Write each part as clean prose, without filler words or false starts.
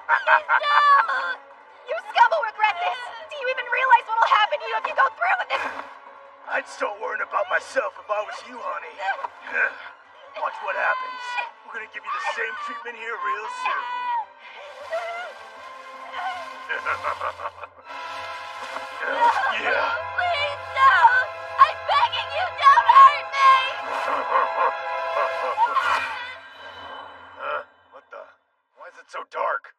Please don't! You scum will regret this! Do you even realize what'll happen to you if you go through with this? I'd start worrying about myself if I was you, honey. Watch what happens. We're gonna give you the same treatment here real soon. Yeah. Please don't! I'm begging you, don't hurt me! What the? Why is it so dark?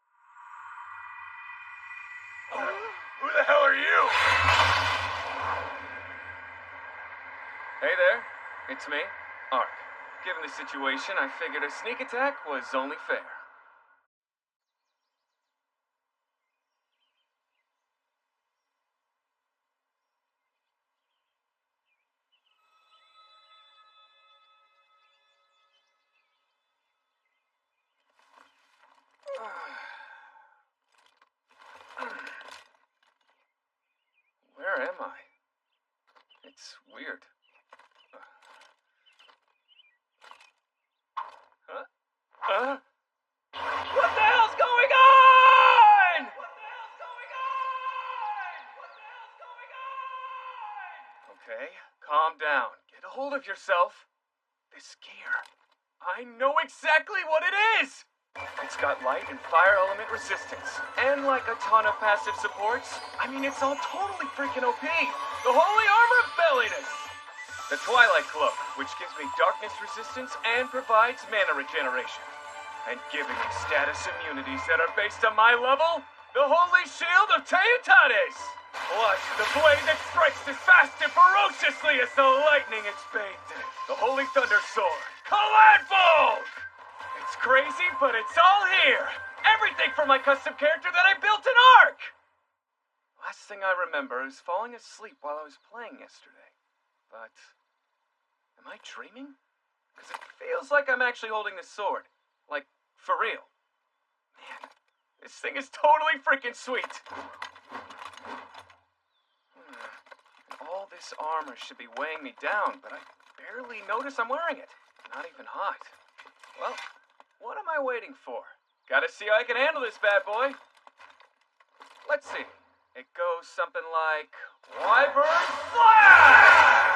Who the hell are you? Hey there, it's me, Ark. Given the situation, I figured a sneak attack was only fair. Where am I? It's weird. What the hell's going on? Okay, calm down. Get a hold of yourself. This gear. I know exactly what it is! It's got light and fire element resistance, and like a ton of passive supports. I mean, it's all totally freaking OP. The holy armor of belliness. The Twilight Cloak, which gives me darkness resistance and provides mana regeneration. And giving me status immunities that are based on my level, the Holy Shield of Teotihuacan. Plus, the blade that strikes as fast and ferociously as the lightning it's bathed in. The Holy Thunder Sword, Caladvold! It's crazy, but it's all here. Everything from my custom character that I built in Ark! Last thing I remember is falling asleep while I was playing yesterday. But, am I dreaming? Because it feels like I'm actually holding this sword. Like, for real. Man, this thing is totally freaking sweet. All this armor should be weighing me down, but I barely notice I'm wearing it. Not even hot. Well, what am I waiting for? Gotta see how I can handle this bad boy. Let's see. It goes something like Wyvern Slash!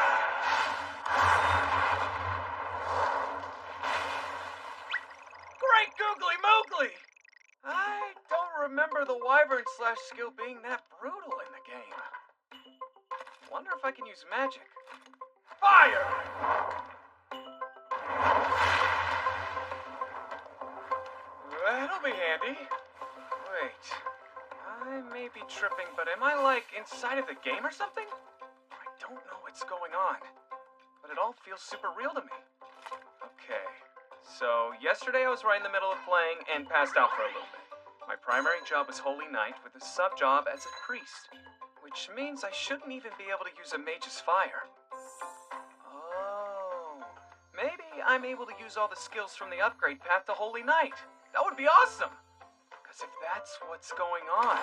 Great googly moogly! I don't remember the Wyvern Slash skill being that brutal in the game. Wonder if I can use magic. Fire! That'll be handy. Wait, I may be tripping, but am I, like, inside of the game or something? I don't know what's going on, but it all feels super real to me. Okay, so yesterday I was right in the middle of playing and passed out for a little bit. My primary job was Holy Knight with a sub-job as a priest, which means I shouldn't even be able to use a mage's fire. Oh, maybe I'm able to use all the skills from the upgrade path to Holy Knight. That would be awesome! Because if that's what's going on,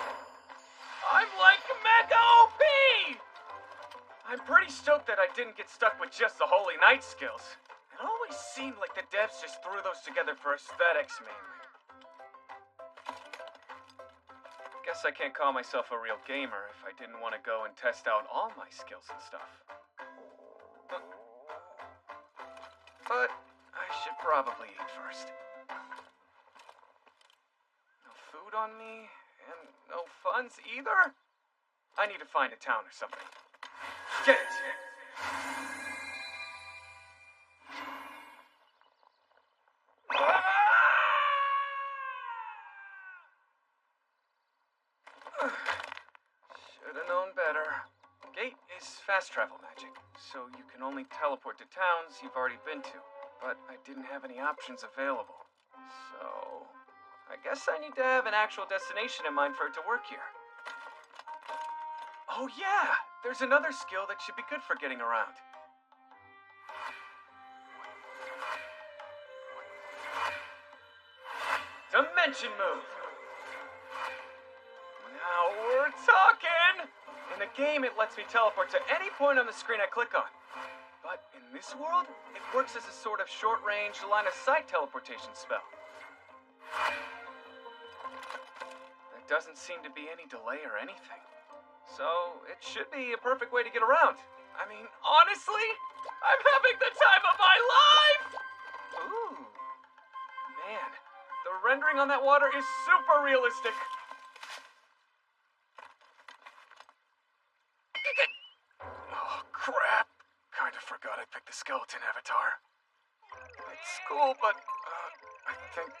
I'm like mega OP! I'm pretty stoked that I didn't get stuck with just the Holy Knight skills. It always seemed like the devs just threw those together for aesthetics, mainly. Guess I can't call myself a real gamer if I didn't want to go and test out all my skills and stuff. But I should probably eat first. No food on me, and no funds either? I need to find a town or something. Get it! Should've known better. Gate is fast travel magic, so you can only teleport to towns you've already been to. But I didn't have any options available. So, I guess I need to have an actual destination in mind for it to work here. Oh yeah! There's another skill that should be good for getting around. Dimension move! Now we're talking! In the game, it lets me teleport to any point on the screen I click on. But in this world, it works as a sort of short-range, line-of-sight teleportation spell. doesn't seem to be any delay or anything. So, it should be a perfect way to get around. I mean, honestly, I'm having the time of my life! Ooh. Man, the rendering on that water is super realistic. Oh, crap. Kinda forgot I picked the skeleton avatar. It's cool, but, I think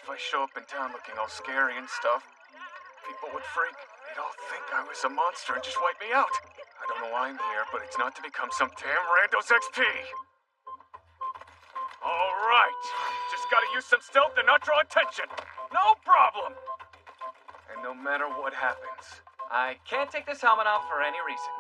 if I show up in town looking all scary and stuff, people would freak. They'd all think I was a monster and just wipe me out. I don't know why I'm here, but it's not to become some damn rando's XP. All right. Just gotta use some stealth and not draw attention. No problem. And no matter what happens, I can't take this helmet off for any reason.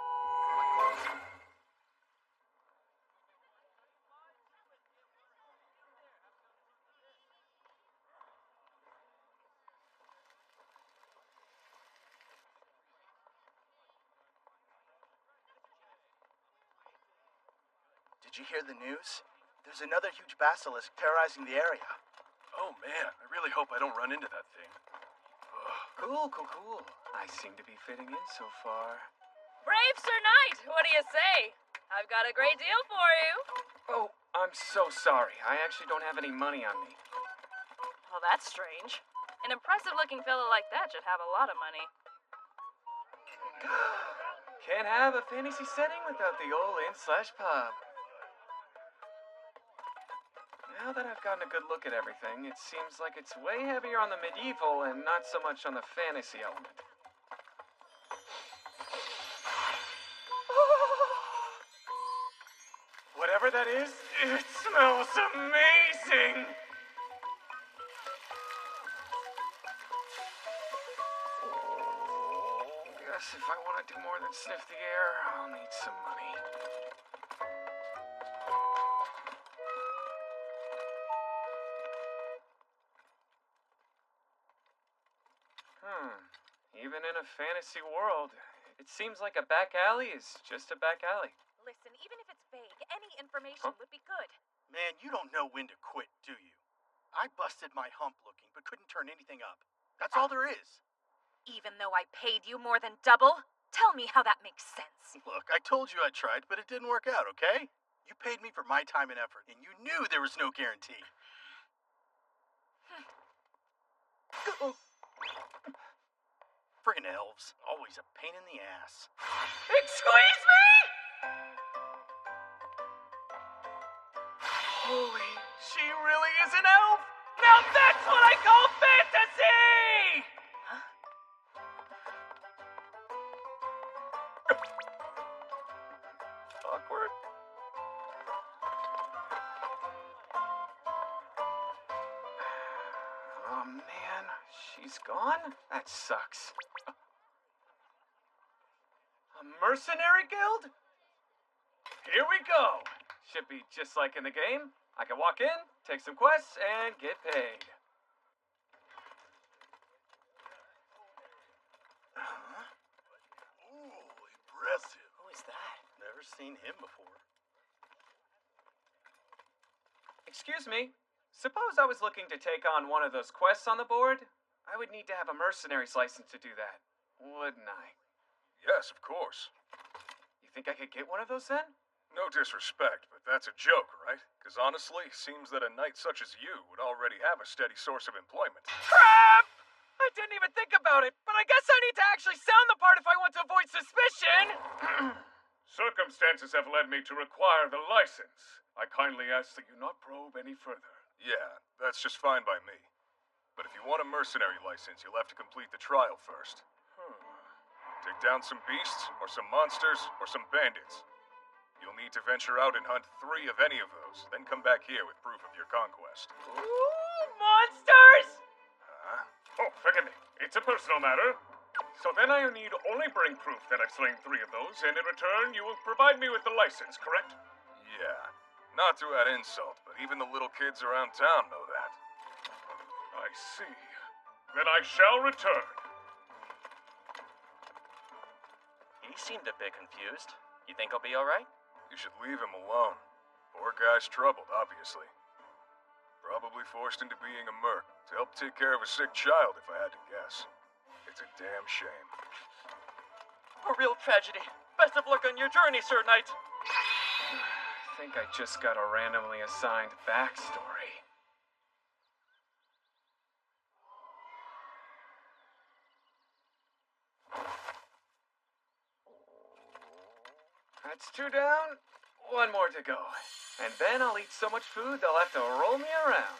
Did you hear the news? There's another huge basilisk terrorizing the area. Oh man, I really hope I don't run into that thing. Cool. I seem to be fitting in so far. Brave Sir Knight, what do you say? I've got a great deal for you. Oh, I'm so sorry. I actually don't have any money on me. Well, that's strange. An impressive-looking fellow like that should have a lot of money. Can't have a fantasy setting without the old inn/pub. Now that I've gotten a good look at everything, it seems like it's way heavier on the medieval and not so much on the fantasy element. Whatever that is, it smells amazing! Guess if I want to do more than sniff the air, I'll need some money. Even in a fantasy world, it seems like a back alley is just a back alley. Listen, even if it's vague, any information would be good. Man, you don't know when to quit, do you? I busted my hump looking, but couldn't turn anything up. That's all there is. Even though I paid you more than double? Tell me how that makes sense. Look, I told you I tried, but it didn't work out, okay? You paid me for my time and effort, and you knew there was no guarantee. Friggin' elves. Always a pain in the ass. Excuse me? Holy, she really is an elf? Now that's what I call fantasy! Awkward. Oh man, she's gone? That sucks. A mercenary guild? Here we go. Should be just like in the game. I can walk in, take some quests, and get paid. Ooh, impressive. Who is that? Never seen him before. Excuse me. Suppose I was looking to take on one of those quests on the board? I would need to have a mercenary's license to do that, wouldn't I? Yes, of course. You think I could get one of those then? No disrespect, but that's a joke, right? Because honestly, seems that a knight such as you would already have a steady source of employment. Crap! I didn't even think about it, but I guess I need to actually sound the part if I want to avoid suspicion! Circumstances have led me to require the license. I kindly ask that you not probe any further. Yeah, that's just fine by me. But if you want a mercenary license, you'll have to complete the trial first. Take down some beasts, or some monsters, or some bandits. You'll need to venture out and hunt 3 of any of those, then come back here with proof of your conquest. Ooh, monsters! Huh? Oh, forgive me. It's a personal matter. So then I need only bring proof that I've slain 3 of those, and in return you will provide me with the license, correct? Yeah. Not to add insult, but even the little kids around town know that. I see. Then I shall return. He seemed a bit confused. You think he'll be alright? You should leave him alone. Poor guy's troubled, obviously. Probably forced into being a merc to help take care of a sick child, if I had to guess. It's a damn shame. A real tragedy. Best of luck on your journey, Sir Knight. I think I just got a randomly assigned backstory. That's 2 down, 1 more to go. And then I'll eat so much food they'll have to roll me around.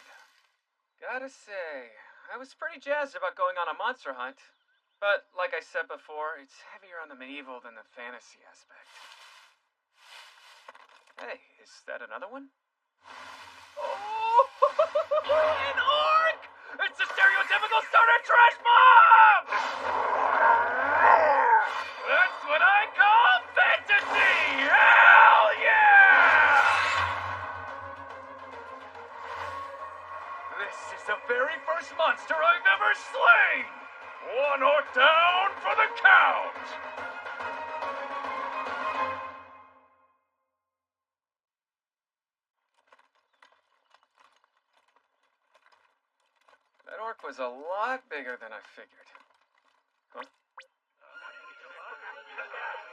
Gotta say, I was pretty jazzed about going on a monster hunt. But, like I said before, it's heavier on the medieval than the fantasy aspect. Hey, is that another one? Oh! An orc! It's a stereotypical stoner trash mob! That's what I call fantasy! Hell yeah! This is the very first monster I've ever slain! 1 orc down for the count! That orc was a lot bigger than I figured.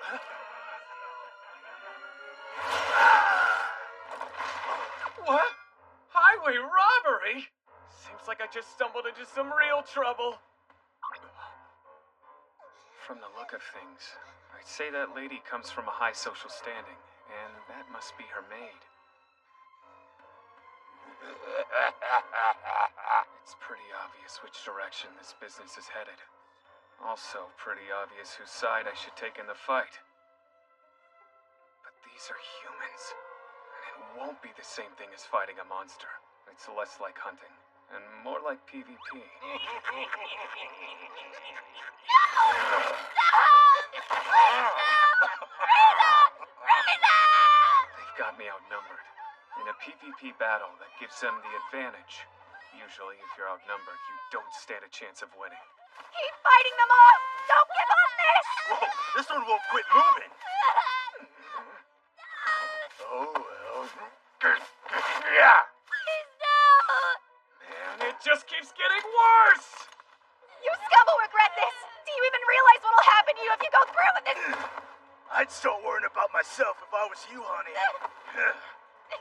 Huh? What? Highway robbery? Seems like I just stumbled into some real trouble. From the look of things, I'd say that lady comes from a high social standing, and that must be her maid. It's pretty obvious which direction this business is headed. Also pretty obvious whose side I should take in the fight. But these are humans, and it won't be the same thing as fighting a monster. It's less like hunting, and more like PvP. They've got me outnumbered. In a PvP battle, that gives them the advantage. Usually, if you're outnumbered, you don't stand a chance of winning. Keep fighting them off! Don't give up this! Whoa, this one won't quit moving. Oh, well. Yeah. Please no! Man, it just keeps getting worse! You scum will regret this! Do you even realize what'll happen to you if you go through with this? I'd start worrying about myself if I was you, honey.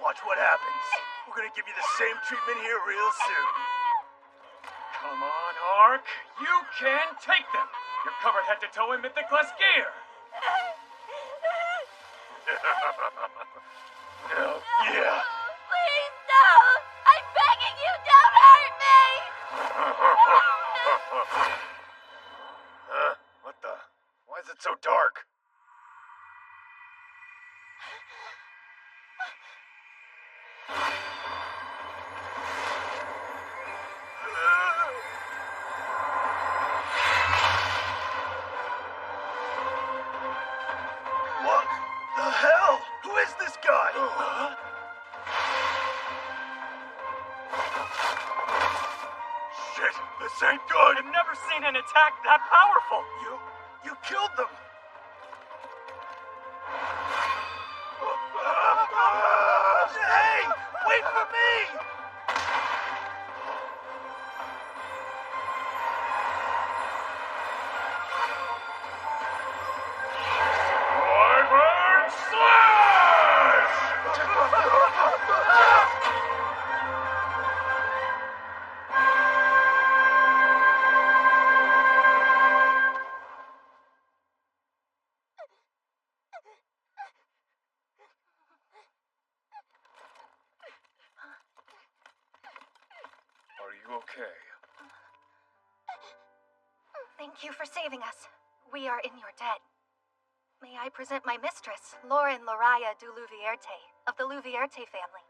Watch what happens. We're gonna give you the same treatment here real soon. Come on, Ark. You can take them. You're covered head to toe in mythic class gear. Oh, yeah. Please don't! I'm begging you, don't hurt me! Huh? What the? Why is it so dark? What the hell? Who is this guy? Shit, this ain't good. I've never seen an attack that powerful. You killed them. Hey, wait for me. Wyvern Slash! Are you okay? Thank you for saving us. We are in your debt. May I present my mistress, Lauren Loraya du Louvierte, of the Louvierte family.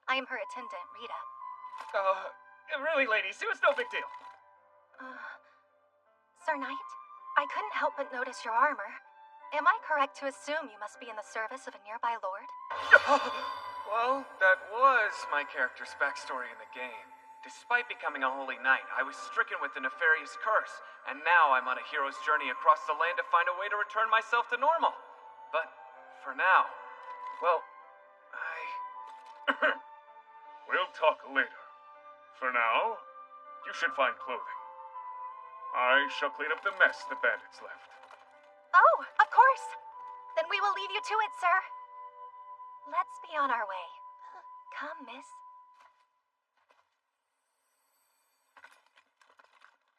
I am her attendant, Rita. Really, ladies, it was no big deal. Sir Knight, I couldn't help but notice your armor. Am I correct to assume you must be in the service of a nearby lord? Well, that was my character's backstory in the game. Despite becoming a holy knight, I was stricken with a nefarious curse, and now I'm on a hero's journey across the land to find a way to return myself to normal. But, for now, well, We'll talk later. For now, you should find clothing. I shall clean up the mess the bandits left. Oh, of course. Then we will leave you to it, sir. Let's be on our way. Come, miss.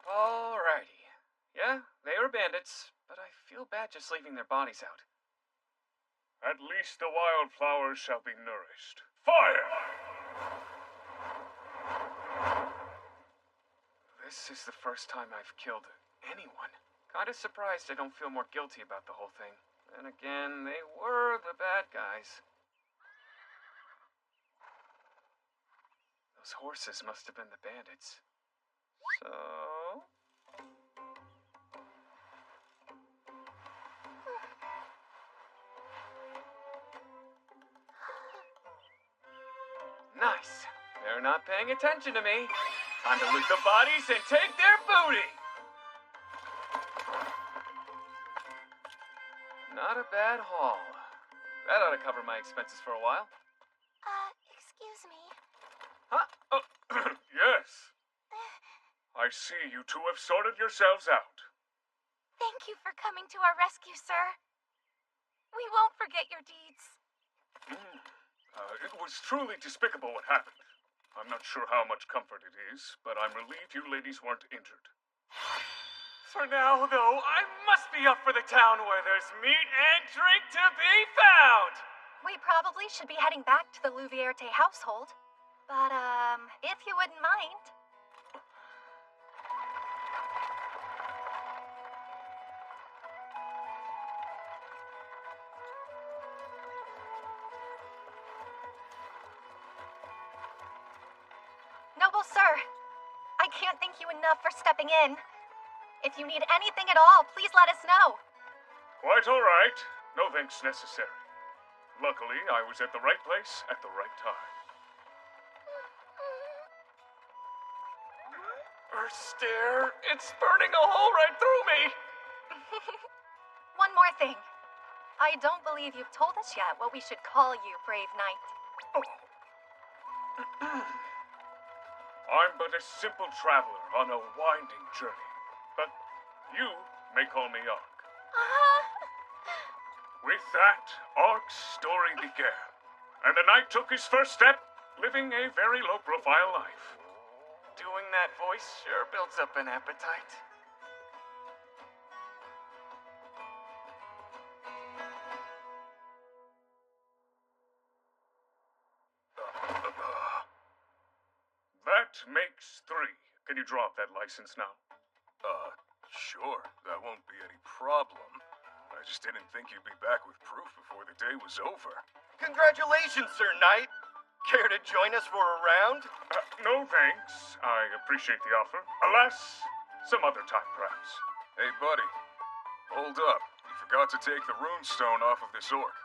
Alrighty. Yeah, they were bandits, but I feel bad just leaving their bodies out. At least the wildflowers shall be nourished. Fire! This is the first time I've killed anyone. Kinda surprised I don't feel more guilty about the whole thing. Then again, they were the bad guys. Those horses must have been the bandits. So... Nice. They're not paying attention to me. Time to loot the bodies and take their booty! Not a bad haul. That ought to cover my expenses for a while. Excuse me. Huh? Oh, yes. I see you two have sorted yourselves out. Thank you for coming to our rescue, sir. We won't forget your deeds. It was truly despicable what happened. I'm not sure how much comfort it is, but I'm relieved you ladies weren't injured. For now, though, I must be up for the town where there's meat and drink to be found! We probably should be heading back to the Louvierte household. But, if you wouldn't mind. Noble sir, I can't thank you enough for stepping in. If you need anything at all, please let us know. Quite all right. No thanks necessary. Luckily, I was at the right place at the right time. Her stare, it's burning a hole right through me! One more thing. I don't believe you've told us yet what we should call you, brave knight. I'm but a simple traveler on a winding journey. But you may call me Ark. With that, Ark's story began. And the knight took his first step, living a very low-profile life. Doing that voice sure builds up an appetite. That makes 3. Can you draw up that license now? Sure. That won't be any problem. I just didn't think you'd be back with proof before the day was over. Congratulations, Sir Knight. Care to join us for a round? No thanks. I appreciate the offer. Alas, some other time perhaps. Hey, buddy. Hold up. You forgot to take the runestone off of this orc.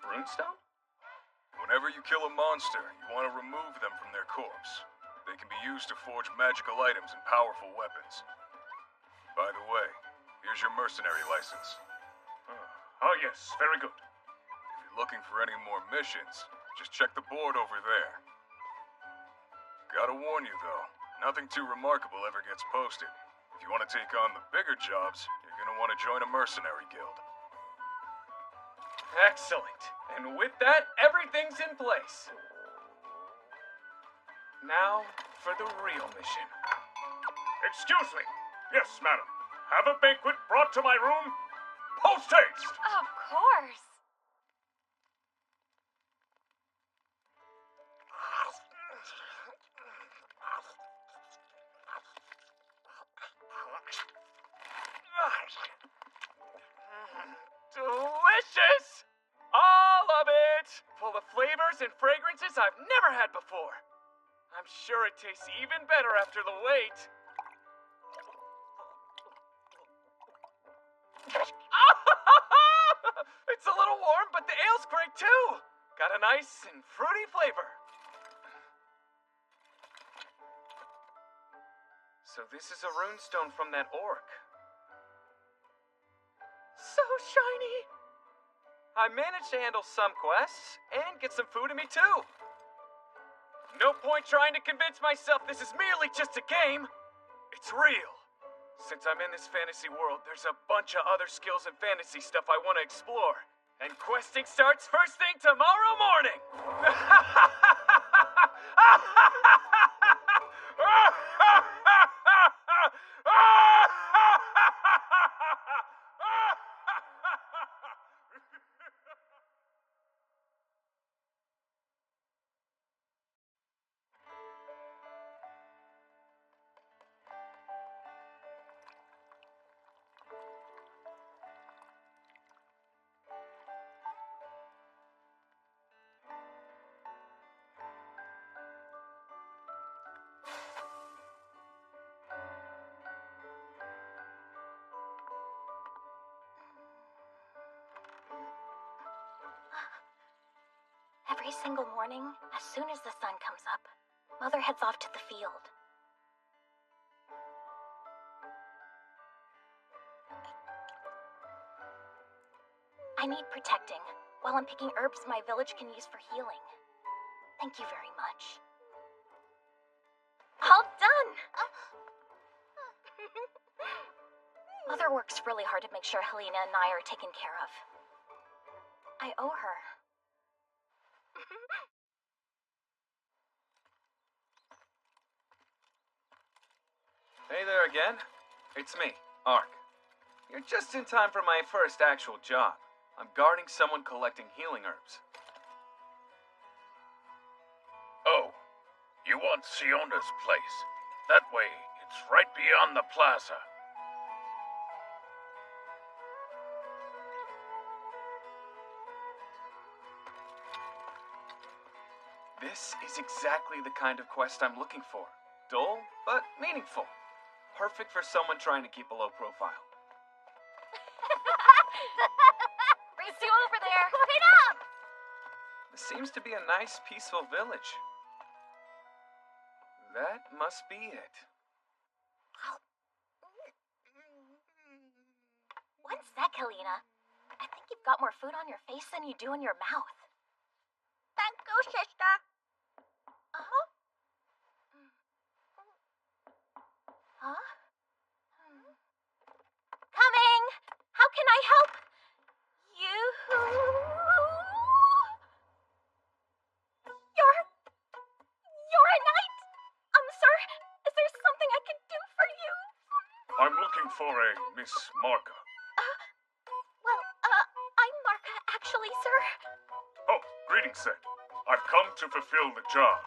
Runestone? Whenever you kill a monster, you want to remove them from their corpse. They can be used to forge magical items and powerful weapons. By the way, here's your mercenary license. Oh yes, very good. If you're looking for any more missions, just check the board over there. Gotta warn you though, nothing too remarkable ever gets posted. If you want to take on the bigger jobs, you're gonna want to join a mercenary guild. Excellent. And with that, everything's in place. Now, for the real mission. Excuse me. Yes, madam. Have a banquet brought to my room, post-haste. Of course. Delicious! All of it! Full of flavors and fragrances I've never had before. I'm sure it tastes even better after the wait. It's a little warm, but the ale's great too. Got a nice and fruity flavor. So this is a runestone from that orc. So shiny. I managed to handle some quests and get some food in me too. No point trying to convince myself this is merely just a game. It's real. Since I'm in this fantasy world, there's a bunch of other skills and fantasy stuff I want to explore. And questing starts first thing tomorrow morning! Every single morning, as soon as the sun comes up, Mother heads off to the field. I need protecting, while I'm picking herbs my village can use for healing. Thank you very much. All done! Mother works really hard to make sure Helena and I are taken care of. I owe her. Hey there again. It's me, Ark. You're just in time for my first actual job. I'm guarding someone collecting healing herbs. Oh, you want Siona's place. That way, it's right beyond the plaza. This is exactly the kind of quest I'm looking for. Dull, but meaningful. Perfect for someone trying to keep a low profile. Race you over there! Wait up! This seems to be a nice, peaceful village. That must be it. One sec, Helena. I think you've got more food on your face than you do in your mouth. Thank you, sister. Uh-huh. Huh? Coming! How can I help you? You're a knight? Sir, is there something I can do for you? I'm looking for a Miss Marka. I'm Marka, actually, sir. Oh, greetings, then. I've come to fulfill the job.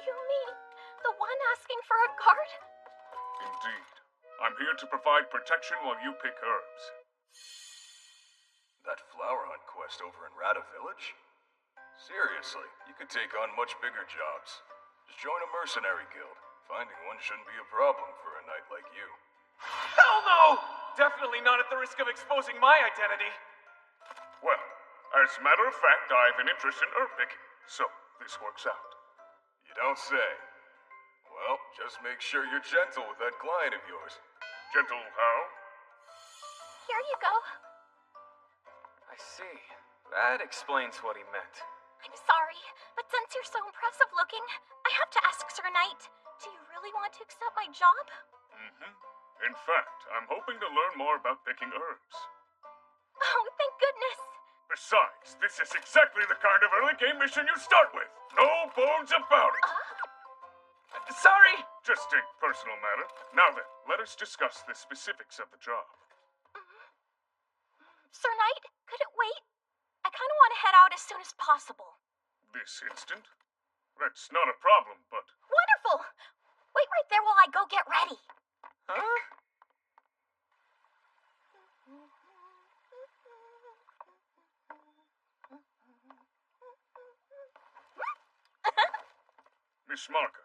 You mean the one asking for a guard? Indeed. I'm here to provide protection while you pick herbs. That flower hunt quest over in Rada Village? Seriously, you could take on much bigger jobs. Just join a mercenary guild. Finding one shouldn't be a problem for a knight like you. Hell no! Definitely not at the risk of exposing my identity. Well, as a matter of fact, I have an interest in herb picking, so this works out. You don't say. Well, just make sure you're gentle with that client of yours. Gentle how? Here you go. I see. That explains what he meant. I'm sorry, but since you're so impressive looking, I have to ask Sir Knight, do you really want to accept my job? Mm-hmm. In fact, I'm hoping to learn more about picking herbs. Oh, thank goodness. Besides, this is exactly the kind of early game mission you start with. No bones about it. Sorry! Just a personal matter. Now then, let us discuss the specifics of the job. Sir Knight, could it wait? I kind of want to head out as soon as possible. This instant? That's not a problem, but... Wonderful! Wait right there while I go get ready. Huh? Miss Marka,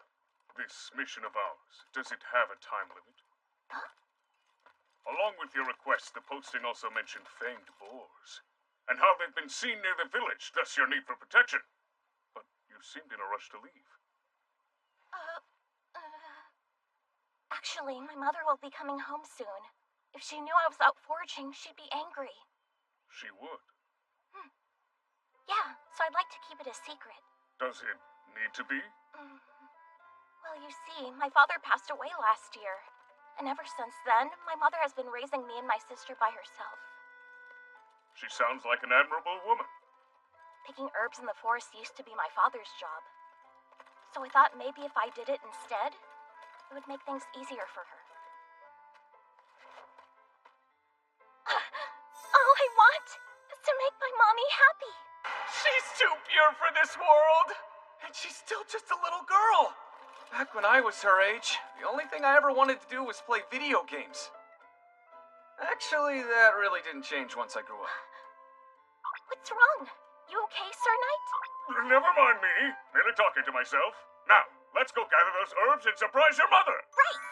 this mission of ours, does it have a time limit? Huh? Along with your request, the posting also mentioned famed boars, and how they've been seen near the village, thus your need for protection. But you seemed in a rush to leave. Actually, my mother will be coming home soon. If she knew I was out foraging, she'd be angry. She would. Yeah, so I'd like to keep it a secret. Does it need to be? Well, Well, you see, my father passed away last year. And ever since then, my mother has been raising me and my sister by herself. She sounds like an admirable woman. Picking herbs in the forest used to be my father's job. So I thought maybe if I did it instead, it would make things easier for her. All I want is to make my mommy happy. She's too pure for this world! And she's still just a little girl! Back when I was her age, the only thing I ever wanted to do was play video games. Actually, that really didn't change once I grew up. What's wrong? You okay, Sir Knight? Never mind me. Merely talking to myself. Now, let's go gather those herbs and surprise your mother. Right!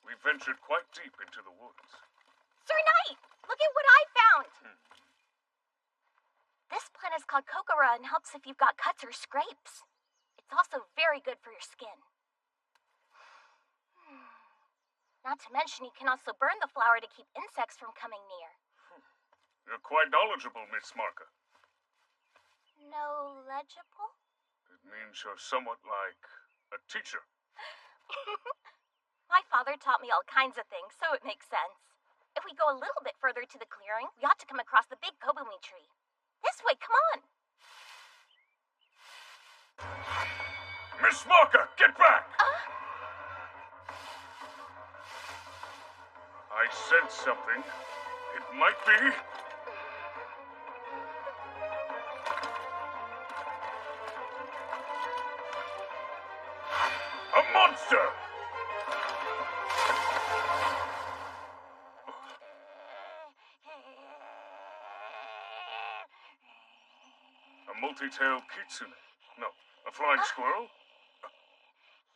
We ventured quite deep into the woods. Sir Knight, look at what I found! This plant is called kokora and helps if you've got cuts or scrapes. It's also very good for your skin. Not to mention, you can also burn the flower to keep insects from coming near. You're quite knowledgeable, Miss Marka. No legible? It means you're somewhat like a teacher. My father taught me all kinds of things, so it makes sense. If we go a little bit further to the clearing, we ought to come across the big kobumi tree. This way, come on! Miss Marka, get back! I sense something. It might be... a monster! A multi-tailed kitsune. No, a flying squirrel?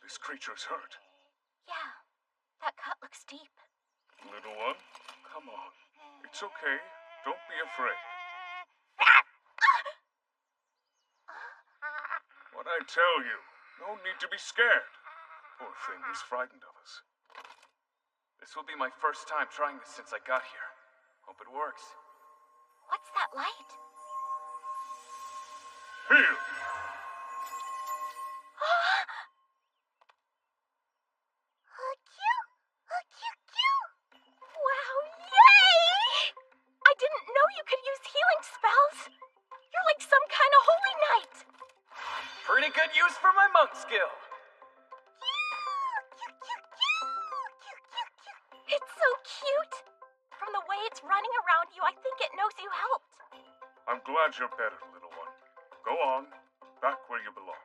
This creature is hurt. Yeah, that cut looks deep. Little one, come on. It's okay. Don't be afraid. What I tell you, no need to be scared. Poor thing was frightened of us. This will be my first time trying this since I got here. Hope it works. What's that light? Heal! Wow, yay! I didn't know you could use healing spells. You're like some kind of holy knight. Pretty good use for my monk skill. It's so cute. From the way it's running around you, I think it knows you helped. I'm glad you're better, little one. Go on, back where you belong.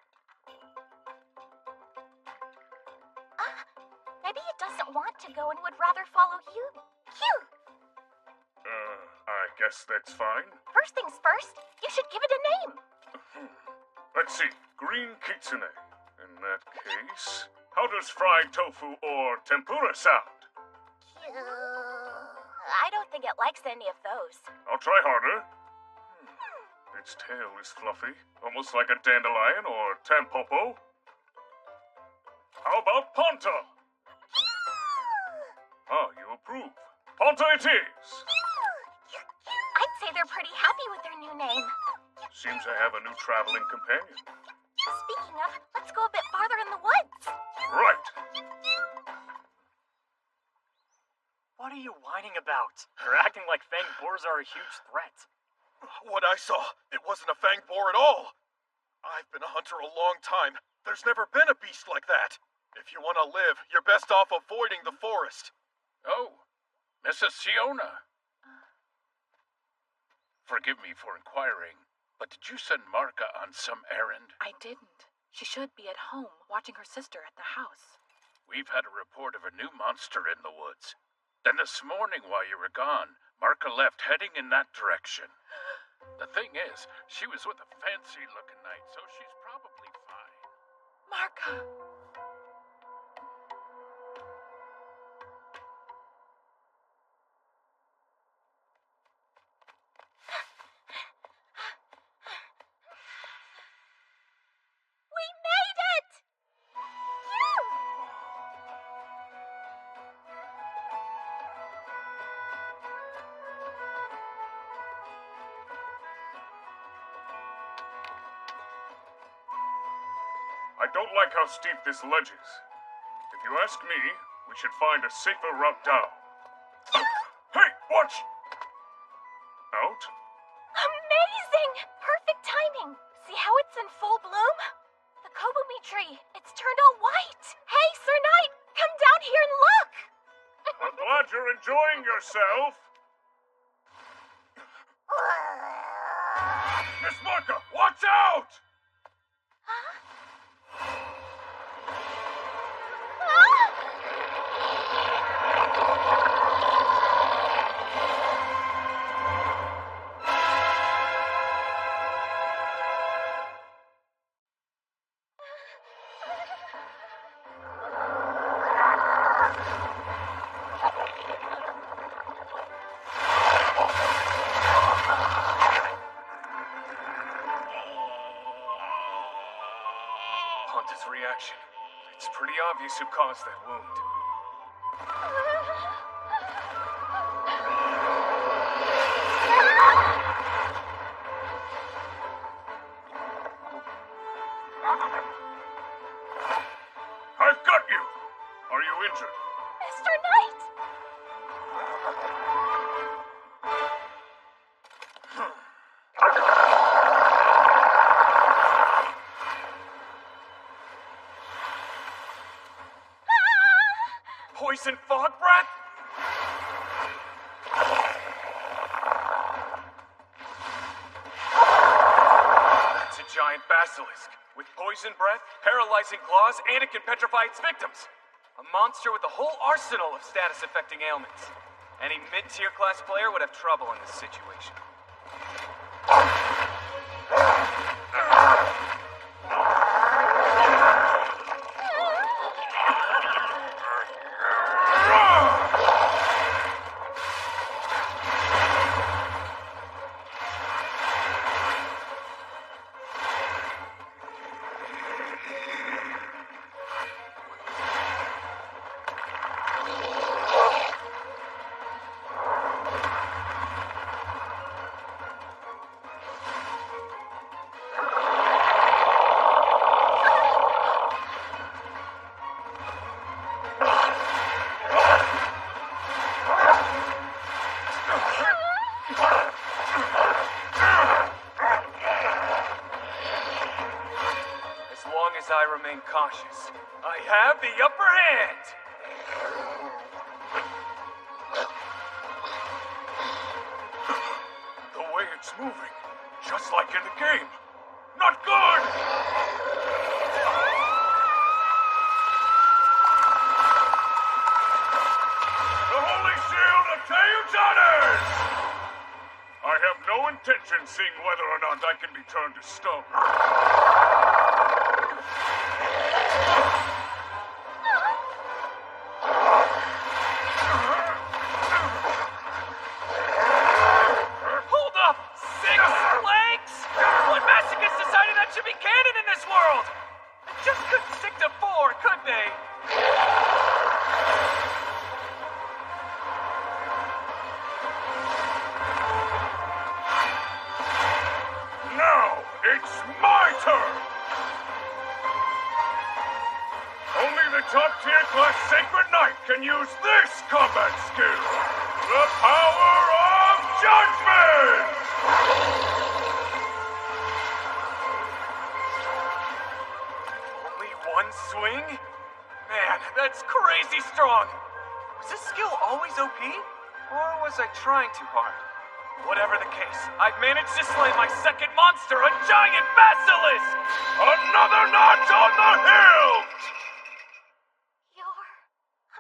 Maybe it doesn't want to go and would rather follow you. Cute. I guess that's fine. First things first, you should give it a name. Let's see. Green kitsune. In that case, how does fried tofu or tempura sound? I don't think it likes any of those. I'll try harder. Its tail is fluffy, almost like a dandelion or tampopo. How about Ponta? Ah, you approve. Ponta it is! I'd say they're pretty happy with their new name. Seems I have a new traveling companion. Speaking of, let's go a bit farther in the woods. Right. What are you whining about? You're acting like fanged boars are a huge threat. What I saw, it wasn't a fanged boar at all. I've been a hunter a long time. There's never been a beast like that. If you want to live, you're best off avoiding the forest. Oh, Mrs. Siona. Forgive me for inquiring, but did you send Marka on some errand? I didn't. She should be at home, watching her sister at the house. We've had a report of a new monster in the woods. Then this morning while you were gone, Marka left heading in that direction. The thing is, she was with a fancy-looking knight, so she's probably fine. Marka! We made it! Phew! I don't like how steep this ledge is. If you ask me, we should find a safer route down. Hey, watch! Out? Amazing! Perfect timing. See how it's in full bloom? The Kobumi tree, it's turned all white. Hey, Sir Knight, come down here and look! I'm glad you're enjoying yourself. Miss Marka, watch out! Ponta's reaction. It's pretty obvious who caused that wound. I've got you! Are you injured? Mr. Knight! Poison fog breath? It's a giant basilisk with poison breath, paralyzing claws, and it can petrify its victims. A monster with a whole arsenal of status-affecting ailments. Any mid-tier class player would have trouble in this situation. I remain cautious. I have the upper hand! The way it's moving, just like in the game. Not good! The Holy Shield of Teotihuacan! I have no intention seeing whether or not I can be turned to stone. Hold up! 6 legs? What masochist decided that should be canon in this world? They just couldn't stick to 4, could they? Now, it's my turn! Only the top-tier class Sacred Knight can use this combat skill! The power of judgment! Only one swing? Man, that's crazy strong! Was this skill always OP? Or was I trying too hard? Whatever the case, I've managed to slay my second monster, a giant basilisk! Another notch on the hilt! You're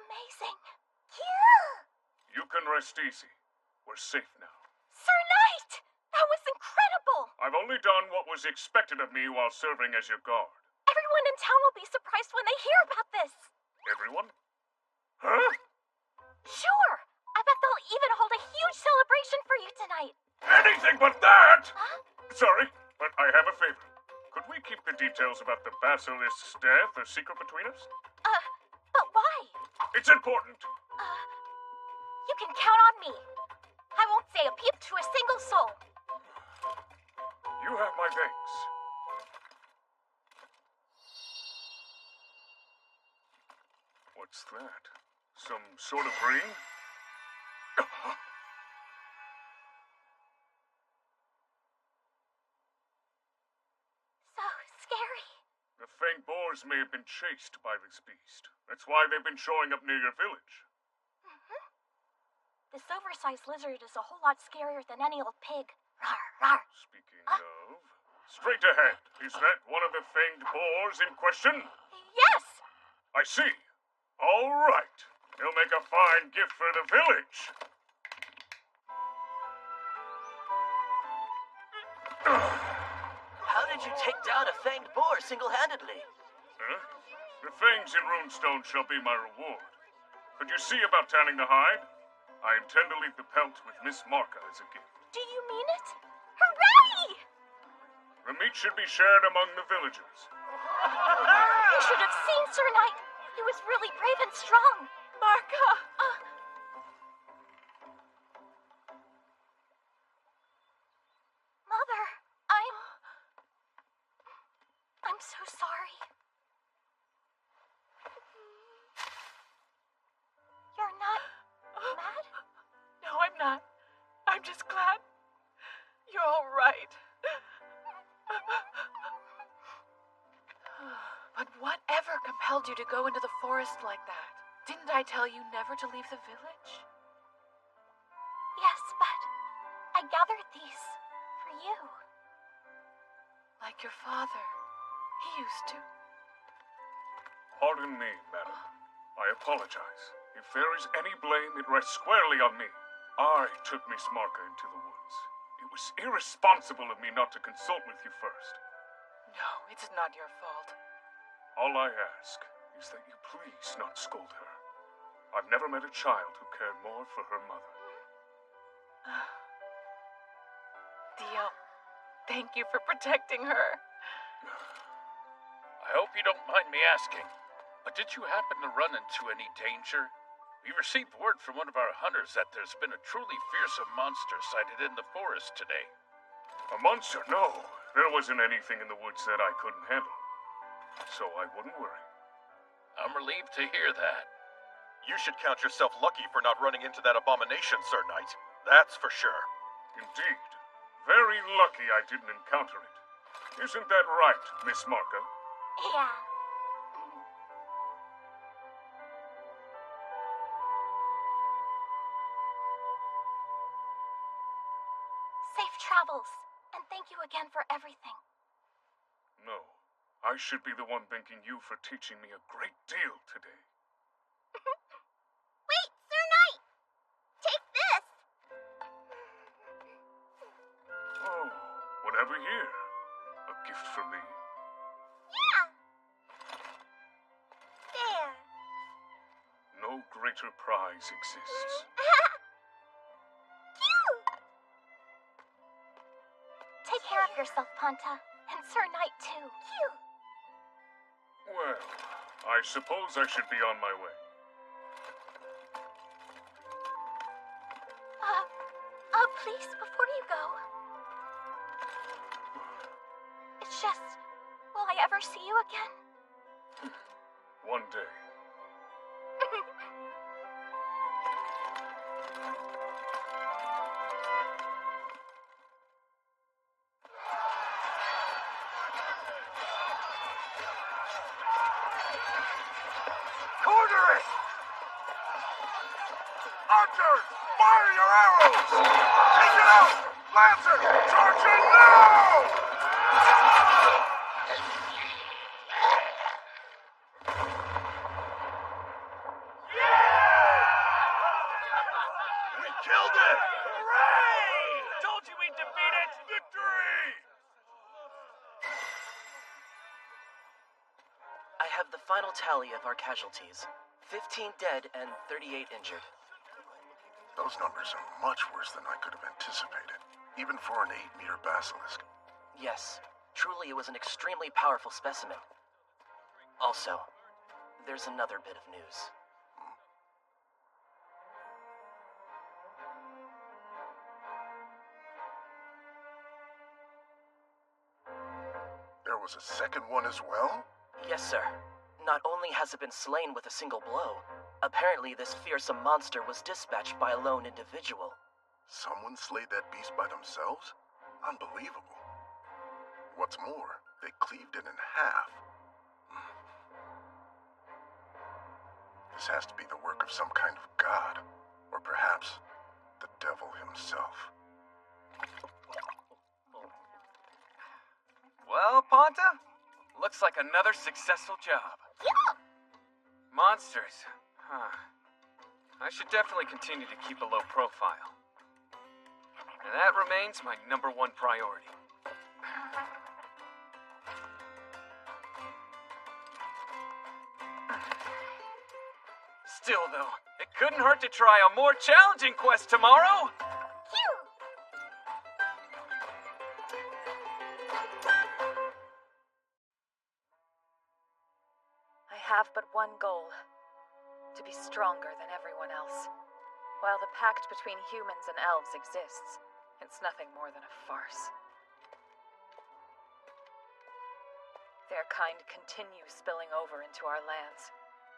amazing. Yeah! You can rest easy. We're safe now. Sir Knight! That was incredible! I've only done what was expected of me while serving as your guard. Everyone in town will be surprised when they hear about this. Everyone? Huh? Sure! I bet they'll even hold a huge celebration for you tonight. Anything but that! Huh? Sorry, but I have a favor. Could we keep the details about the basilisk's death a secret between us? But why? It's important. You can count on me. I won't say a peep to a single soul. You have my thanks. What's that? Some sort of ring? So scary. The Fang Boars may have been chased by this beast. That's why they've been showing up near your village. This oversized lizard is a whole lot scarier than any old pig. Rawr, rawr. Speaking of... Straight ahead. Is that one of the fanged boars in question? Yes! I see. All right. He'll make a fine gift for the village. How did you take down a fanged boar single-handedly? Huh? The fangs in Runestone shall be my reward. Could you see about tanning the hide? I intend to leave the pelt with Miss Marka as a gift. Do you mean it? Hooray! The meat should be shared among the villagers. You should have seen Sir Knight. He was really brave and strong. Marka! Mother, I'm so sorry. You're not mad? No, I'm not. I'm just glad you're all right. But whatever compelled you to go into the forest like that? Didn't I tell you never to leave the village? Yes, but I gathered these for you. Like your father. He used to. Pardon me, madam. I apologize. If there is any blame, it rests squarely on me. I took Miss Marka into the woods. It was irresponsible of me not to consult with you first. No, it's not your fault. All I ask is that you please not scold her. I've never met a child who cared more for her mother. Dio, thank you for protecting her. I hope you don't mind me asking, but did you happen to run into any danger? We received word from one of our hunters that there's been a truly fearsome monster sighted in the forest today. A monster? No. There wasn't anything in the woods that I couldn't handle. So I wouldn't worry. I'm relieved to hear that. You should count yourself lucky for not running into that abomination, Sir Knight. That's for sure. Indeed. Very lucky I didn't encounter it. Isn't that right, Miss Marka? Yeah. Safe travels, and thank you again for everything. No. I should be the one thanking you for teaching me a great deal today. Wait, Sir Knight! Take this! Oh, what have we here? A gift for me? Yeah! There. No greater prize exists. Cute! Take care of yourself, Panta. And Sir Knight, too. Cute! Well, I suppose I should be on my way. Please, before you go. It's just, will I ever see you again? One day. Corner it! Archers, fire your arrows! Take it out! Lancer, charge it now! We killed it! Hooray! Told you we'd defeat it! Victory! I have the final tally of our casualties. 15 dead and 38 injured. Those numbers are much worse than I could have anticipated, even for an 8-meter basilisk. Yes, truly it was an extremely powerful specimen. Also, there's another bit of news. There was a second one as well? Yes, sir. Not only has it been slain with a single blow, apparently this fearsome monster was dispatched by a lone individual. Someone slayed that beast by themselves? Unbelievable. What's more, they cleaved it in half. This has to be the work of some kind of god, or perhaps the devil himself. Well, Ponta, looks like another successful job. Monsters. Huh. I should definitely continue to keep a low profile. And that remains my #1 priority. Still, though, it couldn't hurt to try a more challenging quest tomorrow. I have but one goal: to be stronger than everyone else. While the pact between humans and elves exists, it's nothing more than a farce. Their kind continues spilling over into our lands.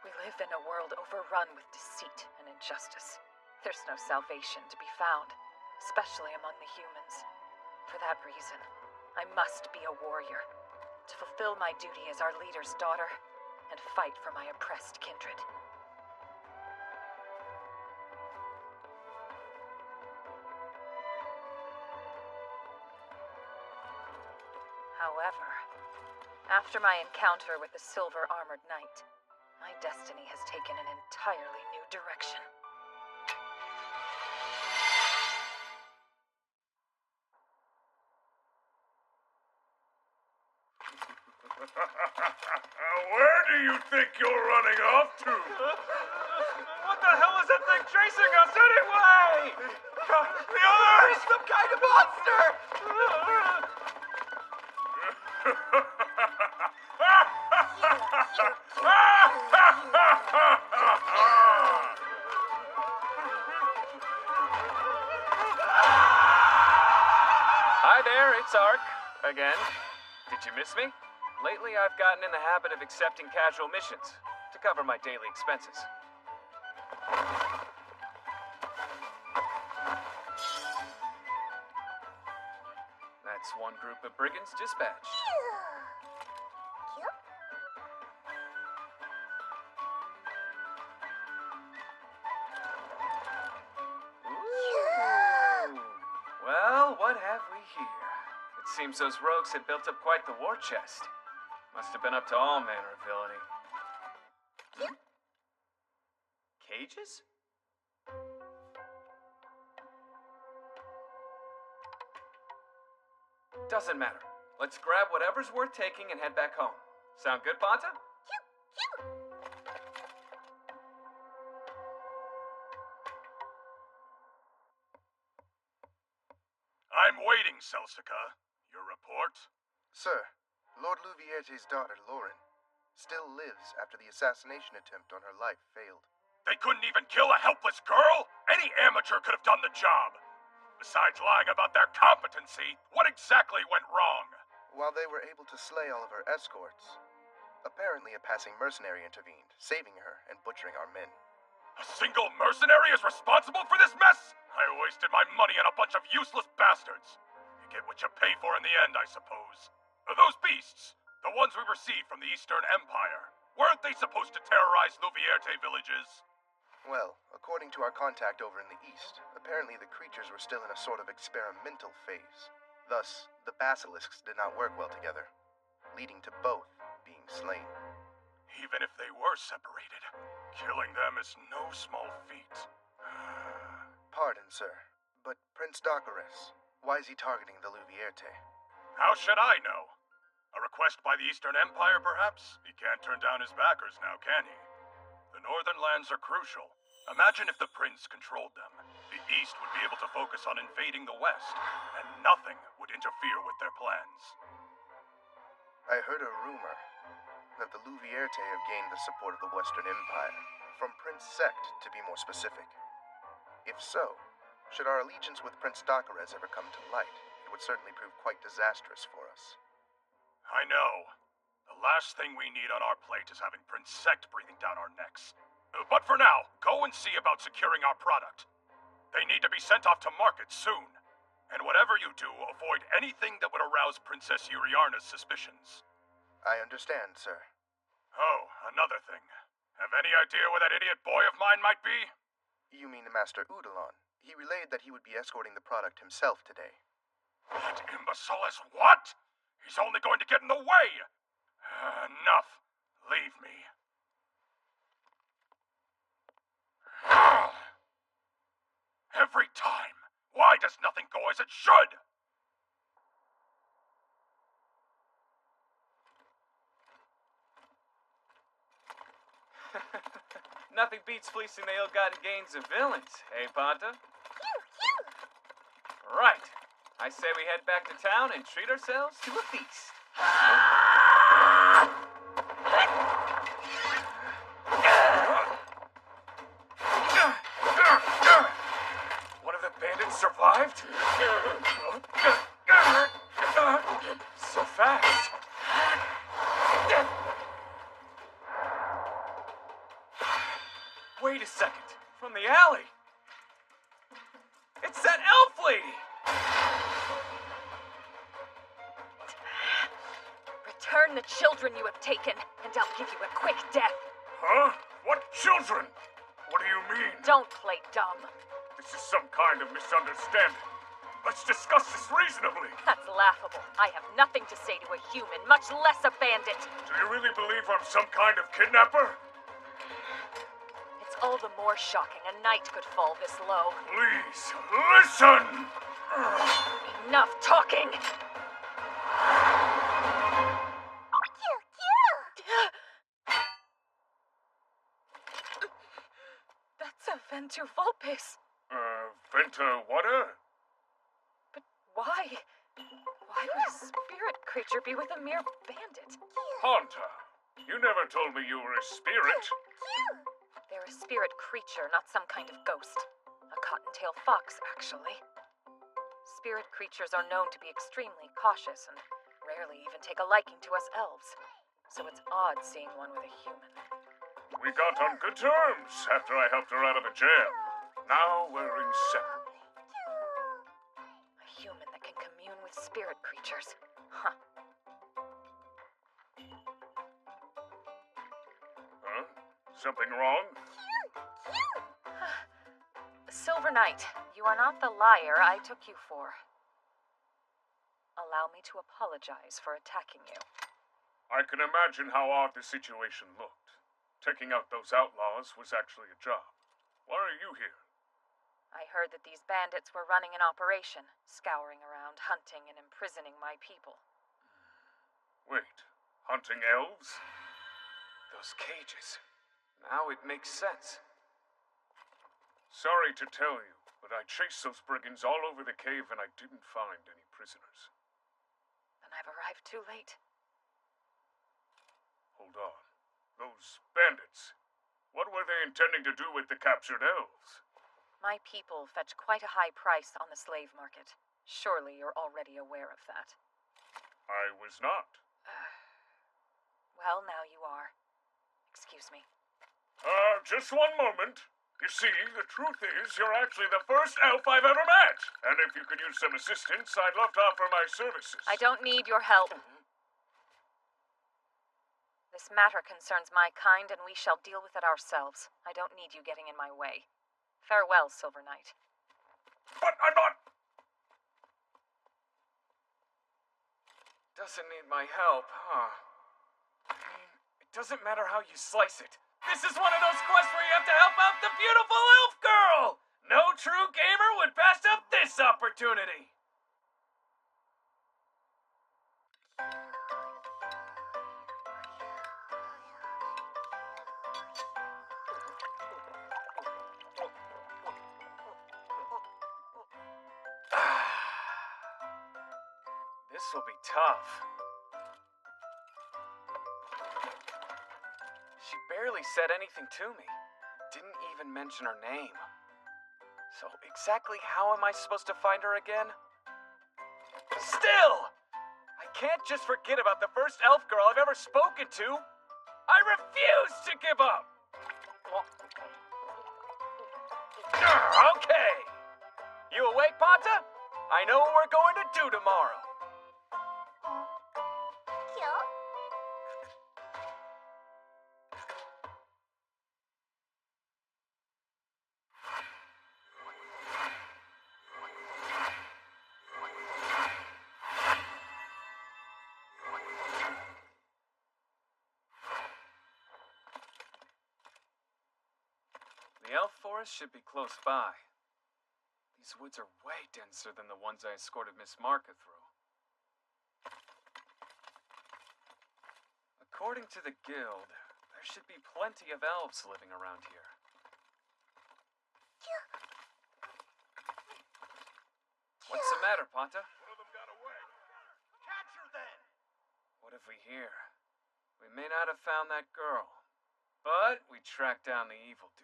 We live in a world overrun with deceit and injustice. There's no salvation to be found, especially among the humans. For that reason, I must be a warrior, to fulfill my duty as our leader's daughter, and fight for my oppressed kindred. However, after my encounter with the silver-armored knight, my destiny has taken an entirely new direction. Where do you think you're running off to? What the hell is that thing chasing us anyway? The others! Some kind of monster! Hi there, it's Ark. Again. Did you miss me? Lately, I've gotten in the habit of accepting casual missions to cover my daily expenses. That's one group of brigands dispatched. Ooh. Well, what have we here? It seems those rogues had built up quite the war chest. Must have been up to all manner of villainy. Cages? Doesn't matter. Let's grab whatever's worth taking and head back home. Sound good, Ponta? I'm waiting, Celsica. Your report? Sir, Lord Louvierte's daughter, Lauren, still lives after the assassination attempt on her life failed. They couldn't even kill a helpless girl? Any amateur could have done the job. Besides lying about their competency, what exactly went wrong? While they were able to slay all of her escorts, apparently a passing mercenary intervened, saving her and butchering our men. A single mercenary is responsible for this mess? I wasted my money on a bunch of useless bastards. You get what you pay for in the end, I suppose. Those beasts, the ones we received from the Eastern Empire, weren't they supposed to terrorize Louvierte villages? Well, according to our contact over in the east, apparently the creatures were still in a sort of experimental phase. Thus, the basilisks did not work well together, leading to both being slain. Even if they were separated, killing them is no small feat. Pardon, sir, but Prince Darkares, why is he targeting the Louvierte? How should I know? A request by the Eastern Empire, perhaps? He can't turn down his backers now, can he? The northern lands are crucial. Imagine if the prince controlled them. The east would be able to focus on invading the west, and nothing would interfere with their plans. I heard a rumor that the Louvierte have gained the support of the Western Empire, from Prince Sect, to be more specific. If so, should our allegiance with Prince Darkares ever come to light, it would certainly prove quite disastrous for us. I know. The last thing we need on our plate is having Prince Sect breathing down our necks. But for now, go and see about securing our product. They need to be sent off to market soon. And whatever you do, avoid anything that would arouse Princess Yuriarna's suspicions. I understand, sir. Oh, another thing. Have any idea where that idiot boy of mine might be? You mean Master Udalon? He relayed that he would be escorting the product himself today. That imbecile is what? He's only going to get in the way! Enough. Leave me. Every time. Why does nothing go as it should? Nothing beats fleecing the ill-gotten gains of villains, hey, Panta? Right. I say we head back to town and treat ourselves to a feast. One of the bandits survived? So fast. Wait a second. From the alley. It's that elf lady! Return the children you have taken, and I'll give you a quick death. Huh? What children? What do you mean? Don't play dumb. This is some kind of misunderstanding. Let's discuss this reasonably. That's laughable. I have nothing to say to a human, much less a bandit. Do you really believe I'm some kind of kidnapper? It's all the more shocking a knight could fall this low. Please, listen! Enough talking! That's a Ventu Vulpes. Venta water? But why? Why would a spirit creature be with a mere bandit? Panta, you never told me you were a spirit. They're a spirit creature, not some kind of ghost. A cottontail fox, actually. Spirit creatures are known to be extremely cautious and rarely even take a liking to us elves. So it's odd seeing one with a human. We got on good terms after I helped her out of the jail. Now we're inseparable. A human that can commune with spirit creatures. Huh. Huh? Something wrong? Silver Knight, you are not the liar I took you for. Allow me to apologize for attacking you. I can imagine how odd the situation looked. Taking out those outlaws was actually a job. Why are you here? I heard that these bandits were running an operation, scouring around, hunting and imprisoning my people. Wait, hunting elves? Those cages. Now it makes sense. Sorry to tell you, but I chased those brigands all over the cave and I didn't find any prisoners. Then I've arrived too late. Hold on. Those bandits. What were they intending to do with the captured elves? My people fetch quite a high price on the slave market. Surely you're already aware of that. I was not. Well, now you are. Excuse me. Just one moment. You see, the truth is, you're actually the first elf I've ever met. And if you could use some assistance, I'd love to offer my services. I don't need your help. This matter concerns my kind, and we shall deal with it ourselves. I don't need you getting in my way. Farewell, Silver Knight. But I'm not... Doesn't need my help, huh? I mean, it doesn't matter how you slice it. This is one of those quests where you have to help out the beautiful elf girl! No true gamer would pass up this opportunity! This will be tough. She barely said anything to me. Didn't even mention her name. So exactly how am I supposed to find her again? Still! I can't just forget about the first elf girl I've ever spoken to. I refuse to give up. Okay. You awake, Pata? I know what we're going to do tomorrow. The elf forest should be close by. These woods are way denser than the ones I escorted Miss Marka through. According to the guild, there should be plenty of elves living around here. What's the matter, Pata? One of them got away. Catch her then! What have we here? We may not have found that girl, but we tracked down the evildoers.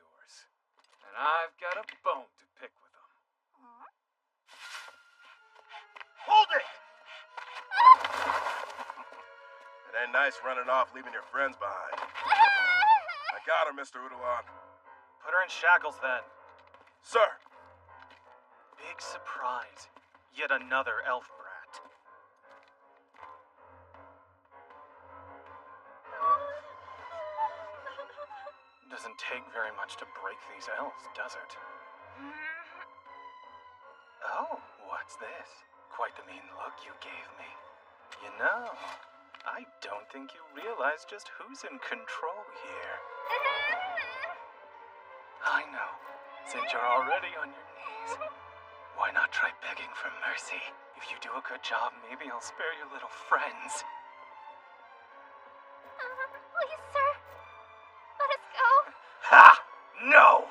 And I've got a bone to pick with them. Hold it! It ain't nice running off, leaving your friends behind. I got her, Mr. Udalon. Put her in shackles then. Sir! Big surprise. Yet another elf brat. Doesn't take very much to break these elves, does it? Oh, what's this? Quite the mean look you gave me. You know, I don't think you realize just who's in control here. I know. Since you're already on your knees, why not try begging for mercy? If you do a good job, maybe I'll spare your little friends. Please, sir. Let us go. Ha! No!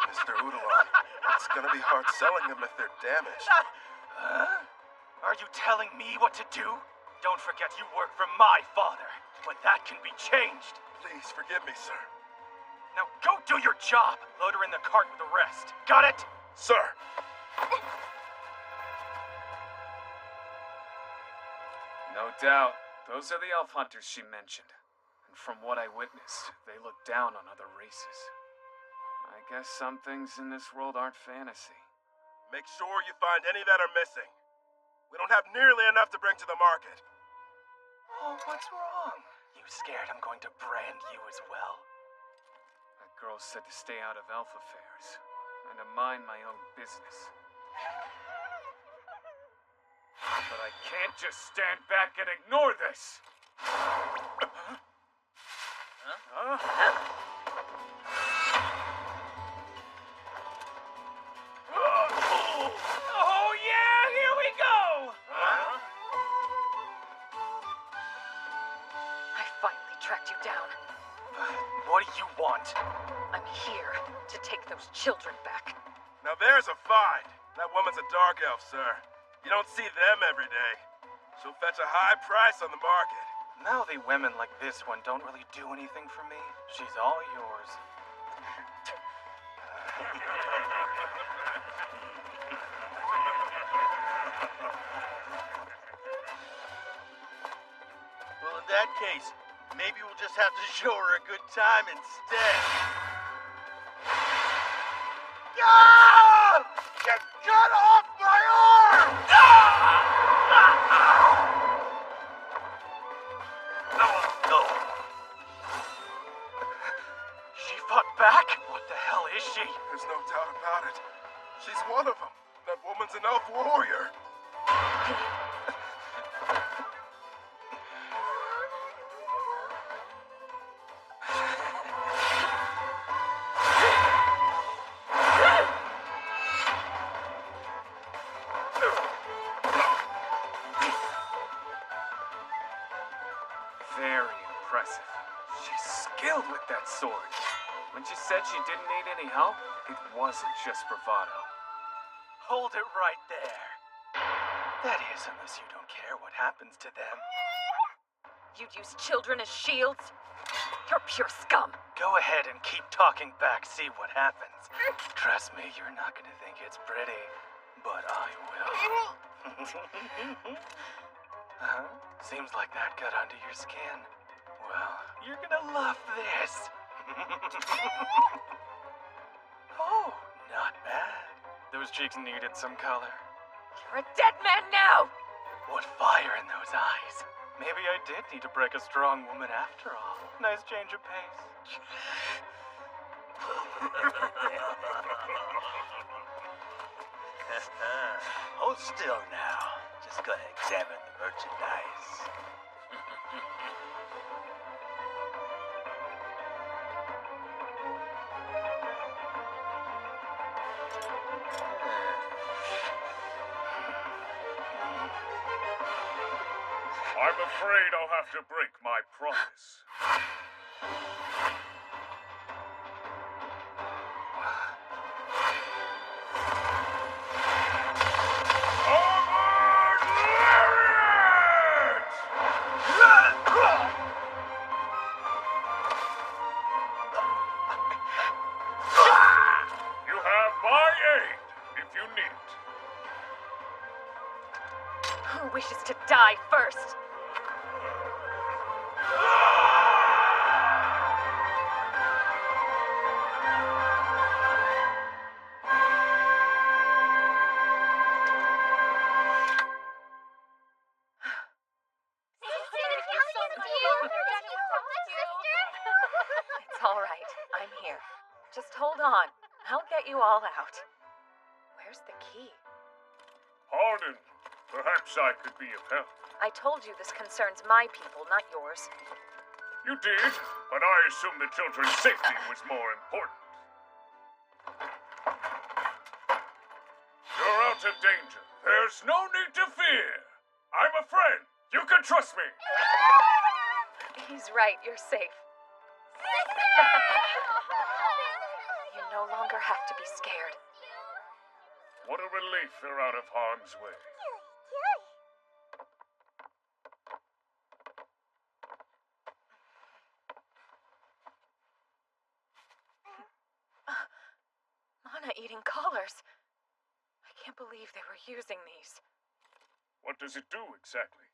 Mr. Udalon, it's gonna be hard selling them if they're damaged. Huh? Are you telling me what to do? Don't forget you work for my father, but that can be changed. Please forgive me, sir. Now go do your job. Load her in the cart with the rest. Got it? Sir! No doubt, those are the elf hunters she mentioned. And from what I witnessed, they look down on other races. I guess some things in this world aren't fantasy. Make sure you find any that are missing. We don't have nearly enough to bring to the market. Oh, what's wrong? You scared I'm going to brand you as well? That girl said to stay out of elf affairs, and to mind my own business. But I can't just stand back and ignore this! Oh yeah, here we go! I finally tracked you down. What do you want? I'm here to take those children back. Now there's a find. That woman's a dark elf, sir. You don't see them every day. She'll fetch a high price on the market. Mouthy women like this one don't really do anything for me. She's all yours. Well, in that case, maybe we'll just have to show her a good time instead. Ah! You cut off my arm! She fought back? What the hell is she? There's no doubt about it. She's one of them. That woman's an elf warrior. Very impressive. She's skilled with that sword. When she said she didn't need any help, it wasn't just bravado. Hold it right there. That is, unless you don't care what happens to them. You'd use children as shields? You're pure scum. Go ahead and keep talking back, see what happens. Trust me, you're not gonna think it's pretty, but I will. Seems like that got under your skin. Well, you're gonna love this. Oh, not bad. Those cheeks needed some color. You're a dead man now! What fire in those eyes. Maybe I did need to break a strong woman after all. Nice change of pace. Hold still now. Just gonna examine the merchandise. I'm afraid I'll have to break my promise. You have my aid if you need it. Who wishes to die first? It's all right. I'm here. Just hold on. I'll get you all out. Where's the key? Pardon. Perhaps I could be of help. I told you this concerns my people, not yours. You did, but I assumed the children's safety was more important. You're out of danger. There's no need to fear. I'm a friend. You can trust me. He's right. You're safe. You no longer have to be scared. What a relief they're out of harm's way. Mana eating collars. I can't believe they were using these. What does it do exactly?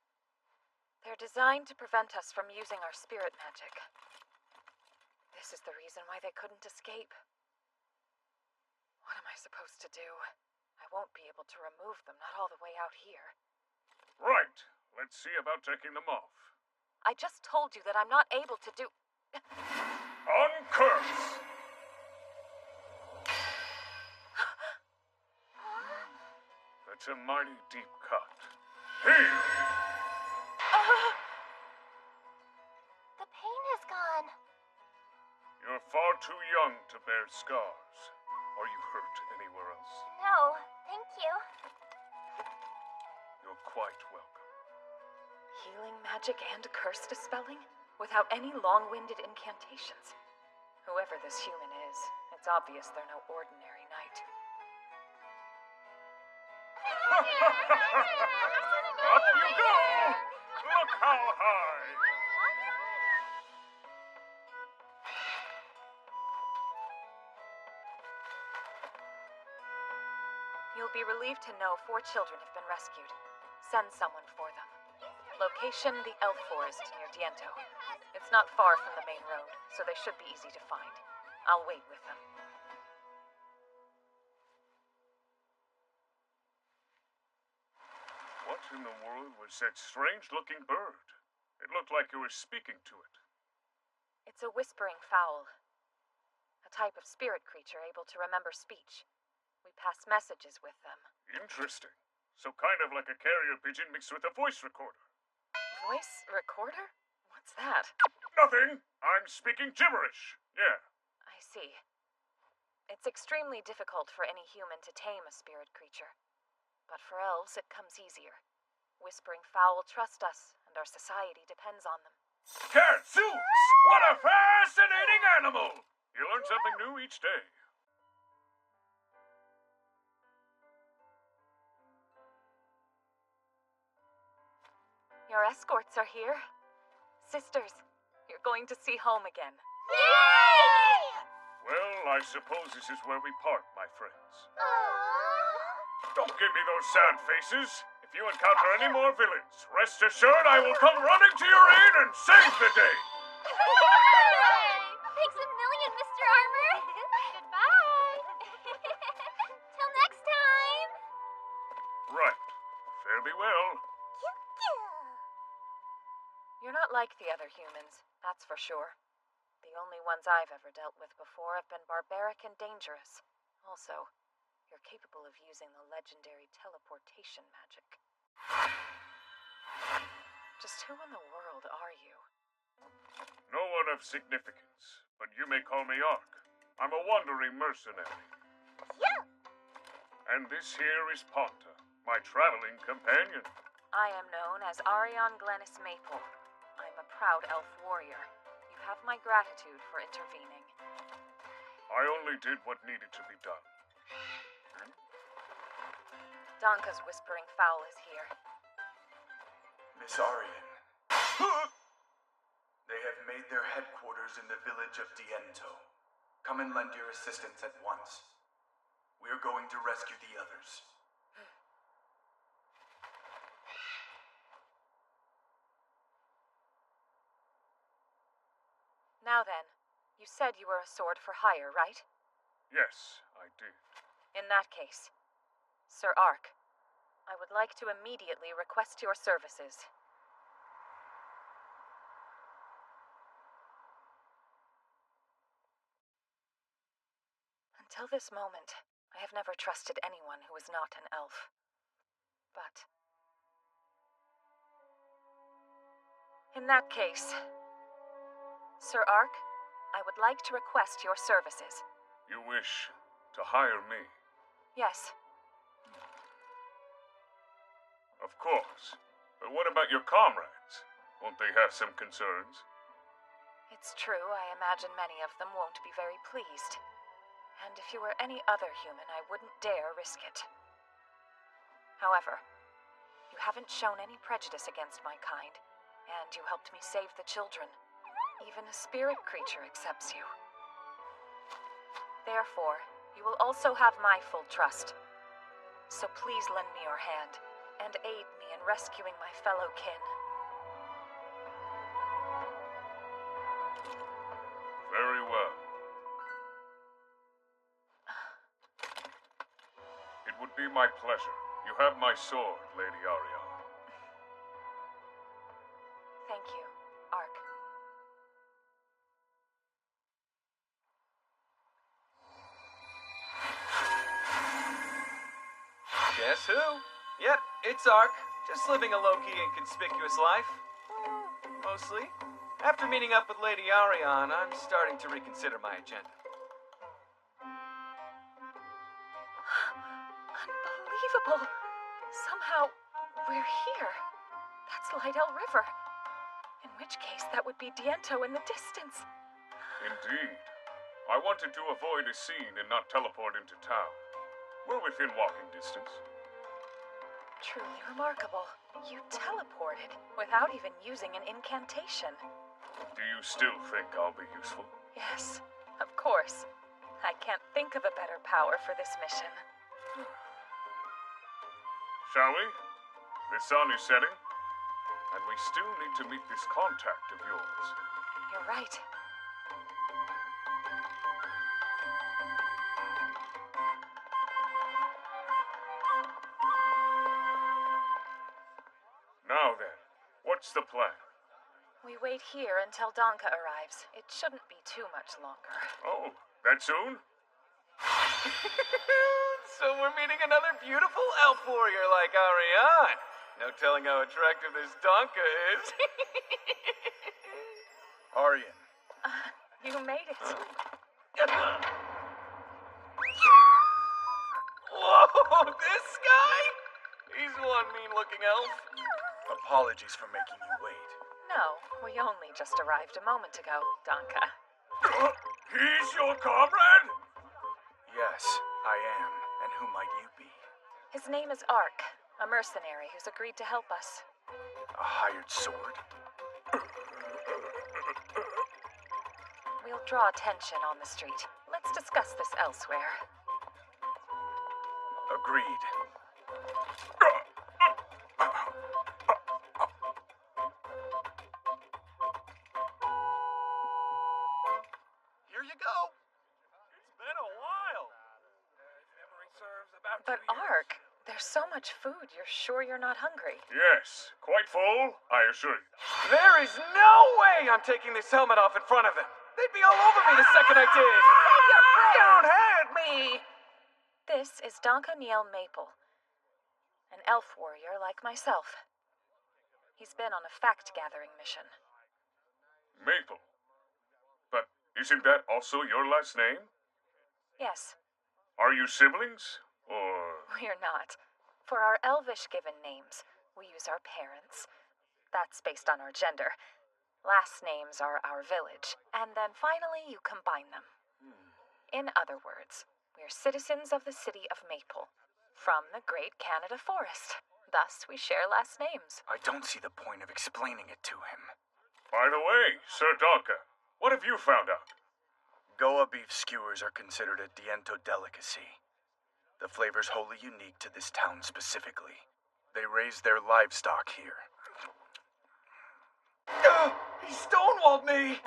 They're designed to prevent us from using our spirit magic. This is the reason why they couldn't escape. What am I supposed to do? I won't be able to remove them, not all the way out here. Right. Let's see about taking them off. I just told you that I'm not able to do... Uncurse! That's a mighty deep cut. Heal! The pain is gone. You're far too young to bear scars. Are you hurt anywhere else? No, thank you. You're quite welcome. Healing magic and curse dispelling? Without any long-winded incantations. Whoever this human is, it's obvious they're no ordinary knight. Up you go! Look how high! You'll be relieved to know 4 children have been rescued. Send someone for them. Location, the Elf Forest near Diento. It's not far from the main road, so they should be easy to find. I'll wait with them. What in the world was that strange-looking bird? It looked like you were speaking to it. It's a whispering fowl. A type of spirit creature able to remember speech. We pass messages with them. Interesting. So kind of like a carrier pigeon mixed with a voice recorder. Voice recorder? What's that? Nothing! I'm speaking gibberish. Yeah. I see. It's extremely difficult for any human to tame a spirit creature. But for elves, it comes easier. Whispering fowl trust us, and our society depends on them. Gadzooks! What a fascinating animal! You learn something new each day. Your escorts are here. Sisters, your going to see home again. Yay! Well, I suppose this is where we part, my friends. Don't give me those sad faces. If you encounter any more villains, rest assured I will come running to your aid and save the day. Thanks a million, Mr. Armor. Goodbye. Till next time. Right. Fare thee well. You're not like the other humans, that's for sure. The only ones I've ever dealt with before have been barbaric and dangerous. Also, you're capable of using the legendary teleportation magic. Just who in the world are you? No one of significance, but you may call me Ark. I'm a wandering mercenary. Yeah. And this here is Ponta, my traveling companion. I am known as Arion Glennis Maple. I'm a proud elf warrior. You have my gratitude for intervening. I only did what needed to be done. Donka's Whispering Fowl is here. Miss Arian. They have made their headquarters in the village of Diento. Come and lend your assistance at once. We're going to rescue the others. Now then, you said you were a sword for hire, right? Yes, I did. In that case, Sir Ark, I would like to immediately request your services. Until this moment, I have never trusted anyone who is not an elf. But in that case, Sir Ark, I would like to request your services. You wish to hire me? Yes. Of course. But what about your comrades? Won't they have some concerns? It's true, I imagine many of them won't be very pleased. And if you were any other human, I wouldn't dare risk it. However, you haven't shown any prejudice against my kind, and you helped me save the children. Even a spirit creature accepts you. Therefore, you will also have my full trust. So please lend me your hand, and aid me in rescuing my fellow kin. Very well. It would be my pleasure. You have my sword, Lady Arion. Thank you, Ark. Guess who? Yep, it's Ark. Just living a low-key and conspicuous life. Mostly. After meeting up with Lady Arion, I'm starting to reconsider my agenda. Unbelievable! Somehow, we're here. That's Lydell River. In which case, that would be Diento in the distance. Indeed. I wanted to avoid a scene and not teleport into town. We're within walking distance. Truly remarkable. You teleported without even using an incantation. Do you still think I'll be useful? Yes, of course. I can't think of a better power for this mission. Shall we? The sun is setting, and we still need to meet this contact of yours. You're right. Now then, what's the plan? We wait here until Donka arrives. It shouldn't be too much longer. Oh, that soon? So we're meeting another beautiful elf warrior like Arion. No telling how attractive this Donka is. Arian. You made it. Whoa, this guy? He's one mean-looking elf. Apologies for making you wait. No, we only just arrived a moment ago, Donka. He's your comrade? Yes, I am. And who might you be? His name is Ark, a mercenary who's agreed to help us. A hired sword? Don't draw attention on the street. Let's discuss this elsewhere. Agreed. Here you go. It's been a while. Memory serves about But Ark, there's so much food. You're sure you're not hungry? Yes, quite full, I assure you. There is no way I'm taking this helmet off in front of them. They'd be all over me the second I did. Don't hurt me! This is Donkoniel Maple, an elf warrior like myself. He's been on a fact-gathering mission. Maple. But isn't that also your last name? Yes, Are you siblings? Or... we're not. For our elvish given names, we use our parents. That's based on our gender. Last names are our village, and then finally you combine them. In other words, we're citizens of the city of Maple, from the Great Canada Forest. Thus, we share last names. I don't see the point of explaining it to him. By the way, Sir Donka, what have you found out? Goa beef skewers are considered a Diento delicacy. The flavor's wholly unique to this town specifically. They raise their livestock here. He stonewalled me!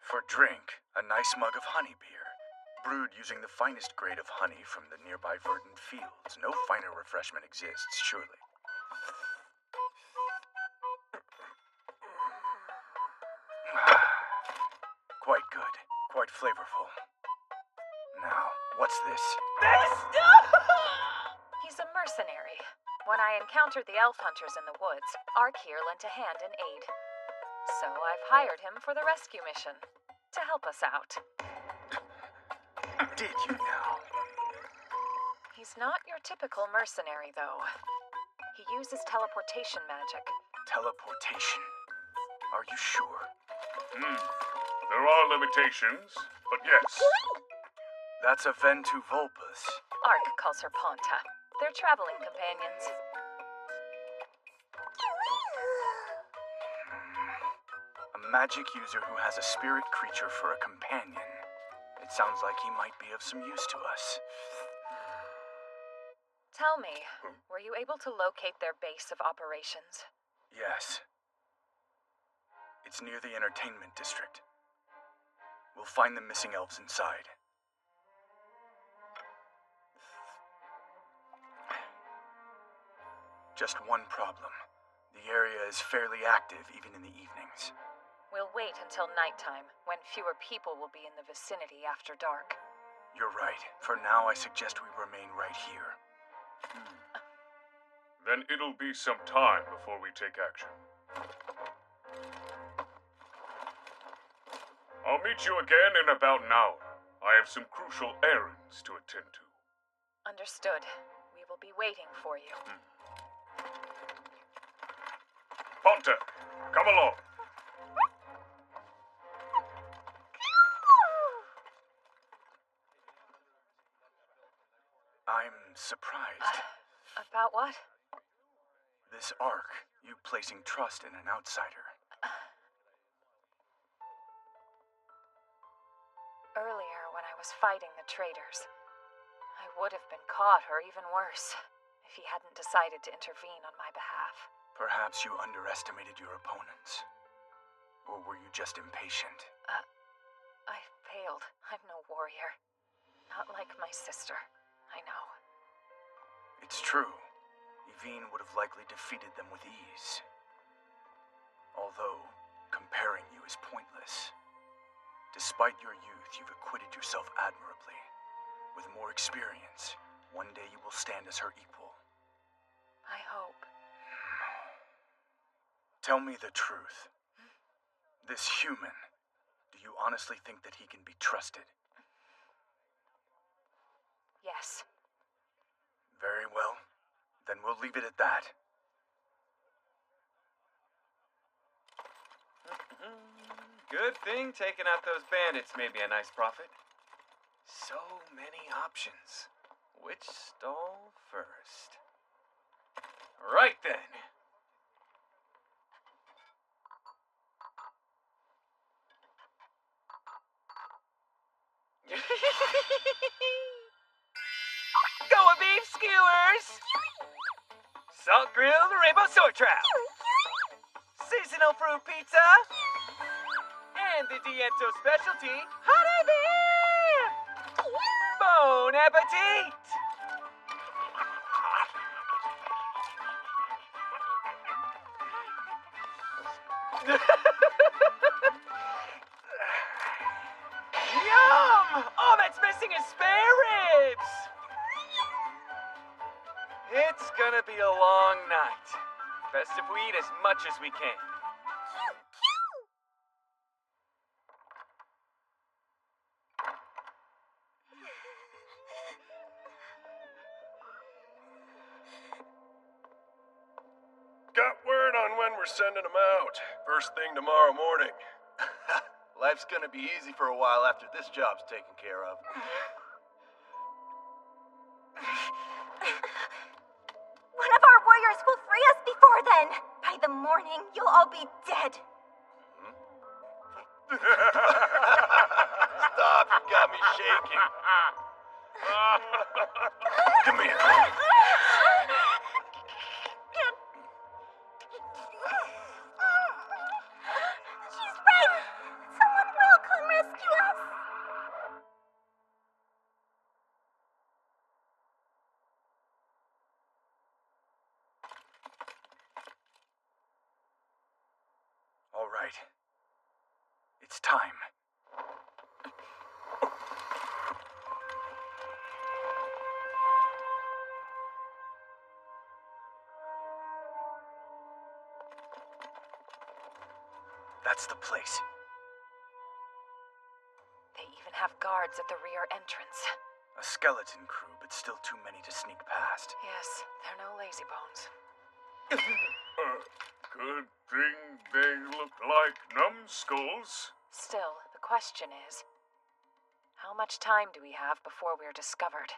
For drink, a nice mug of honey beer, brewed using the finest grade of honey from the nearby verdant fields. No finer refreshment exists, surely. Quite good. Quite flavorful. Now, what's this? He's a mercenary. When I encountered the elf hunters in the woods, Ark here lent a hand in aid. So I've hired him for the rescue mission, to help us out. Did you now? He's not your typical mercenary, though. He uses teleportation magic. Teleportation? Are you sure? There are limitations, but yes. That's a Ventu Vulpus. Ark calls her Ponta. They're traveling companions. A magic user who has a spirit creature for a companion. It sounds like he might be of some use to us. Tell me, were you able to locate their base of operations? Yes. It's near the entertainment district. We'll find the missing elves inside. Just one problem. The area is fairly active even in the evenings. We'll wait until nighttime, when fewer people will be in the vicinity after dark. You're right. For now, I suggest we remain right here. Then it'll be some time before we take action. I'll meet you again in about an hour. I have some crucial errands to attend to. Understood. We will be waiting for you. Ponta, come along. I'm surprised. About what? This Ark, you placing trust in an outsider. Earlier, when I was fighting the traitors, I would have been caught, or even worse, if he hadn't decided to intervene on my behalf. Perhaps you underestimated your opponents. Or were you just impatient? I failed. I'm no warrior. Not like my sister. I know. It's true. Yvine would have likely defeated them with ease. Although, comparing you is pointless. Despite your youth, you've acquitted yourself admirably. With more experience, one day you will stand as her equal. I hope. Tell me the truth. This human, do you honestly think that he can be trusted? Yes. Very well. Then we'll leave it at that. Good thing taking out those bandits may be a nice profit. So many options. Which stall first? Right then. Salt grilled rainbow soy trout. Seasonal fruit pizza. And the Diento specialty, honey beer. Bon appetit. Yum! All that's missing is spare ribs. It's gonna be a long night. Best if we eat as much as we can. Got word on when we're sending them out. First thing tomorrow morning. Life's gonna be easy for a while after this job's taken care of. One of our warriors will free us before then. By the morning, you'll all be dead. Stop, you got me shaking. Come here. She's right. Someone will come rescue us. All right. It's time. That's the place. They even have guards at the rear entrance. A skeleton crew, but still too many to sneak past. Yes, they're no lazy bones. Good thing they look like numbskulls. Still, the question is, how much time do we have before we're discovered?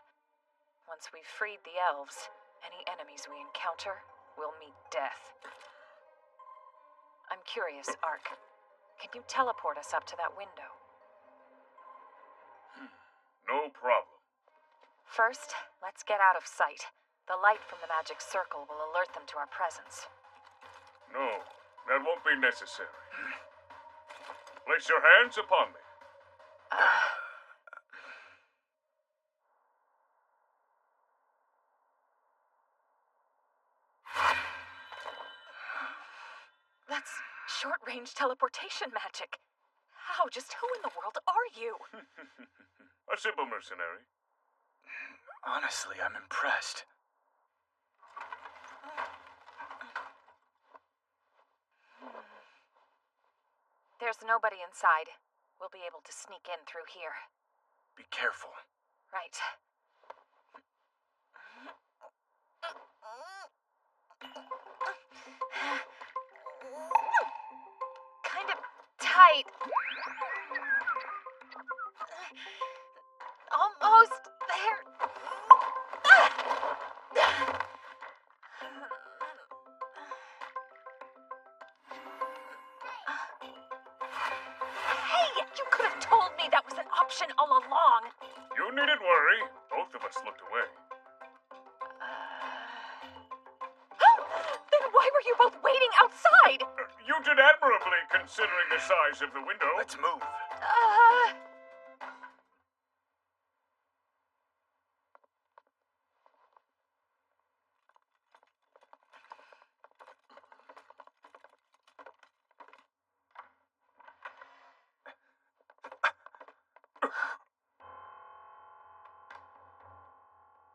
Once we've freed the elves, any enemies we encounter will meet death. I'm curious, Ark. Can you teleport us up to that window? No problem. First, let's get out of sight. The light from the magic circle will alert them to our presence. No, that won't be necessary. Place your hands upon me. That's short-range teleportation magic. How? Just who in the world are you? A simple mercenary. Honestly, I'm impressed. There's nobody inside. We'll be able to sneak in through here. Be careful. Right. Kind of tight. Almost there. Hey, you could have told me that was an option all along. You needn't worry. Both of us looked away. Then why were you both waiting outside? You did admirably, considering the size of the window. Let's move.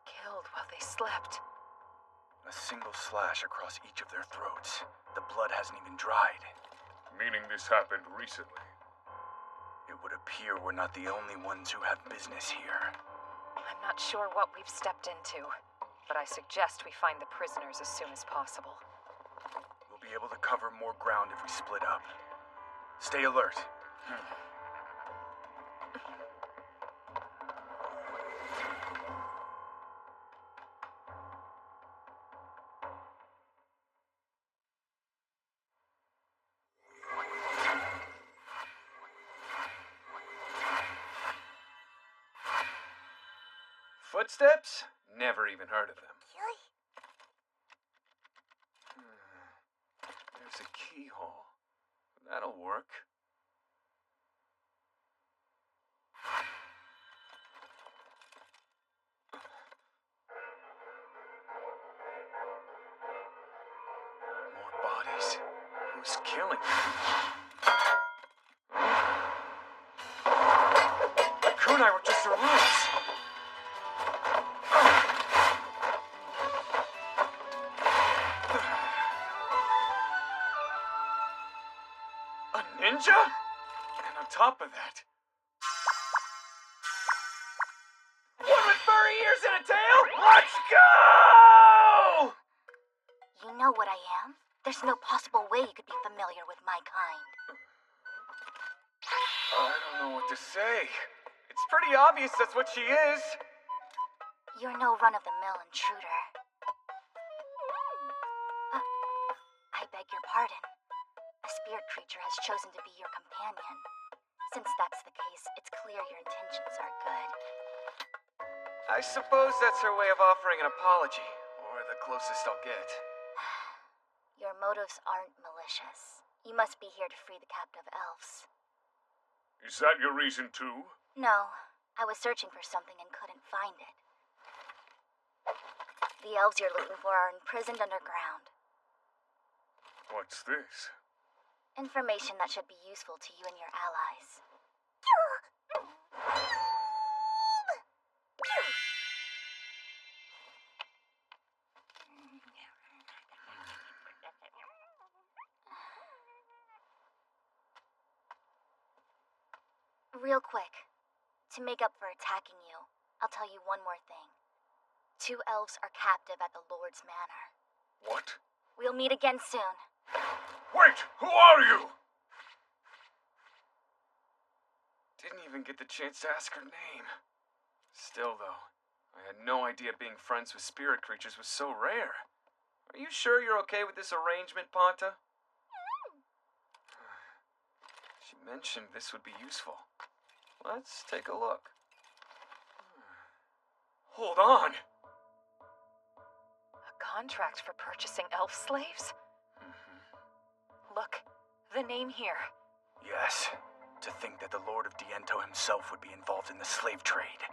Killed while they slept. A single slash across each of their throats. The blood hasn't even dried. Meaning this happened recently. It would appear we're not the only ones who have business here. I'm not sure what we've stepped into, but I suggest we find the prisoners as soon as possible. We'll be able to cover more ground if we split up. Stay alert. Footsteps? Never even heard of them. That'll work. More bodies. Who's killing them? The kunai were just a ruse. A ninja? And on top of that, one with furry ears and a tail? Let's go! You know what I am? There's no possible way you could be familiar with my kind. I don't know what to say. It's pretty obvious that's what she is. You're no run-of-the-mill intruder. I beg your pardon. A spirit creature has chosen to be your companion. Since that's the case, it's clear your intentions are good. I suppose that's her way of offering an apology, or the closest I'll get. Your motives aren't malicious. You must be here to free the captive elves. Is that your reason too? No, I was searching for something and couldn't find it. The elves you're looking for are imprisoned underground. What's this? Information that should be useful to you and your allies. Real quick, to make up for attacking you, I'll tell you one more thing. 2 elves are captive at the Lord's Manor. What? We'll meet again soon. Wait! Who are you? Didn't even get the chance to ask her name. Still, though, I had no idea being friends with spirit creatures was so rare. Are you sure you're okay with this arrangement, Ponta? She mentioned this would be useful. Let's take a look. Hold on! A contract for purchasing elf slaves? Look, the name here. Yes. To think that the Lord of Diento himself would be involved in the slave trade.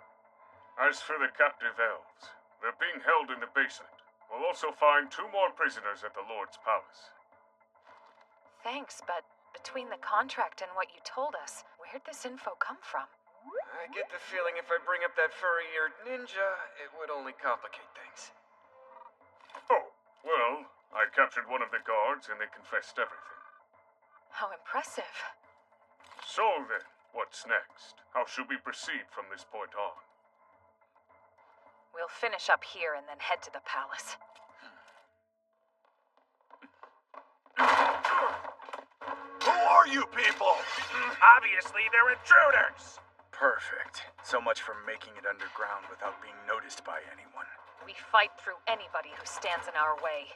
As for the captive elves, they're being held in the basement. We'll also find 2 more prisoners at the Lord's palace. Thanks, but between the contract and what you told us, where'd this info come from? I get the feeling if I bring up that furry-eared ninja, it would only complicate things. Oh, well, I captured one of the guards and they confessed everything. How impressive. So then, what's next? How should we proceed from this point on? We'll finish up here and then head to the palace. Who are you people? Obviously, they're intruders! Perfect. So much for making it underground without being noticed by anyone. We fight through anybody who stands in our way.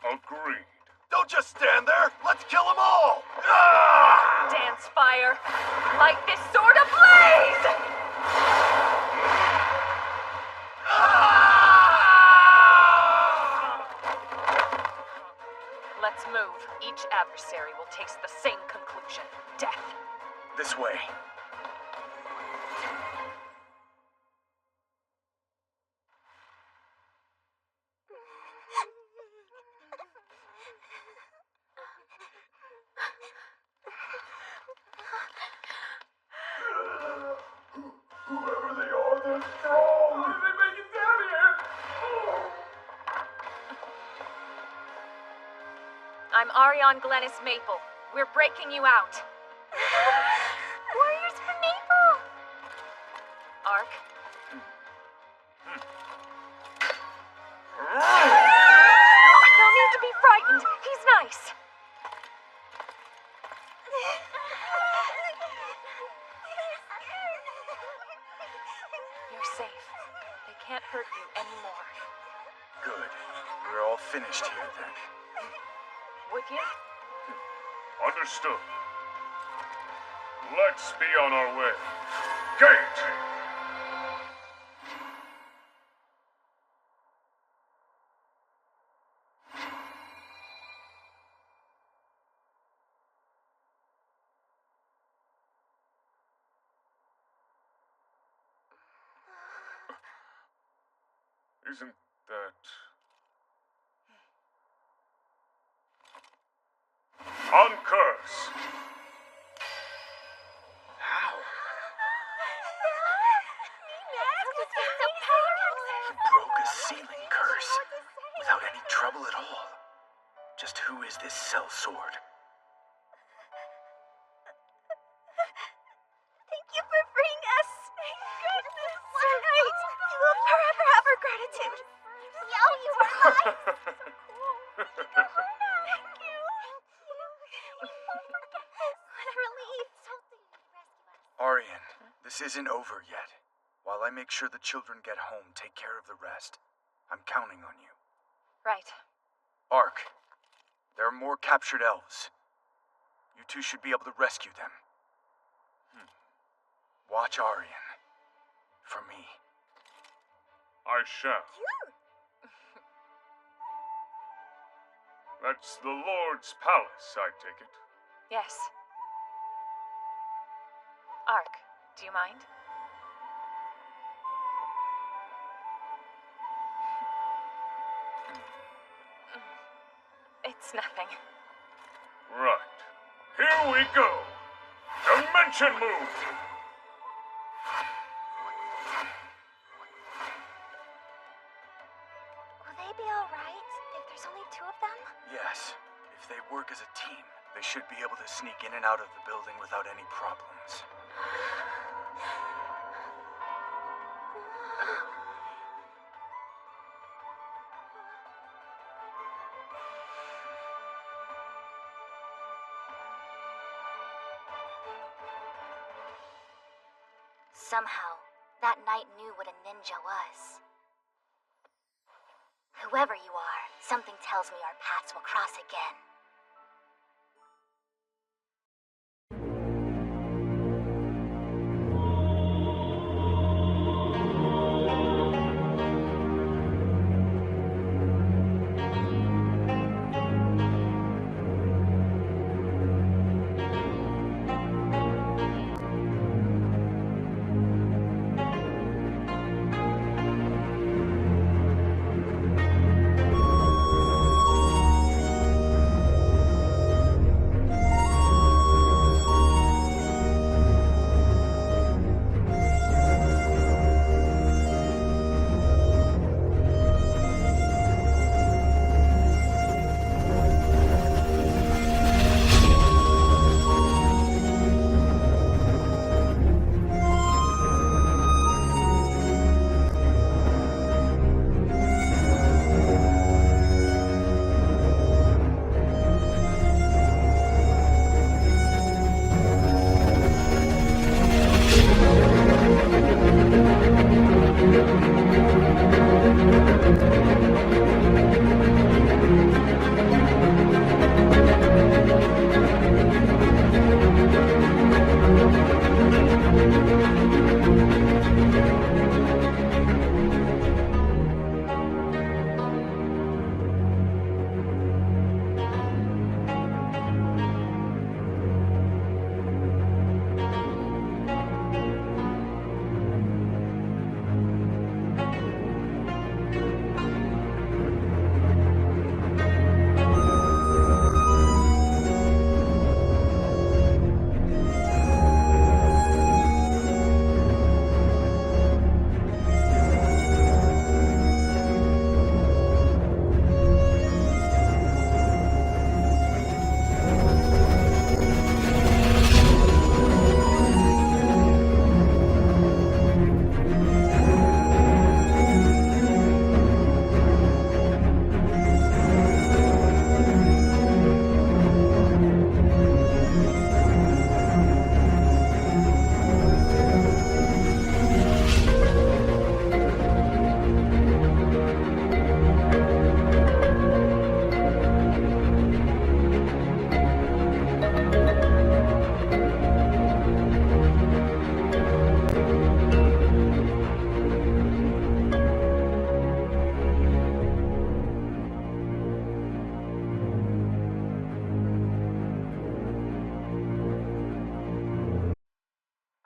Agreed. Don't just stand there! Let's kill them all! Dance fire! Light this sword ablaze! Let's move. Each adversary will taste the same conclusion. Death. This way. Whoever they are, they're strong! How did they make it down here? I'm Ariane Glennis Maple. We're breaking you out. Warriors for Maple! Ark? No need to be frightened. He's nice. You're safe. They can't hurt you anymore. Good. We're all finished here then. Would you? Understood. Let's be on our way. Gate! Isn't that... On curse! How? He Broke a ceiling curse without any trouble at all. Just who is this Cell Sword? Thank you for freeing us. Thank goodness. Sir Knight, you will forever have our gratitude. Yo, you were alive. Thank you. We won't forget this. What a relief. Arian, this isn't over yet. While I make sure the children get home, take care of the rest. I'm counting on you. Right. Ark, there are more captured elves. You two should be able to rescue them. Watch Arian. For me. I shall. That's the Lord's palace, I take it. Yes. Ark, do you mind? It's nothing. Right. Here we go. Dimension move! Will they be alright if there's only two of them? Yes. If they work as a team, they should be able to sneak in and out of the building without any problems. Somehow, that knight knew what a ninja was. Whoever you are, something tells me our paths will cross again.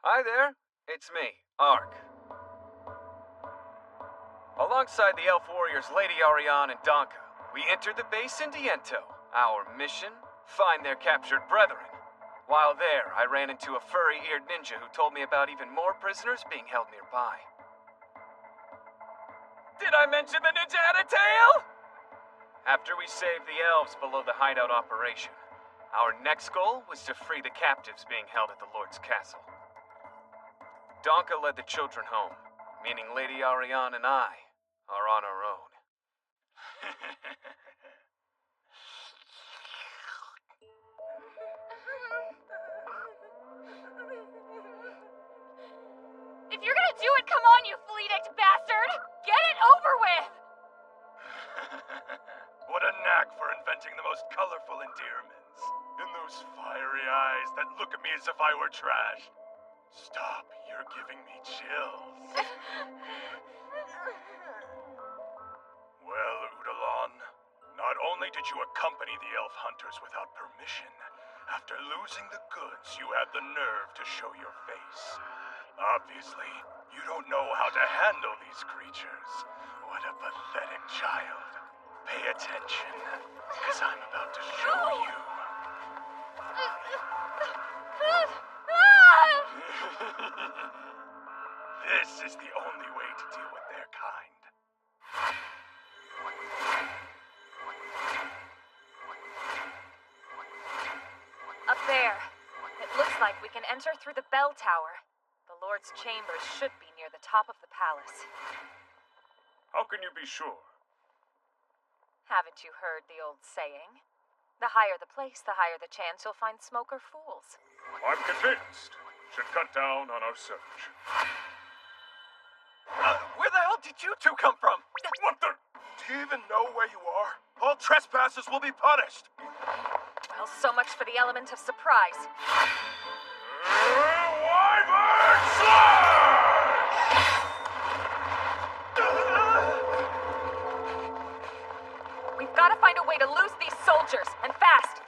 Hi there, it's me, Ark. Alongside the elf warriors Lady Ariane and Donka, we entered the base in Diento. Our mission? Find their captured brethren. While there, I ran into a furry-eared ninja who told me about even more prisoners being held nearby. Did I mention the ninja had a tail? After we saved the elves below the hideout operation, our next goal was to free the captives being held at the Lord's castle. Donka led the children home, meaning Lady Ariane and I are on our own. If you're gonna do it, come on, you flea-dicked bastard! Get it over with! What a knack for inventing the most colorful endearments. And those fiery eyes that look at me as if I were trash. Stop, you're giving me chills. Well, Udalon, not only did you accompany the elf hunters without permission, after losing the goods, you had the nerve to show your face. Obviously, you don't know how to handle these creatures. What a pathetic child. Pay attention, because I'm about to show you. This is the only way to deal with their kind. Up there. It looks like we can enter through the bell tower. The Lord's chambers should be near the top of the palace. How can you be sure? Haven't you heard the old saying? The higher the place, the higher the chance you'll find smoke or fools. I'm convinced. Should cut down on our search. Where the hell did you two come from? What the? Do you even know where you are? All trespassers will be punished. Well, so much for the element of surprise. Wyvern Slash! We've got to find a way to lose these soldiers, and fast.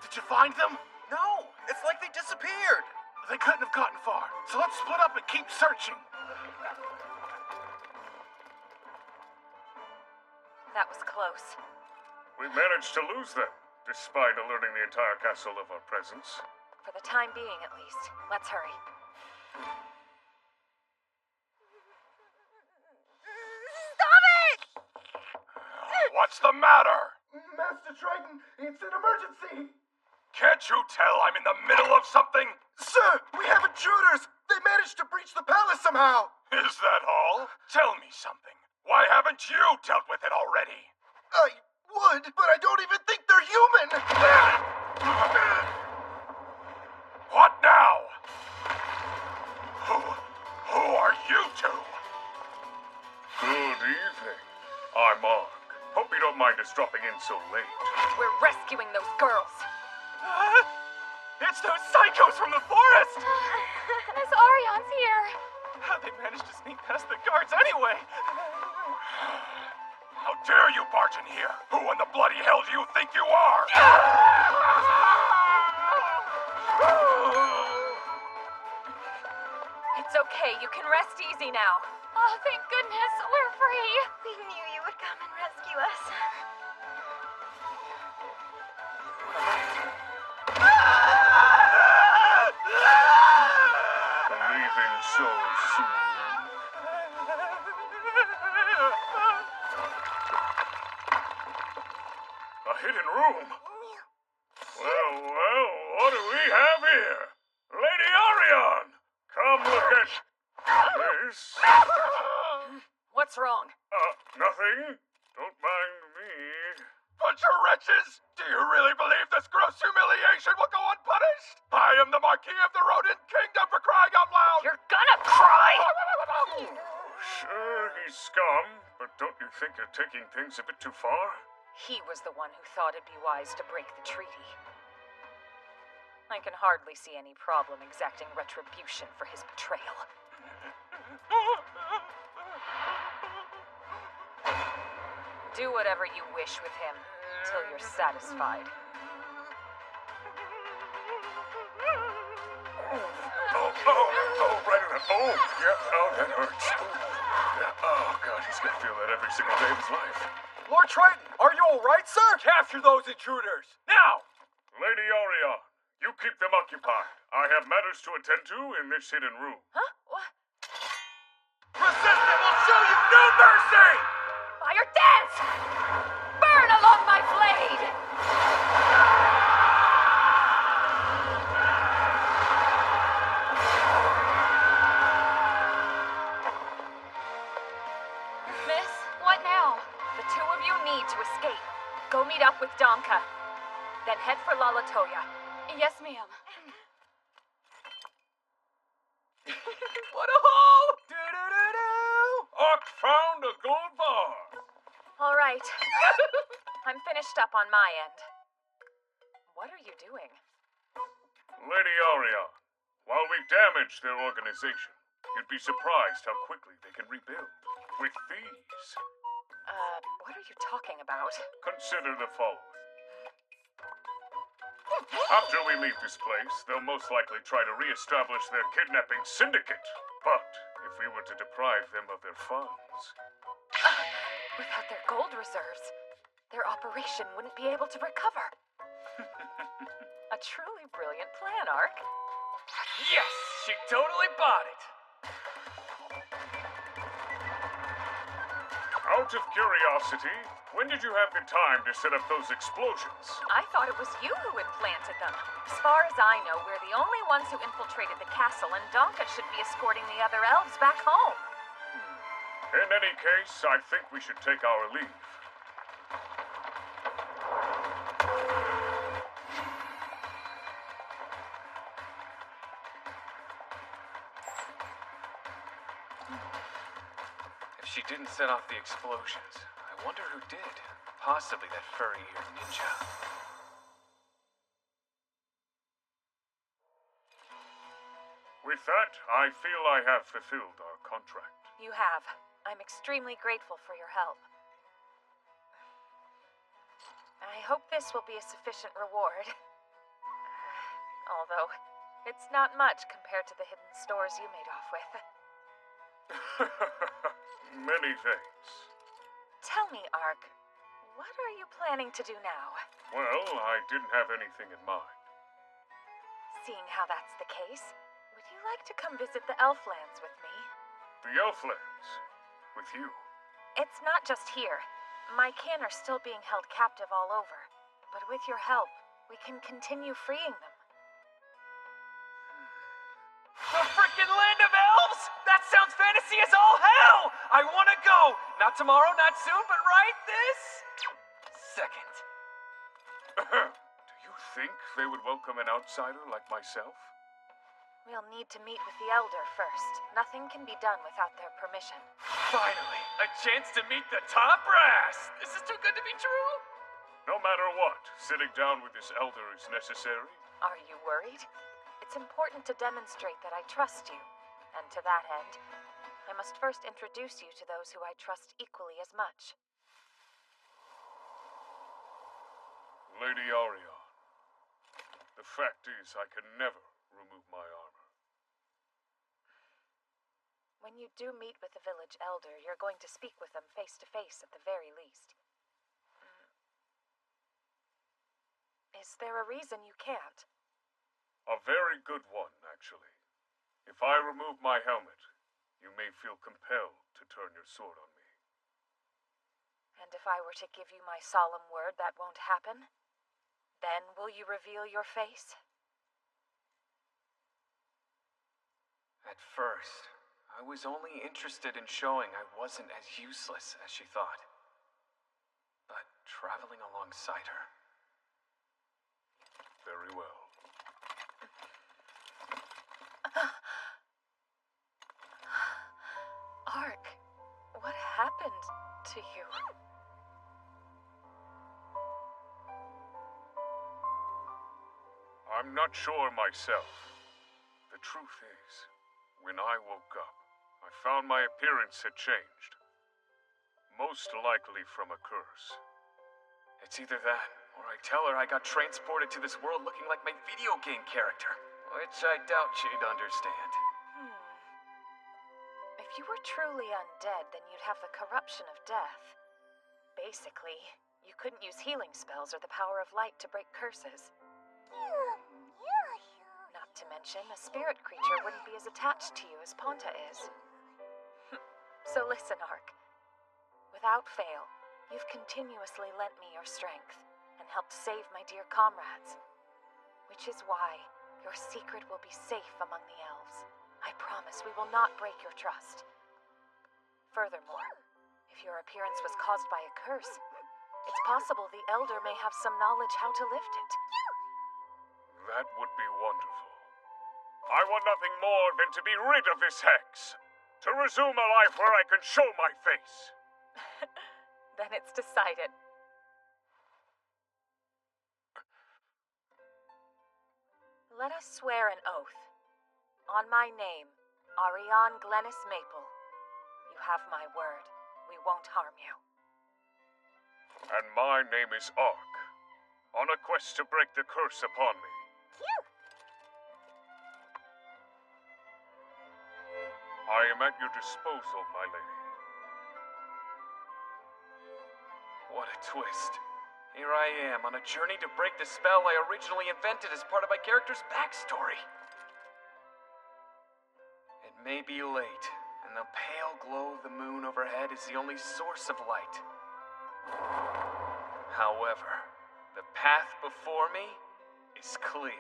Did you find them? No, it's like they disappeared. They couldn't have gotten far, so let's split up and keep searching. That was close. We managed to lose them, despite alerting the entire castle of our presence. For the time being, at least. Let's hurry. Stop it! What's the matter? Master Triton, it's an emergency. Can't you tell I'm in the middle of something? Sir, we have intruders. They managed to breach the palace somehow. Is that all? Tell me something. Why haven't you dealt with it already? I would, but I don't even think they're human. What now? Who are you two? Good evening. I'm Mark. Hope you don't mind us dropping in so late. We're rescuing those girls. It's those psychos from the forest! Miss Arion's here. How'd they manage to sneak past the guards anyway? How dare you barge in here? Who in the bloody hell do you think you are? It's okay. You can rest easy now. Oh, thank goodness, we're free. We knew you would come and rescue us. Leaving so soon. A hidden room? Well, what do we have here? Lady Ariane! Come look at this. What's wrong? Nothing. Don't mind me. Bunch of wretches! Do you really believe this gross humiliation will go unpunished? I am the Marquis of the Rodent Kingdom, for crying out loud! You're gonna cry! Sure, he's scum, but don't you think you're taking things a bit too far? He was the one who thought it'd be wise to break the treaty. I can hardly see any problem exacting retribution for his betrayal. Do whatever you wish with him, till you're satisfied. Oh, Right in the... Oh, yeah, oh, that hurts. Yeah, oh, God, he's gonna feel that every single day of his life. Lord Triton, are you alright, sir? Capture those intruders, now! Lady Orion, you keep them occupied. I have matters to attend to in this hidden room. Huh? What? Resistant will show you no mercy! Fire dance! Burn along my blade! Miss, what now? The two of you need to escape. Go meet up with Donka. Then head for Lalatoya. Yes, ma'am. What a hole! Do-do-do-do! Ark found a gold bar. All right. I'm finished up on my end. What are you doing? Lady Orion, while we damage their organization, you'd be surprised how quickly they can rebuild. With these. What are you talking about? Consider the following. After we leave this place, they'll most likely try to re-establish their kidnapping syndicate. But if we were to deprive them of their funds... Without their gold reserves, their operation wouldn't be able to recover. A truly brilliant plan, Ark. Yes, she totally bought it. Out of curiosity, when did you have the time to set up those explosions? I thought it was you who had planted them. As far as I know, we're the only ones who infiltrated the castle, and Donka should be escorting the other elves back home. In any case, I think we should take our leave. If she didn't set off the explosions, I wonder who did. Possibly that furry-eared ninja. With that, I feel I have fulfilled our contract. You have. I'm extremely grateful for your help. I hope this will be a sufficient reward. Although, it's not much compared to the hidden stores you made off with. Many thanks. Tell me, Ark, what are you planning to do now? Well, I didn't have anything in mind. Seeing how that's the case, would you like to come visit the Elflands with me? The Elflands? With you? It's not just here. My kin are still being held captive all over. But with your help, we can continue freeing them. The frickin' land of elves? That sounds fantasy as all hell! I wanna go! Not tomorrow, not soon, but right this second. Do you think they would welcome an outsider like myself? We'll need to meet with the Elder first. Nothing can be done without their permission. Finally, a chance to meet the top brass! This is too good to be true! No matter what, sitting down with this elder is necessary. Are you worried? It's important to demonstrate that I trust you. And to that end, I must first introduce you to those who I trust equally as much. Lady Orion, the fact is I can never remove my armor. When you do meet with the village elder, you're going to speak with them face to face at the very least. Is there a reason you can't? A very good one, actually. If I remove my helmet, you may feel compelled to turn your sword on me. And if I were to give you my solemn word that won't happen, then will you reveal your face? At first, I was only interested in showing I wasn't as useless as she thought. But traveling alongside her... Very well. Ark, what happened to you? I'm not sure myself. The truth is, when I woke up, I found my appearance had changed. Most likely from a curse. It's either that, or I tell her I got transported to this world looking like my video game character. Which I doubt she'd understand. If you were truly undead, then you'd have the corruption of death. Basically, you couldn't use healing spells or the power of light to break curses. Not to mention, a spirit creature wouldn't be as attached to you as Ponta is. So listen, Ark. Without fail, you've continuously lent me your strength and helped save my dear comrades. Which is why your secret will be safe among the elves. I promise we will not break your trust. Furthermore, if your appearance was caused by a curse, it's possible the Elder may have some knowledge how to lift it. That would be wonderful. I want nothing more than to be rid of this hex. To resume a life where I can show my face. Then it's decided. Let us swear an oath. On my name, Ariane Glennis Maple. You have my word. We won't harm you. And my name is Ark. On a quest to break the curse upon me. I am at your disposal, my lady. What a twist. Here I am, on a journey to break the spell I originally invented as part of my character's backstory. It may be late, and the pale glow of the moon overhead is the only source of light. However, the path before me is clear.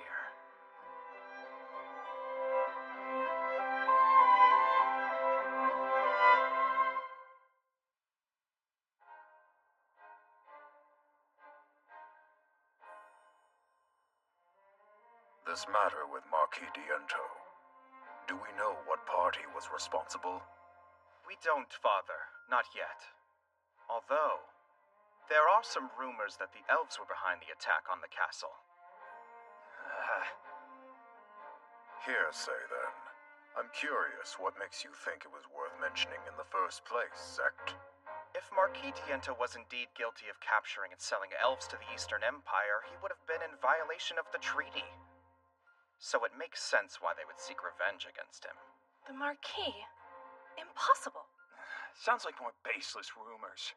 This matter with Marquis Diento. Do we know what party was responsible? We don't, Father. Not yet. Although, there are some rumors that the elves were behind the attack on the castle. Hearsay, then. I'm curious what makes you think it was worth mentioning in the first place, Sect? If Marquis Diento was indeed guilty of capturing and selling elves to the Eastern Empire, he would have been in violation of the treaty. So it makes sense why they would seek revenge against him. The Marquis? Impossible. Sounds like more baseless rumors.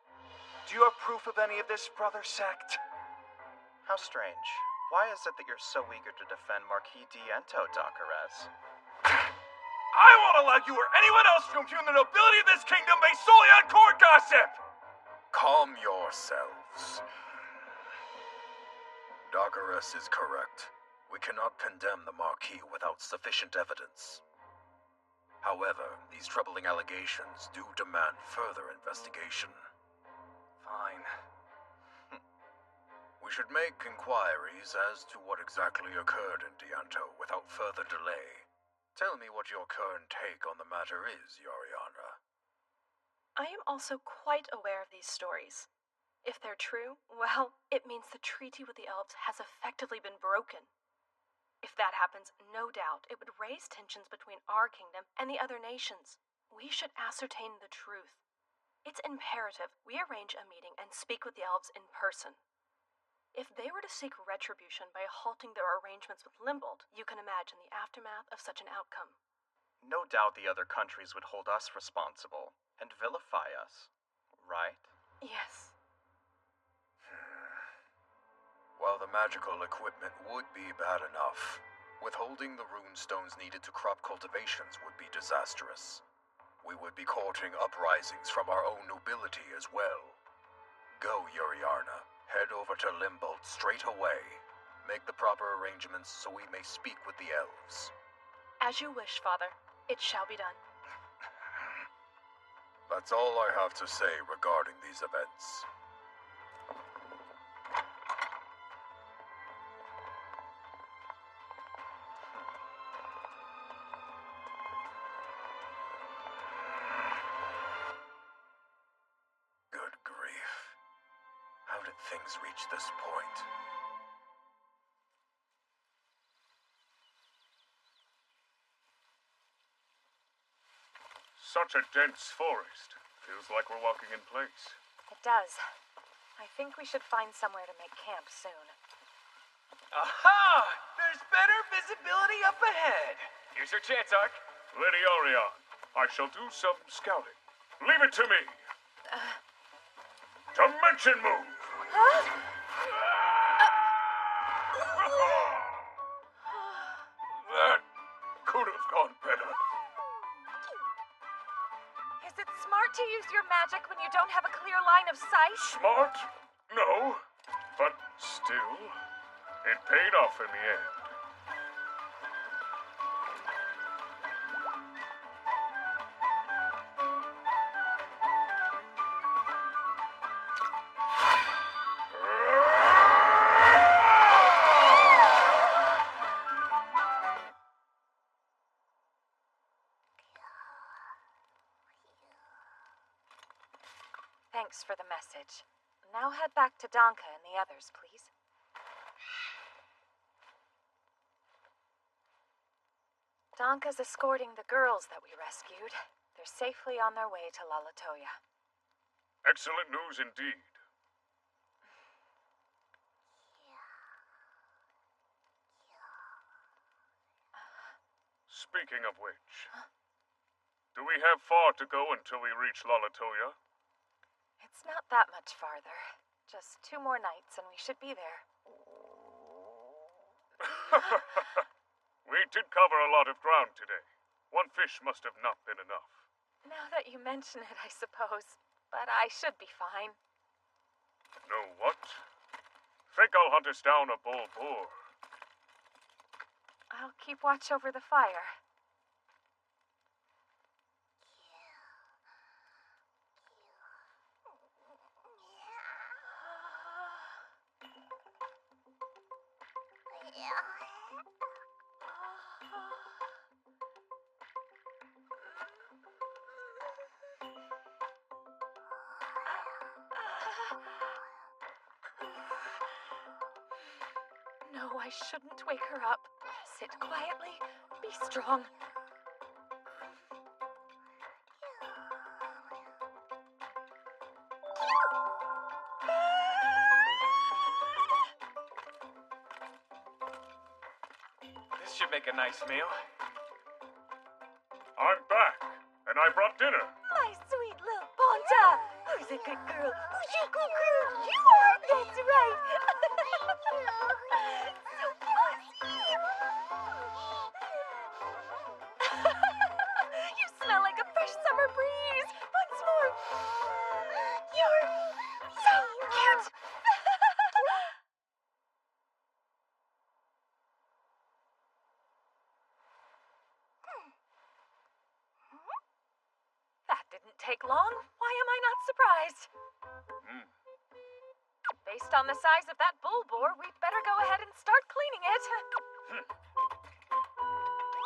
Do you have proof of any of this, Brother Sect? How strange. Why is it that you're so eager to defend Marquis Diento, Dakares? I won't allow you or anyone else to impugn the nobility of this kingdom based solely on court gossip! Calm yourselves. Dakares is correct. We cannot condemn the Marquis without sufficient evidence. However, these troubling allegations do demand further investigation. Fine. We should make inquiries as to what exactly occurred in Diento without further delay. Tell me what your current take on the matter is, Yariana. I am also quite aware of these stories. If they're true, well, it means the treaty with the elves has effectively been broken. If that happens, no doubt it would raise tensions between our kingdom and the other nations. We should ascertain the truth. It's imperative we arrange a meeting and speak with the elves in person. If they were to seek retribution by halting their arrangements with Limbold, you can imagine the aftermath of such an outcome. No doubt the other countries would hold us responsible and vilify us, right? Yes. While the magical equipment would be bad enough, withholding the rune stones needed to crop cultivations would be disastrous. We would be courting uprisings from our own nobility as well. Go, Yuriarna. Head over to Limbold straight away. Make the proper arrangements so we may speak with the elves. As you wish, Father. It shall be done. That's all I have to say regarding these events. Things reach this point. Such a dense forest. Feels like we're walking in place. It does. I think we should find somewhere to make camp soon. Aha! There's better visibility possibility up ahead. Here's your chance, Ark. Lady Orion, I shall do some scouting. Leave it to me. Dimension move! That could have gone better. Is it smart to use your magic when you don't have a clear line of sight? Smart? No. But still, it paid off in the end. Thanks for the message. Now head back to Danka and the others, please. Danka's escorting the girls that we rescued. They're safely on their way to Lalatoya. Excellent news indeed. Speaking of which, do we have far to go until we reach Lalatoya? It's not that much farther. Just 2 more nights and we should be there. We did cover a lot of ground today. 1 fish must have not been enough. Now that you mention it, I suppose. But I should be fine. Know what? Think I'll hunt us down a bull boar. I'll keep watch over the fire. No, I shouldn't wake her up. Sit quietly. Be strong. This should make a nice meal. I'm back, and I brought dinner. My sweet little Ponta! Who's a good girl? Who's your good girl? You are! That's right! So fuzzy! You smell like a fresh summer breeze! Once more! You're so cute! That didn't take long. Why am I not surprised? Based on the size of that bull boar, we'd better go ahead and start cleaning it.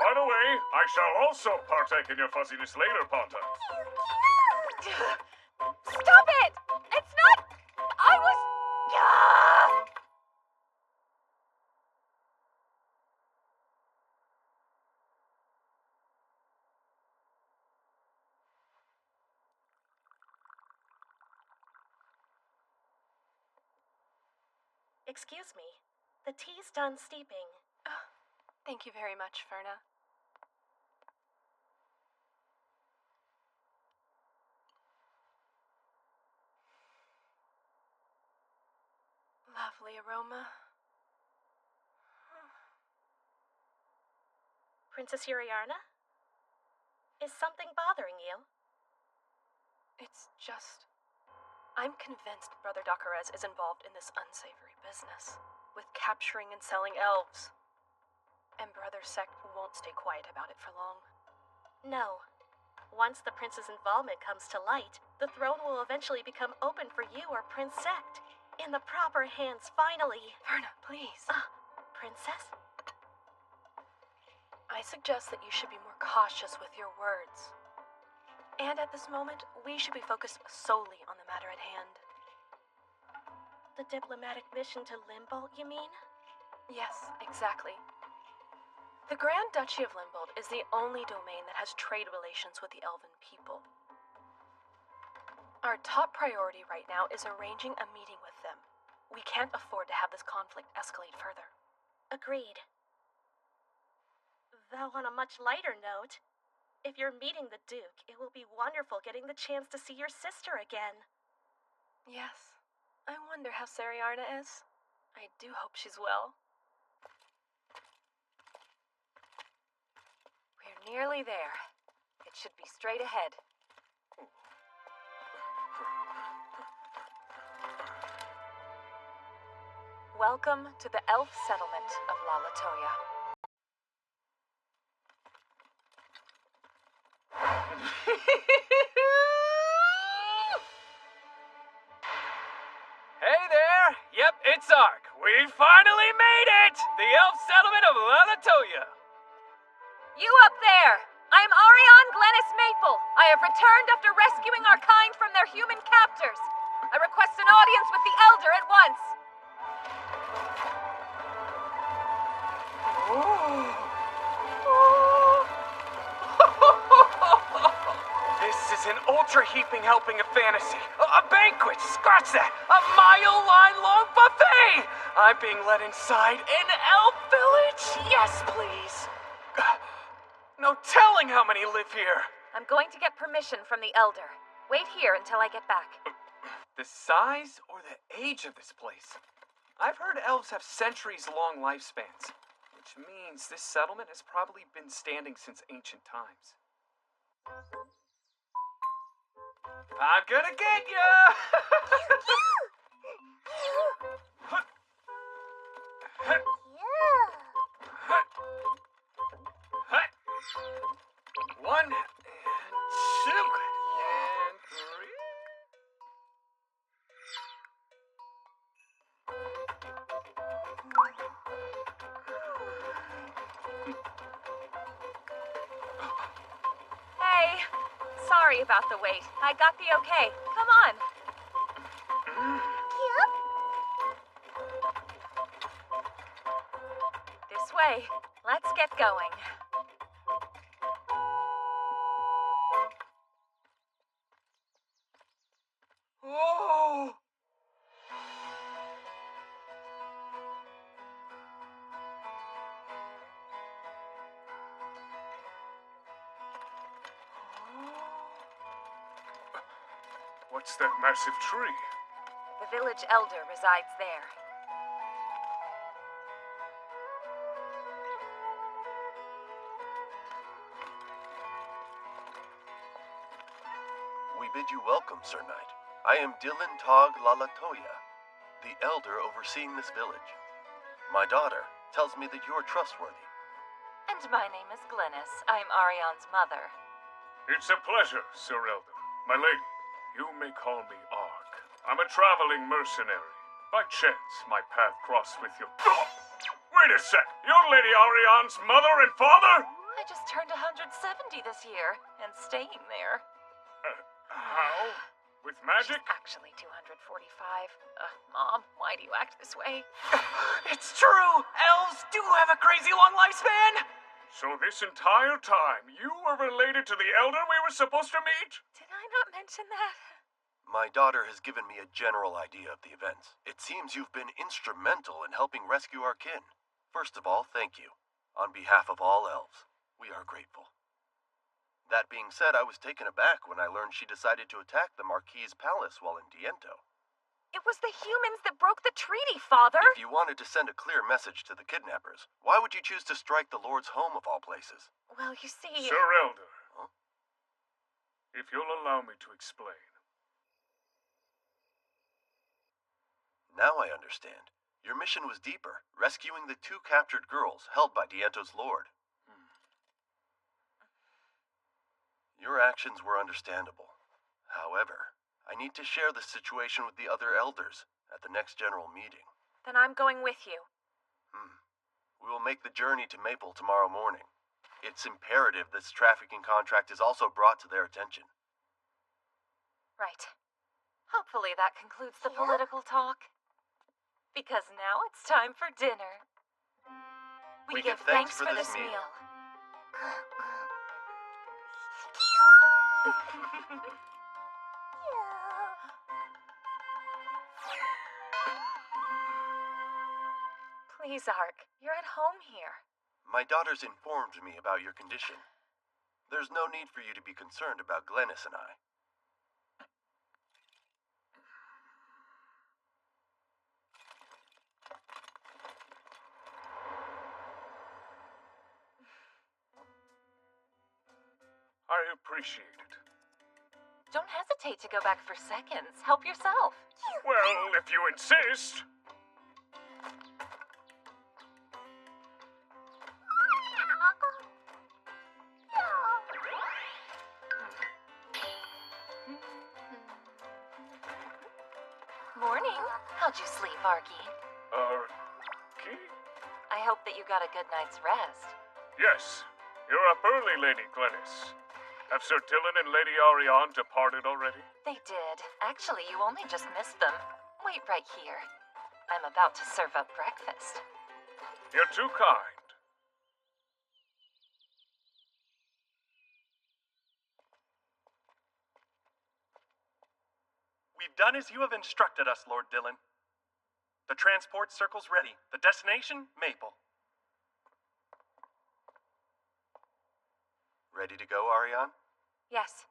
By the way, I shall also partake in your fuzziness later, Ponta. Stop it! It's not... I was... Excuse me. The tea's done steeping. Oh, thank you very much, Ferna. Lovely aroma. Princess Yuriarna? Is something bothering you? It's just... I'm convinced Brother Dakarez is involved in this unsavory business, with capturing and selling elves. And Brother Sect won't stay quiet about it for long. No. Once the prince's involvement comes to light, the throne will eventually become open for you or Prince Sect. In the proper hands, finally. Ferna, please. Princess? I suggest that you should be more cautious with your words. And at this moment, we should be focused solely on the matter at hand. The diplomatic mission to Limbold, you mean? Yes, exactly. The Grand Duchy of Limbold is the only domain that has trade relations with the Elven people. Our top priority right now is arranging a meeting with them. We can't afford to have this conflict escalate further. Agreed. Though on a much lighter note, if you're meeting the Duke, it will be wonderful getting the chance to see your sister again. Yes. I wonder how Sariarna is. I do hope she's well. We're nearly there. It should be straight ahead. Welcome to the elf settlement of Lalatoya. Hey there! Yep, it's Ark. We finally made it! The elf settlement of Lalatoya. You up there! I'm Arion Glennis Maple. I have returned after rescuing our kind from their human captors. I request an audience with the Elder at once. This is an ultra-heaping helping of fantasy. A banquet! Scratch that! A mile-line-long buffet! I'm being led inside an elf village! Yes, please! No telling how many live here! I'm going to get permission from the Elder. Wait here until I get back. The size or the age of this place? I've heard elves have centuries-long lifespans, which means this settlement has probably been standing since ancient times. I'm gonna get ya! One, and two, and three. Hey, sorry about the wait. I got the okay. Come on. This way. Let's get going. Oh! What's that massive tree? The village elder resides there. We bid you welcome, Sir Knight. I am Dylan Tog Lalatoya, the elder overseeing this village. My daughter tells me that you're trustworthy. And my name is Glennis. I'm Arion's mother. It's a pleasure, Sir Elder. My lady, you may call me Ark. I'm a traveling mercenary. By chance, my path crossed with your... Oh! Wait a sec! You're Lady Arion's mother and father? I just turned 170 this year, and staying there. How? With magic? She's actually 245. Mom, why do you act this way? It's true! Elves do have a crazy long lifespan! So this entire time, you were related to the elder we were supposed to meet? Did I not mention that? My daughter has given me a general idea of the events. It seems you've been instrumental in helping rescue our kin. First of all, thank you. On behalf of all elves, we are grateful. That being said, I was taken aback when I learned she decided to attack the Marquis's palace while in Diento. It was the humans that broke the treaty, Father! If you wanted to send a clear message to the kidnappers, why would you choose to strike the Lord's home of all places? Well, you see... Sir Elder, if you'll allow me to explain. Now I understand. Your mission was deeper, rescuing the 2 captured girls held by Diento's lord. Your actions were understandable. However, I need to share the situation with the other elders at the next general meeting. Then I'm going with you. We will make the journey to Maple tomorrow morning. It's imperative this trafficking contract is also brought to their attention. Right. Hopefully that concludes the political talk. Because now it's time for dinner. We give thanks for this meal. Please, Ark, you're at home here. My daughters informed me about your condition. There's no need for you to be concerned about Glennis and I. I appreciate it. Don't hesitate to go back for seconds. Help yourself. Well, if you insist. Morning. How'd you sleep, Arky? Arky? I hope that you got a good night's rest. Yes. You're up early, Lady Glennis. Have Sir Dylan and Lady Ariane departed already? They did. Actually, you only just missed them. Wait right here. I'm about to serve up breakfast. You're too kind. We've done as you have instructed us, Lord Dylan. The transport circle's ready. The destination, Maple. Ready to go, Ariane? Yes.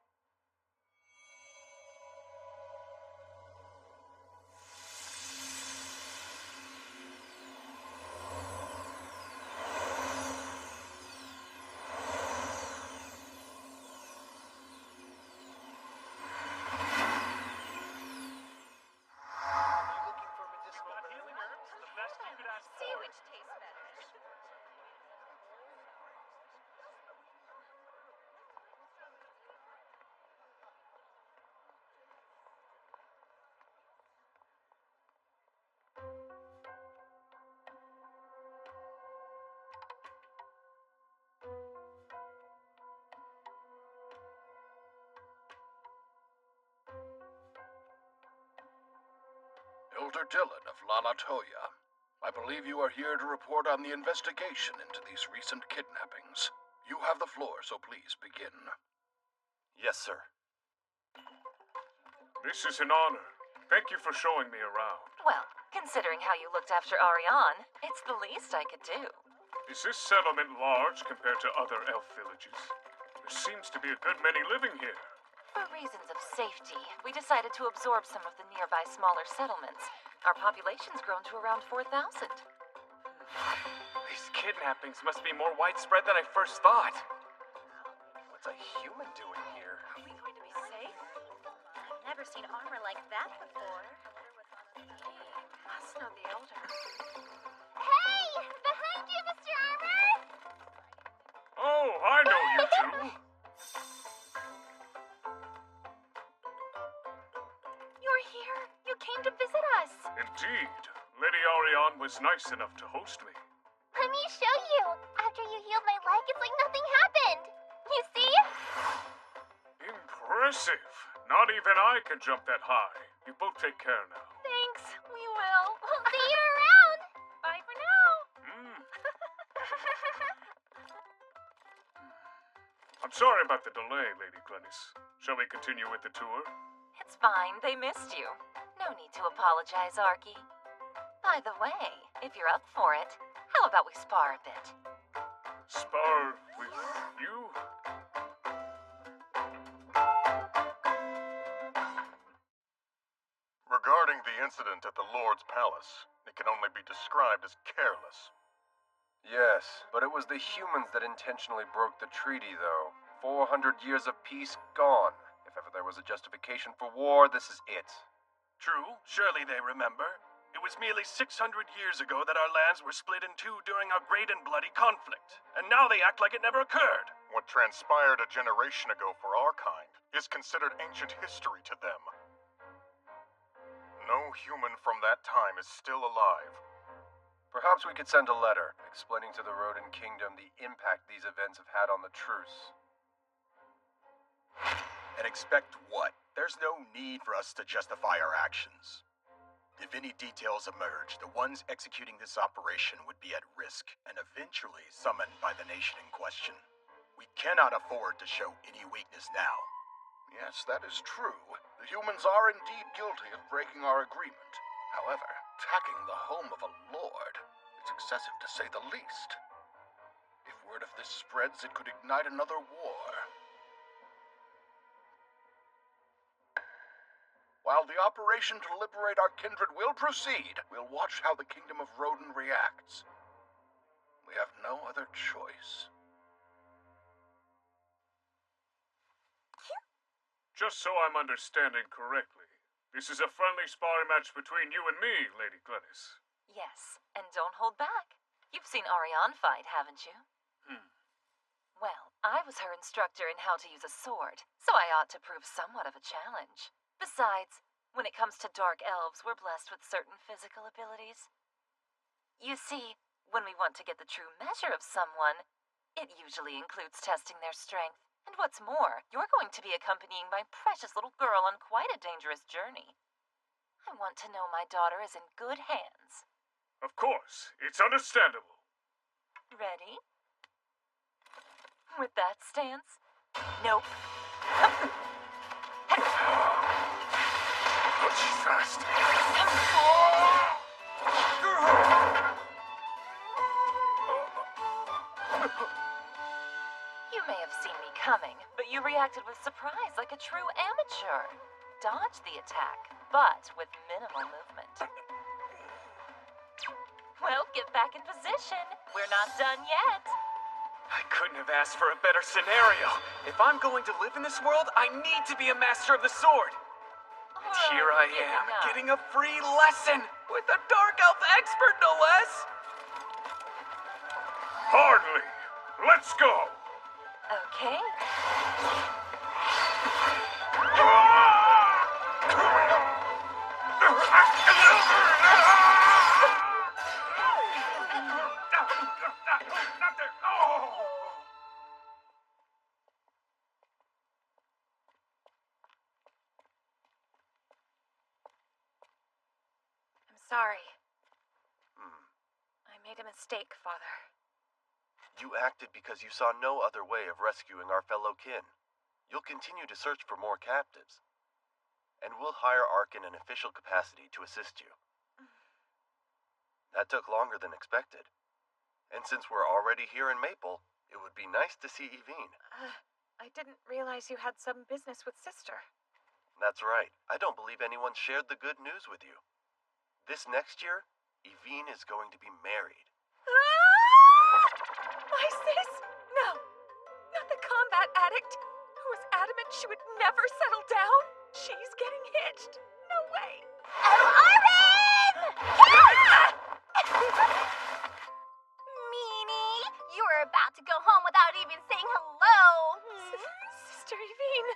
Elder Dylan of Lalatoya. I believe you are here to report on the investigation into these recent kidnappings. You have the floor, so please begin. Yes, sir. This is an honor. Thank you for showing me around. Well, considering how you looked after Ariane, it's the least I could do. Is this settlement large compared to other elf villages? There seems to be a good many living here. For reasons of safety, we decided to absorb some of the nearby smaller settlements. Our population's grown to around 4,000. These kidnappings must be more widespread than I first thought. What's a human doing here? Are we going to be safe? I've never seen armor like that before. Must know the Elder. Hey! Behind you, Mr. Armor! Oh, I know you two. You're here. You came to visit us. Indeed. Lady Ariane was nice enough to host me. Let me show you. After you healed my leg, it's like nothing happened. You see? Impressive. Not even I can jump that high. You both take care now. Thanks. We will. We'll see you around. Bye for now. I'm sorry about the delay, Lady Glennis. Shall we continue with the tour? It's fine. They missed you. No need to apologize, Arky. By the way, if you're up for it, how about we spar a bit? Spar with you? Regarding the incident at the Lord's Palace, it can only be described as careless. Yes, but it was the humans that intentionally broke the treaty, though. 400 years of peace gone. If ever there was a justification for war, this is it. True, surely they remember. It was merely 600 years ago that our lands were split in two during a great and bloody conflict, and now they act like it never occurred. What transpired a generation ago for our kind is considered ancient history to them. No human from that time is still alive. Perhaps we could send a letter explaining to the Rodin Kingdom the impact these events have had on the truce. And expect what? There's no need for us to justify our actions. If any details emerge, the ones executing this operation would be at risk and eventually summoned by the nation in question. We cannot afford to show any weakness now. Yes, that is true. The humans are indeed guilty of breaking our agreement. However, attacking the home of a lord is excessive to say the least. Word if this spreads, it could ignite another war. While the operation to liberate our kindred will proceed, we'll watch how the Kingdom of Roden reacts. We have no other choice. Just so I'm understanding correctly, this is a friendly sparring match between you and me, Lady Glennis. Yes, and don't hold back. You've seen Ariane fight, haven't you? Well, I was her instructor in how to use a sword, so I ought to prove somewhat of a challenge. Besides, when it comes to dark elves, we're blessed with certain physical abilities. You see, when we want to get the true measure of someone, it usually includes testing their strength. And what's more, you're going to be accompanying my precious little girl on quite a dangerous journey. I want to know my daughter is in good hands. Of course, it's understandable. Ready? With that stance? Nope. Oh, she's fast. You may have seen me coming, but you reacted with surprise like a true amateur. Dodge the attack, but with minimal movement. Well, get back in position. We're not done yet. I couldn't have asked for a better scenario. If I'm going to live in this world, I need to be a master of the sword. And here I am, getting a free lesson with a Dark Elf expert, no less. Hardly. Let's go. Okay. Sorry. I made a mistake, Father. You acted because you saw no other way of rescuing our fellow kin. You'll continue to search for more captives. And we'll hire Ark in an official capacity to assist you. That took longer than expected. And since we're already here in Maple, it would be nice to see Evine. I didn't realize you had some business with Sister. That's right. I don't believe anyone shared the good news with you. This next year, Evine is going to be married. My sis? No. Not the combat addict who was adamant she would never settle down. She's getting hitched. No way. Arvin! Meanie, you were about to go home without even saying hello. Sister Evine.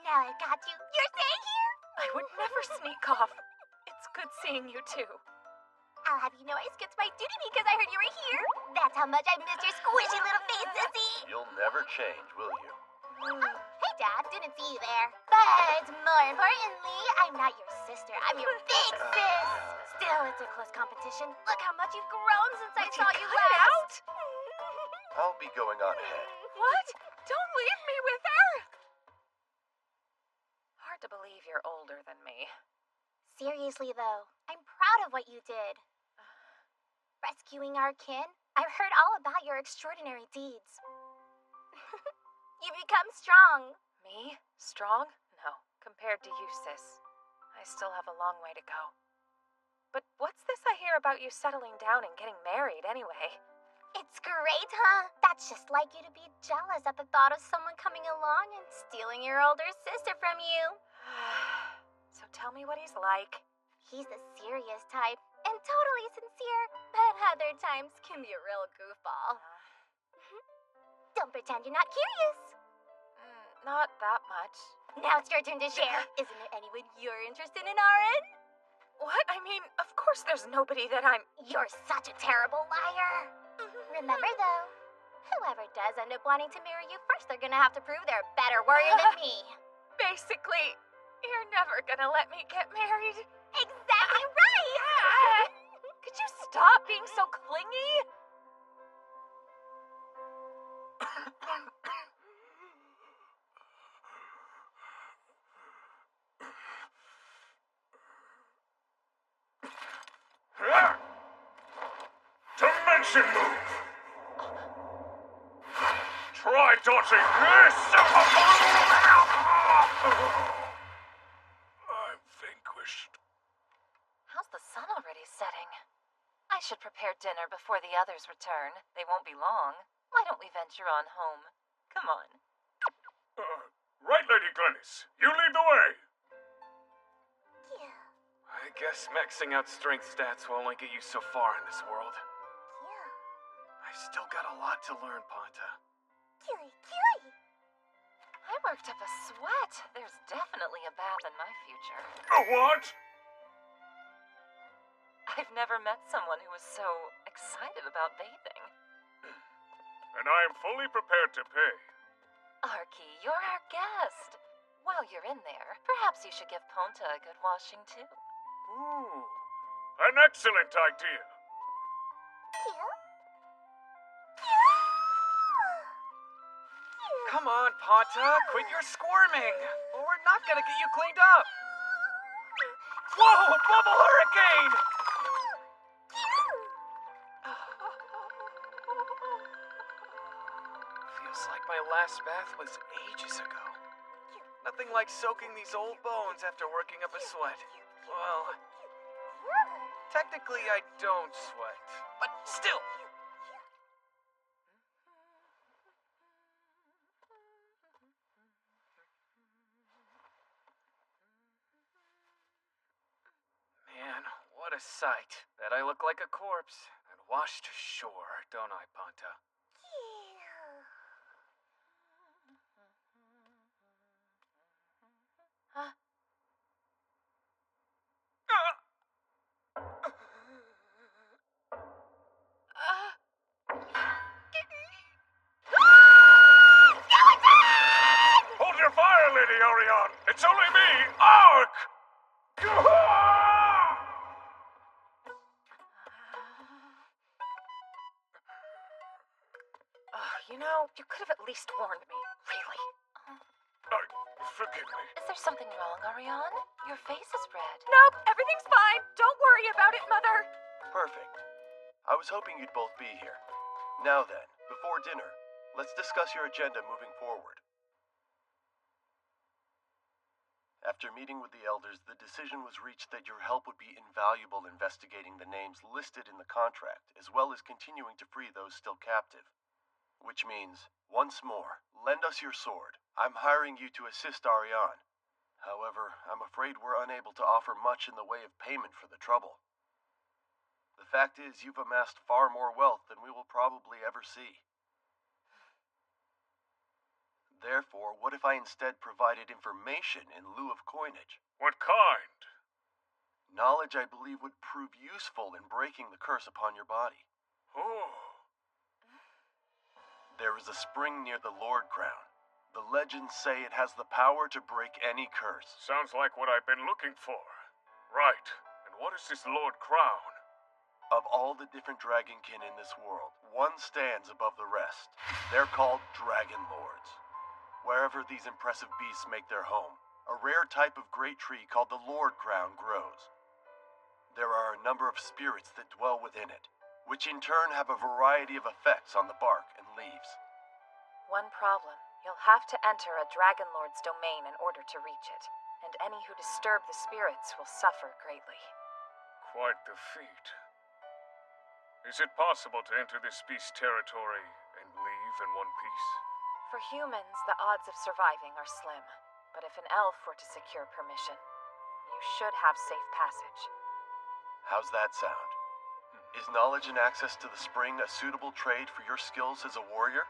Now I got you. You're staying here? I would never sneak off. It's good seeing you too. I'll have you know I skipped my duty because I heard you were here. That's how much I missed your squishy little face, sissy. You'll never change, will you? Hey, Dad. Didn't see you there. But more importantly, I'm not your sister. I'm your big sis. Still, it's a close competition. Look how much you've grown since I saw you last. I'll be going on ahead. What? Don't leave me with her! Hard to believe you're older than me. Seriously, though, I'm proud of what you did. Rescuing our kin? I've heard all about your extraordinary deeds. You become strong. Me? Strong? No, compared to you, sis. I still have a long way to go. But what's this I hear about you settling down and getting married anyway? It's great, huh? That's just like you to be jealous at the thought of someone coming along and stealing your older sister from you. So tell me what he's like. He's the serious type and totally sincere, but other times can be a real goofball. Don't pretend you're not curious. Not that much. Now it's your turn to share. Isn't there anyone you're interested in, Aaron? What? I mean, of course there's nobody that I'm... You're such a terrible liar. Remember, though, whoever does end up wanting to marry you first, they're gonna have to prove they're a better warrior than me. Basically, you're never gonna let me get married. Exactly right! Could you stop being so clingy? Dimension move! Try dodging this! I'm vanquished. How's the sun already setting? I should prepare dinner before the others return. They won't be long. Why don't we venture on home? Come on. Right, Lady Glennis. You lead the way. I guess maxing out strength stats will only get you so far in this world. I still got a lot to learn, Ponta. I worked up a sweat. There's definitely a bath in my future. A what? I've never met someone who was so excited about bathing. And I am fully prepared to pay. Arky, you're our guest. While you're in there, perhaps you should give Ponta a good washing too. Ooh, an excellent idea. Come on, Ponta, quit your squirming, or we're not gonna get you cleaned up. Whoa, bubble hurricane! Feels like my last bath was ages ago. Nothing like soaking these old bones after working up a sweat. Well, technically I don't sweat, but still. Man, what a sight. Bet I look like a corpse and washed ashore, don't I, Ponta? Huh? Hold your fire, Lady Orion. It's only me, Ark! You know, you could have at least warned me. Really. Forgive me. Is there something wrong, Orion? Your face is red. Nope, everything's fine. Don't worry about it, Mother. Perfect. I was hoping you'd both be here. Now then, before dinner, let's discuss your agenda moving forward. After meeting with the elders, the decision was reached that your help would be invaluable investigating the names listed in the contract, as well as continuing to free those still captive. Which means, once more, lend us your sword. I'm hiring you to assist Ariane. However, I'm afraid we're unable to offer much in the way of payment for the trouble. The fact is, you've amassed far more wealth than we will probably ever see. Therefore, what if I instead provided information in lieu of coinage? What kind? Knowledge I believe would prove useful in breaking the curse upon your body. Oh. There is a spring near the Lord Crown. The legends say it has the power to break any curse. Sounds like what I've been looking for. Right. And what is this Lord Crown? Of all the different dragonkin in this world, one stands above the rest. They're called Dragon Lords. Wherever these impressive beasts make their home, a rare type of great tree called the Lord Crown grows. There are a number of spirits that dwell within it, which in turn have a variety of effects on the bark and leaves. One problem. You'll have to enter a Dragon Lord's domain in order to reach it, and any who disturb the spirits will suffer greatly. Quite the feat. Is it possible to enter this beast's territory and leave in one piece? For humans, the odds of surviving are slim, but if an elf were to secure permission, you should have safe passage. How's that sound? Is knowledge and access to the spring a suitable trade for your skills as a warrior?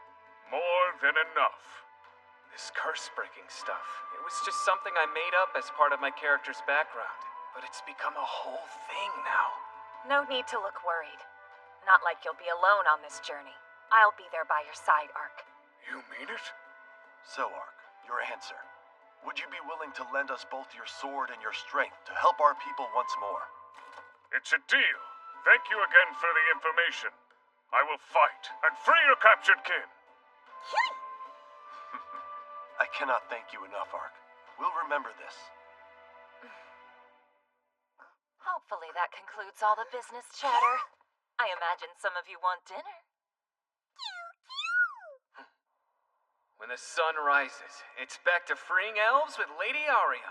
More than enough. This curse-breaking stuff, it was just something I made up as part of my character's background, but it's become a whole thing now. No need to look worried. Not like you'll be alone on this journey. I'll be there by your side, Ark. You mean it? So, Ark, your answer. Would you be willing to lend us both your sword and your strength to help our people once more? It's a deal. Thank you again for the information. I will fight and free your captured kin. I cannot thank you enough, Ark. We'll remember this. Hopefully that concludes all the business chatter. I imagine some of you want dinner. When the sun rises, it's back to freeing elves with Lady Arion.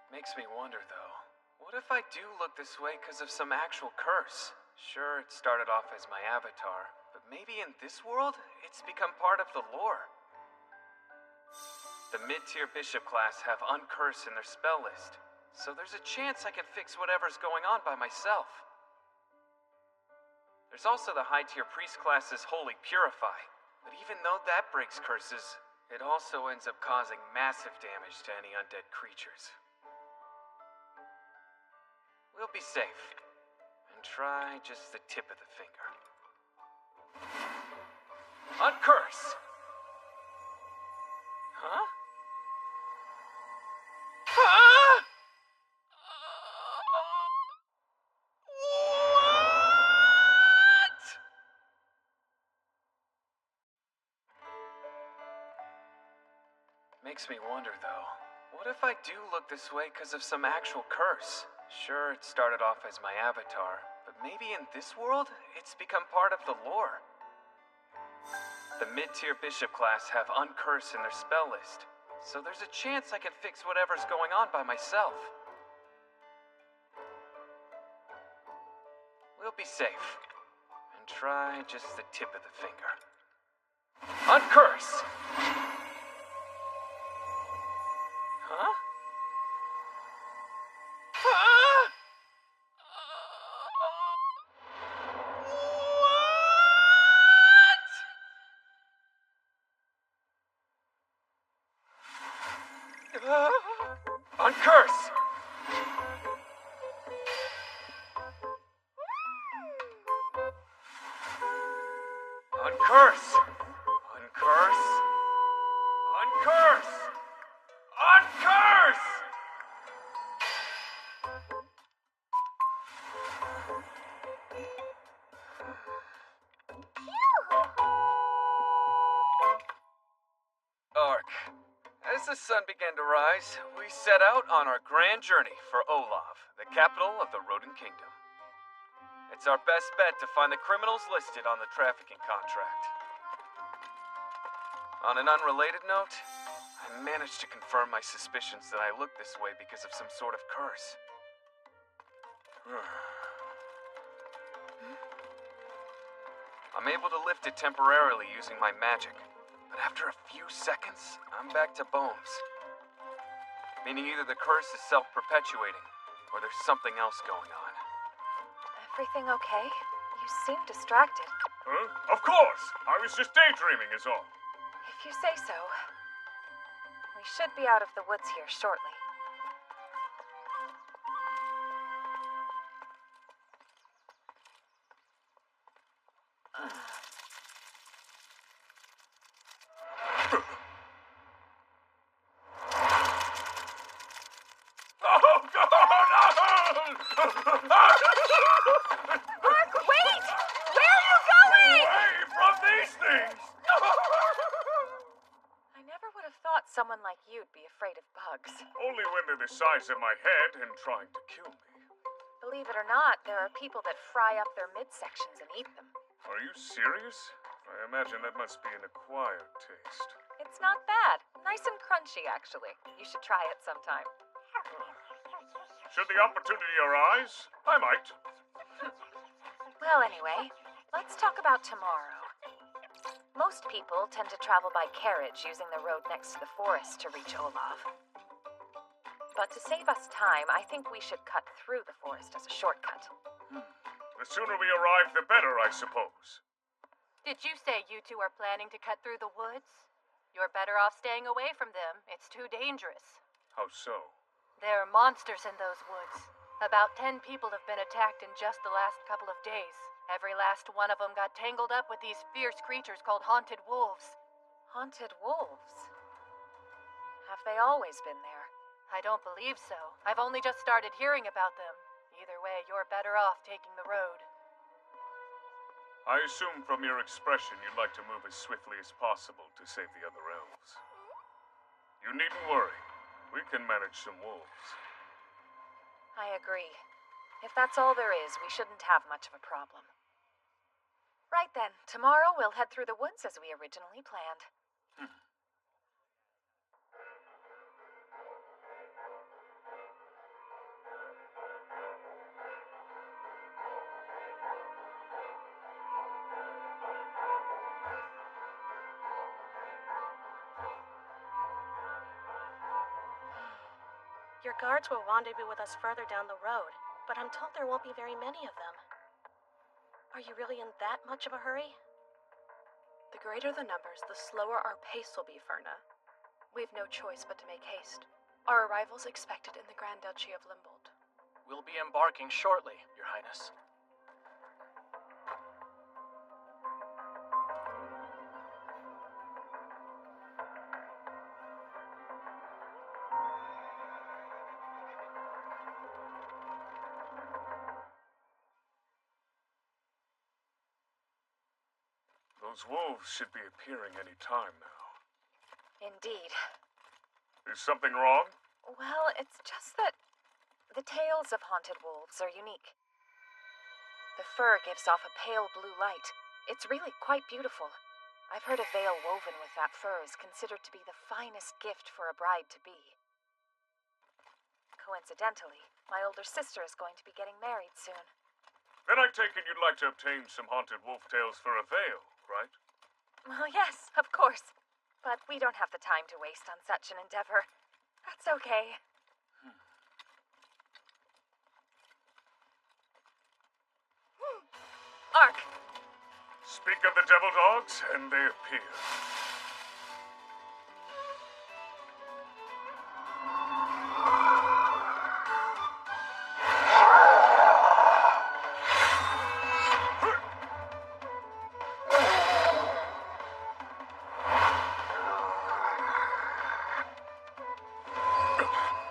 Makes me wonder, though. What if I do look this way because of some actual curse? Sure, it started off as my avatar, but maybe in this world, it's become part of the lore. The mid-tier bishop class have Uncurse in their spell list, so there's a chance I can fix whatever's going on by myself. There's also the high-tier priest class's Holy Purify, but even though that breaks curses, it also ends up causing massive damage to any undead creatures. We'll be safe, and try just the tip of the finger. Uncurse! Huh? Huh? What? Makes me wonder, though. What if I do look this way because of some actual curse? Sure, it started off as my avatar, but maybe in this world, it's become part of the lore. The mid-tier bishop class have Uncurse in their spell list, so there's a chance I can fix whatever's going on by myself. We'll be safe, and try just the tip of the finger. Uncurse! Huh? Huh? Uncurse! Uncurse! Uncurse! Uncurse! Uncurse! Ark. As the sun began to rise, we set out on our grand journey for Olav, the capital of the Rodent Kingdom. It's our best bet to find the criminals listed on the trafficking contract. On an unrelated note, I managed to confirm my suspicions that I look this way because of some sort of curse. I'm able to lift it temporarily using my magic, but after a few seconds, I'm back to bones. Meaning either the curse is self-perpetuating, or there's something else going on. Everything okay? You seem distracted. Huh? Of course! I was just daydreaming is all. If you say so. We should be out of the woods here shortly. Mark, wait! Where are you going? Away from these things! I never would have thought someone like you'd be afraid of bugs. Only when they're the size of my head and trying to kill me. Believe it or not, there are people that fry up their midsections and eat them. Are you serious? I imagine that must be an acquired taste. It's not bad. Nice and crunchy, actually. You should try it sometime. Should the opportunity arise, I might. Well, anyway, let's talk about tomorrow. Most people tend to travel by carriage using the road next to the forest to reach Olav. But to save us time, I think we should cut through the forest as a shortcut. The sooner we arrive, the better, I suppose. Did you say you two are planning to cut through the woods? You're better off staying away from them. It's too dangerous. How so? There are monsters in those woods. About 10 people have been attacked in just the last couple of days. Every last one of them got tangled up with these fierce creatures called haunted wolves. Haunted wolves? Have they always been there? I don't believe so. I've only just started hearing about them. Either way, you're better off taking the road. I assume from your expression you'd like to move as swiftly as possible to save the other elves. You needn't worry. We can manage some wolves. I agree. If that's all there is, we shouldn't have much of a problem. Right then, tomorrow we'll head through the woods as we originally planned. Your guards will rendezvous with us further down the road, but I'm told there won't be very many of them. Are you really in that much of a hurry? The greater the numbers, the slower our pace will be, Ferna. We've no choice but to make haste. Our arrival's expected in the Grand Duchy of Limbold. We'll be embarking shortly, Your Highness. Those wolves should be appearing any time now. Indeed. Is something wrong? Well, it's just that the tales of haunted wolves are unique. The fur gives off a pale blue light. It's really quite beautiful. I've heard a veil woven with that fur is considered to be the finest gift for a bride-to-be. Coincidentally, my older sister is going to be getting married soon. Then I take it you'd like to obtain some haunted wolf tales for a veil, right? Well, yes, of course. But we don't have the time to waste on such an endeavor. That's okay. Ark! Speak of the devil dogs, and they appear.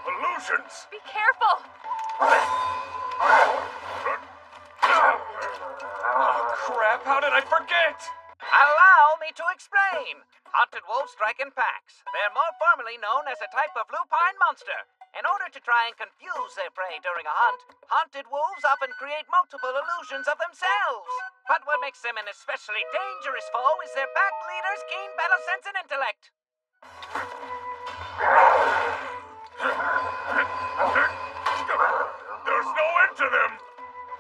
Illusions! Be careful! Oh, crap, how did I forget? Allow me to explain. Haunted wolves strike in packs. They're more formally known as a type of lupine monster. In order to try and confuse their prey during a hunt, haunted wolves often create multiple illusions of themselves. But what makes them an especially dangerous foe is their pack leader's keen battle sense and intellect. There's no end to them!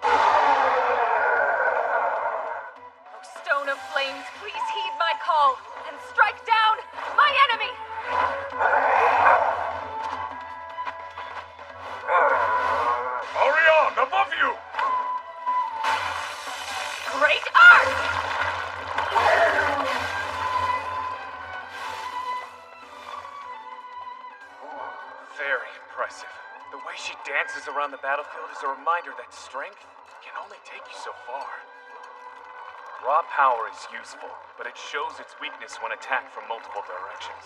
Oh, Stone of Flames, please heed my call and strike down my enemy! Orion, above you! Great Ark! Very impressive. The way she dances around the battlefield is a reminder that strength can only take you so far. Raw power is useful, but it shows its weakness when attacked from multiple directions.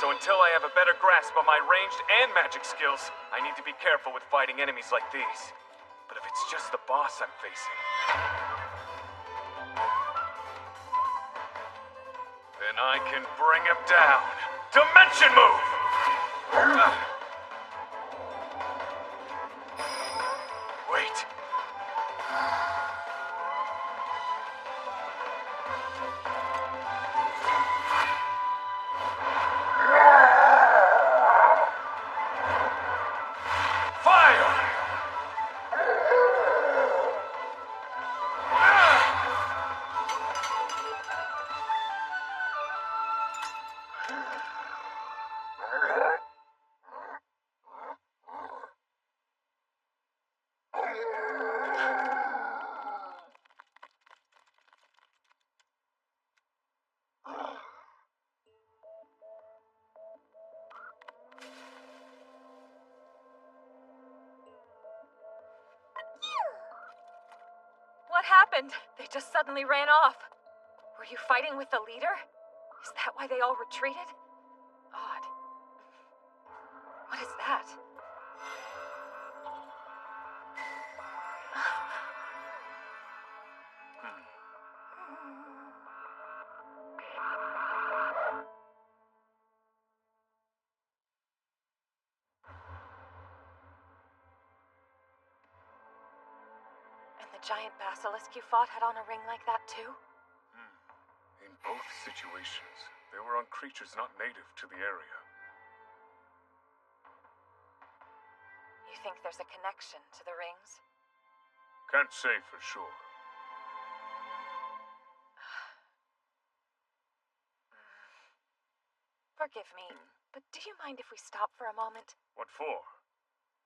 So until I have a better grasp on my ranged and magic skills, I need to be careful with fighting enemies like these. But if it's just the boss I'm facing, then I can bring him down. Dimension move! Wait. What happened? They just suddenly ran off. Were you fighting with the leader? Is that why they all retreated? Odd. What is that? the giant basilisk you fought had on a ring like that too? In both situations, they were on creatures not native to the area. You think there's a connection to the rings? Can't say for sure. Forgive me, but do you mind if we stop for a moment? What for?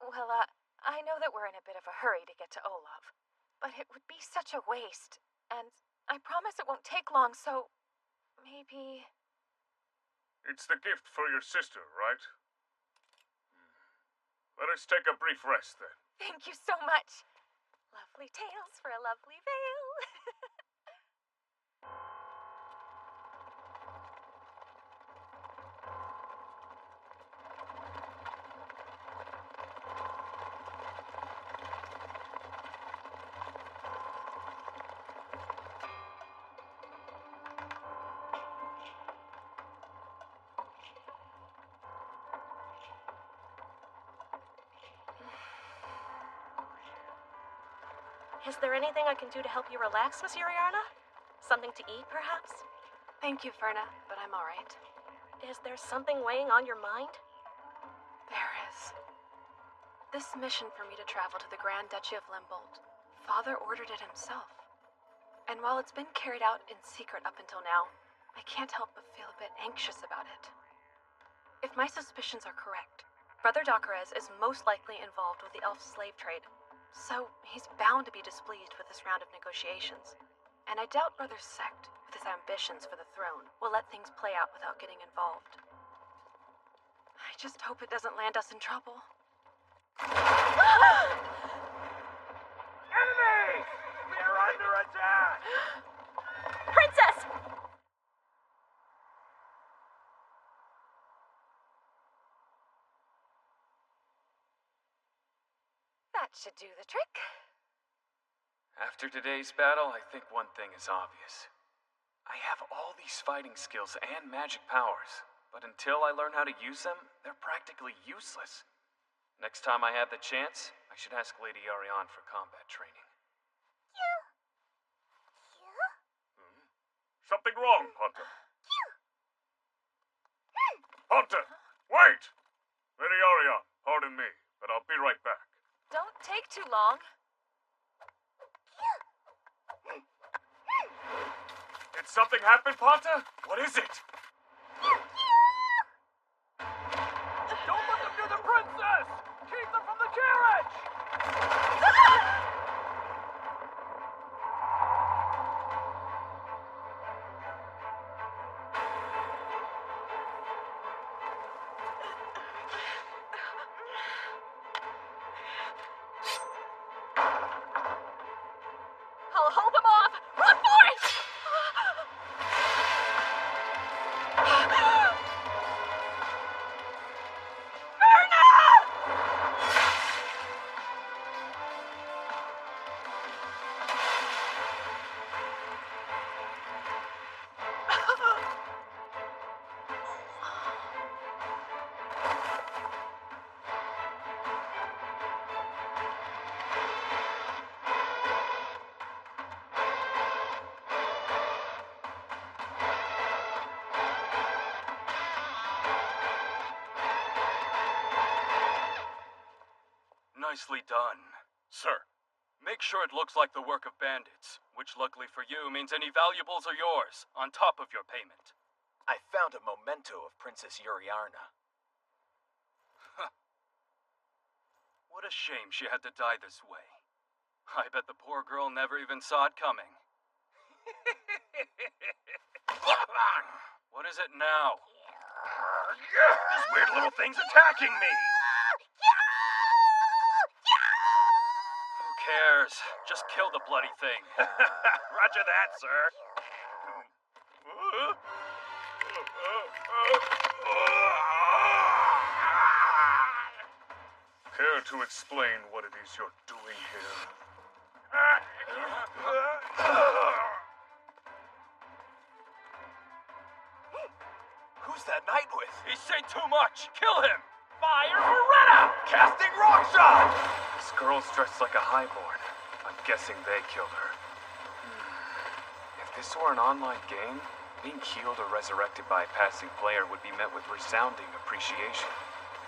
Well, I know that we're in a bit of a hurry to get to Olaf, but it would be such a waste, and I promise it won't take long, so maybe... It's the gift for your sister, right? Let us take a brief rest, then. Thank you so much. Lovely tales for a lovely veil. Is there anything I can do to help you relax, Miss Yuriarna? Something to eat, perhaps? Thank you, Ferna, but I'm all right. Is there something weighing on your mind? There is. This mission for me to travel to the Grand Duchy of Limbold, Father ordered it himself. And while it's been carried out in secret up until now, I can't help but feel a bit anxious about it. If my suspicions are correct, Brother Dockerez is most likely involved with the elf slave trade, so he's bound to be displeased with this round of negotiations. And I doubt Brother Sect, with his ambitions for the throne, will let things play out without getting involved. I just hope it doesn't land us in trouble. Enemies! We are under attack! Princess! That should do the trick. After today's battle, I think one thing is obvious. I have all these fighting skills and magic powers, but until I learn how to use them, they're practically useless. Next time I have the chance, I should ask Lady Ariane for combat training. Something wrong, Hunter. Hunter, wait! Lady Ariane, pardon me, but I'll be right back. Don't take too long. Did something happen, Ponta? What is it? Don't let them near the princess! Keep them from the carriage! I'll hold them off! Run for it! Nicely done. Sir. Make sure it looks like the work of bandits, which luckily for you means any valuables are yours, on top of your payment. I found a memento of Princess Yuriarna. What a shame she had to die this way. I bet the poor girl never even saw it coming. What is it now? This weird little thing's attacking me! Who cares? Just kill the bloody thing. Roger that, sir. Care to explain what it is you're doing here? Who's that knight with? He's saying too much! Kill him! Fire Beretta! Casting rock shot! This girl's dressed like a highborn. I'm guessing they killed her. If this were an online game, being healed or resurrected by a passing player would be met with resounding appreciation.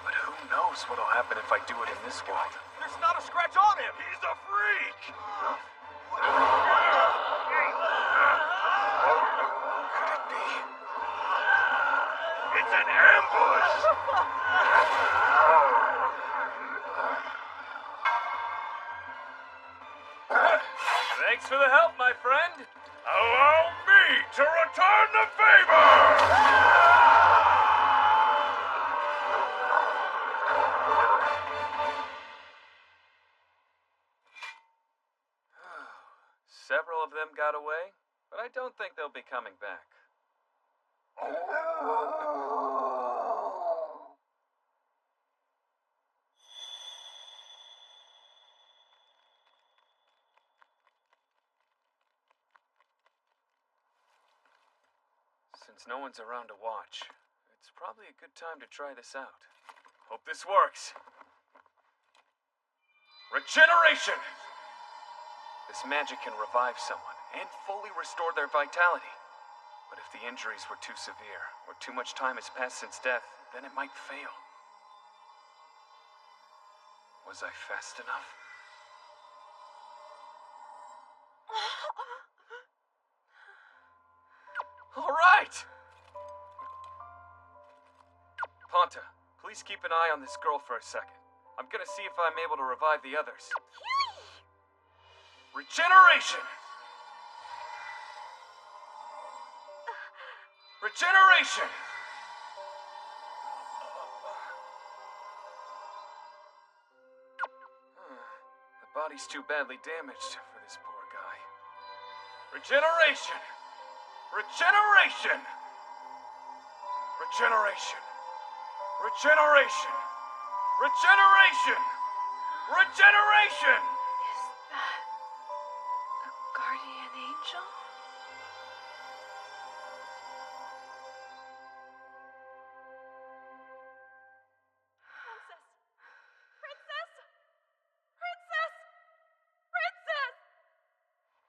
But who knows what'll happen if I do it in this world? There's not a scratch on him! He's a freak! Could it be? It's an ambush! Thanks for the help, my friend. Allow me to return the favor! Several of them got away, but I don't think they'll be coming back. Since no one's around to watch, it's probably a good time to try this out. Hope this works. Regeneration! This magic can revive someone and fully restore their vitality. But if the injuries were too severe, or too much time has passed since death, then it might fail. Was I fast enough? All right! Ponta, please keep an eye on this girl for a second. I'm gonna see if I'm able to revive the others. Regeneration! Regeneration! The body's too badly damaged for this poor guy. Regeneration! Regeneration! Regeneration! Regeneration! Regeneration! Regeneration! Guardian angel? Princess! Princess! Princess!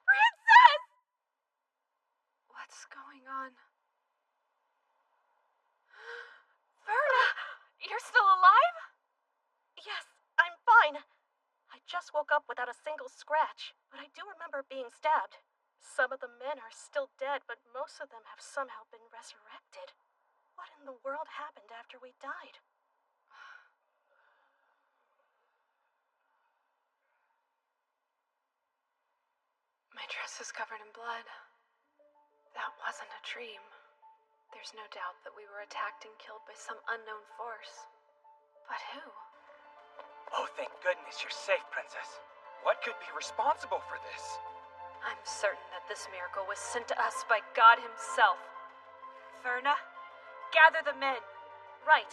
Princess! What's going on? Verna! You're still alive? Yes, I'm fine. I just woke up without a single scratch, but I do remember being stabbed. Some of the men are still dead, but most of them have somehow been resurrected. What in the world happened after we died? My dress is covered in blood. That wasn't a dream. There's no doubt that we were attacked and killed by some unknown force. But who? Oh, thank goodness you're safe, Princess. What could be responsible for this? I'm certain that this miracle was sent to us by God himself. Verna, gather the men. Right.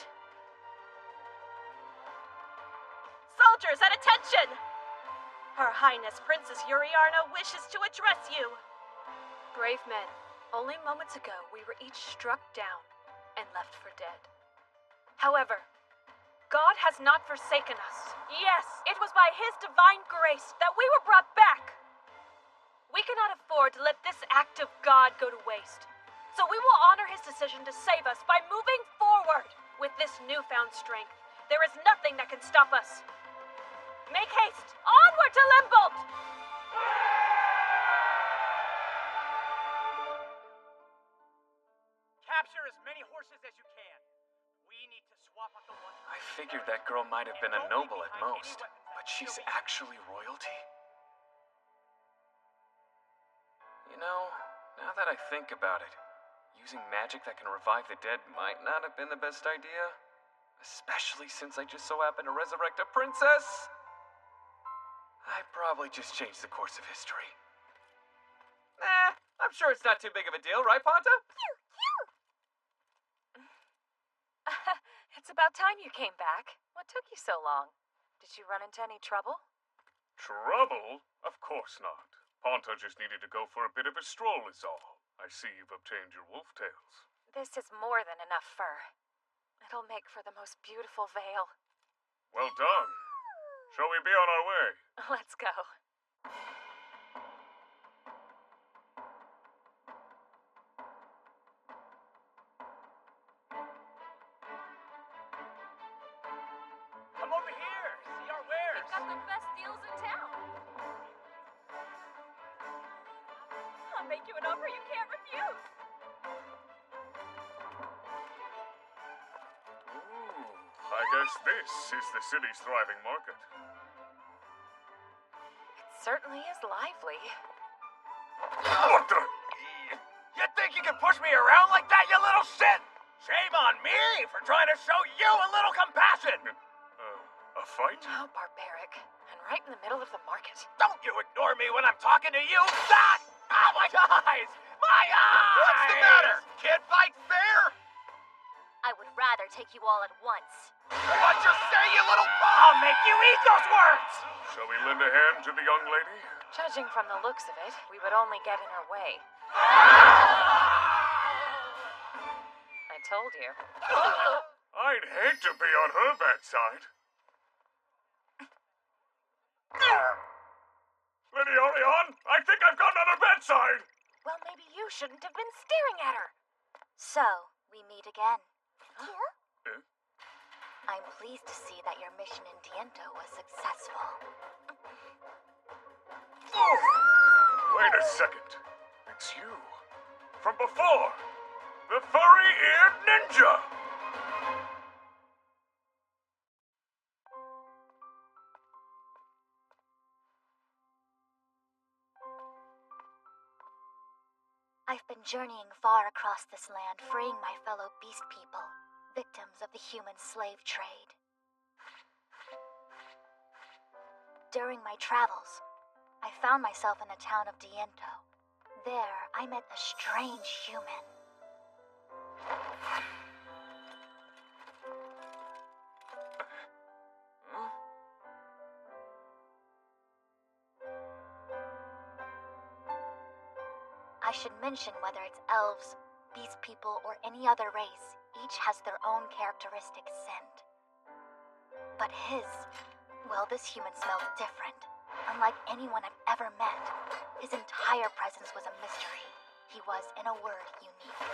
Soldiers, at attention! Her Highness Princess Yuriarna wishes to address you. Brave men, only moments ago we were each struck down and left for dead. However, God has not forsaken us. Yes, it was by his divine grace that we were brought back. We cannot afford to let this act of God go to waste. So we will honor his decision to save us by moving forward. With this newfound strength, there is nothing that can stop us. Make haste! Onward to Limbold! Capture as many horses as you can. We need to swap out the one. I figured that girl might have been a noble at most, but she's actually royalty? You know, now that I think about it, using magic that can revive the dead might not have been the best idea. Especially since I just so happened to resurrect a princess. I probably just changed the course of history. I'm sure it's not too big of a deal, right, Ponta? It's about time you came back. What took you so long? Did you run into any trouble? Trouble? Of course not. Ponta just needed to go for a bit of a stroll is all. I see you've obtained your wolf tails. This is more than enough fur. It'll make for the most beautiful veil. Well done. Shall we be on our way? Let's go. got the best deals in town. I'll make you an offer you can't refuse. I guess this is the city's thriving market. It certainly is lively. What the? You think you can push me around like that, you little shit? Shame on me for trying to show you a little compassion! A fight? How barbaric. And right in the middle of the market. Don't you ignore me when I'm talking to you! That! Oh, my eyes! My eyes! What's the matter? Can't fight fair? I would rather take you all at once. What'd you say, you little I'll make you eat those words! Shall we lend a hand to the young lady? Judging from the looks of it, we would only get in her way. I told you. I'd hate to be on her bad side. Lady Orion, I think I've gotten on her bad side. Well, maybe you shouldn't have been staring at her. So, we meet again. Huh? I'm pleased to see that your mission in Diento was successful. Wait a second. It's you. From before. The furry-eared ninja! I've been journeying far across this land, freeing my fellow beast people, victims of the human slave trade. During my travels, I found myself in the town of Diento. There, I met a strange human. I should mention whether it's elves, beast people, or any other race, each has their own characteristic scent. But this human smelled different. Unlike anyone I've ever met, his entire presence was a mystery. He was, in a word, unique.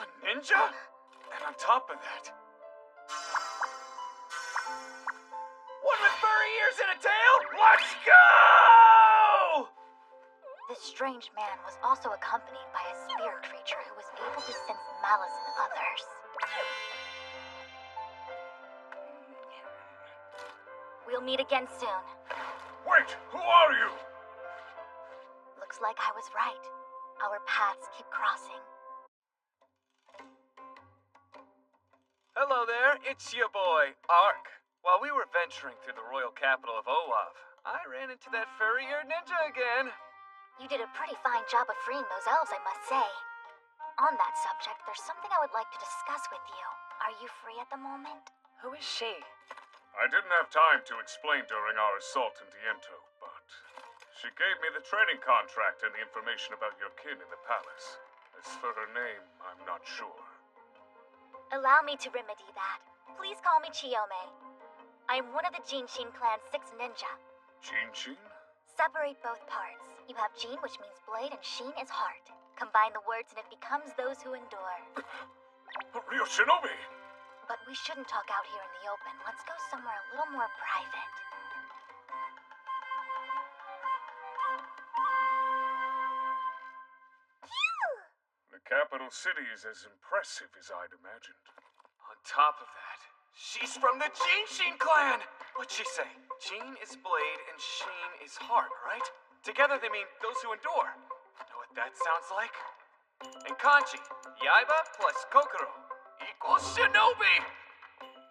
A ninja? And on top of that... one with furry ears and a tail? Let's go! This strange man was also accompanied by a spirit creature who was able to sense malice in others. We'll meet again soon. Wait, who are you? Looks like I was right. Our paths keep crossing. Hello there, it's your boy, Ark. While we were venturing through the royal capital of Oav, I ran into that furry-eared ninja again. You did a pretty fine job of freeing those elves, I must say. On that subject, there's something I would like to discuss with you. Are you free at the moment? Who is she? I didn't have time to explain during our assault in Diento, but she gave me the trading contract and the information about your kin in the palace. As for her name, I'm not sure. Allow me to remedy that. Please call me Chiyome. I am one of the Jinshin clan's 6 ninja. Jinshin? Separate both parts. You have Jin, which means blade, and Shin is heart. Combine the words and it becomes those who endure. A real shinobi! But we shouldn't talk out here in the open. Let's go somewhere a little more private. The capital city is as impressive as I'd imagined. On top of that, she's from the Jinshin clan! What'd she say? Jin is blade and Shin is heart, right? Together they mean those who endure. Know what that sounds like? And kanji, Yaiba plus Kokoro equals shinobi!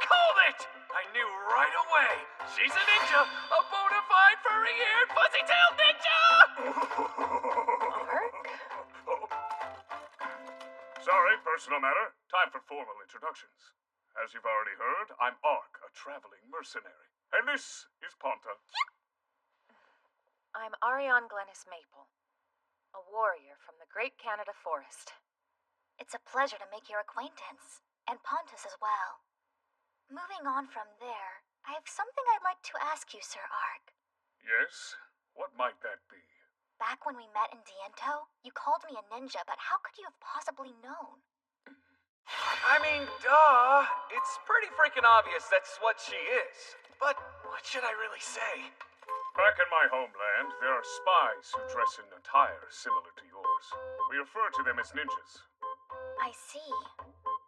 Called it! I knew right away. She's a ninja, a bona fide furry-eared fuzzy-tailed ninja! Ark? Sorry, personal matter. Time for formal introductions. As you've already heard, I'm Ark, a traveling mercenary. And this is Ponta. I'm Ariane Glennis Maple, a warrior from the Great Canada Forest. It's a pleasure to make your acquaintance, and Pontus as well. Moving on from there, I have something I'd like to ask you, Sir Ark. Yes? What might that be? Back when we met in Diento, you called me a ninja, but how could you have possibly known? I mean, duh. It's pretty freaking obvious that's what she is. But what should I really say? Back in my homeland, there are spies who dress in attire similar to yours. We refer to them as ninjas. I see.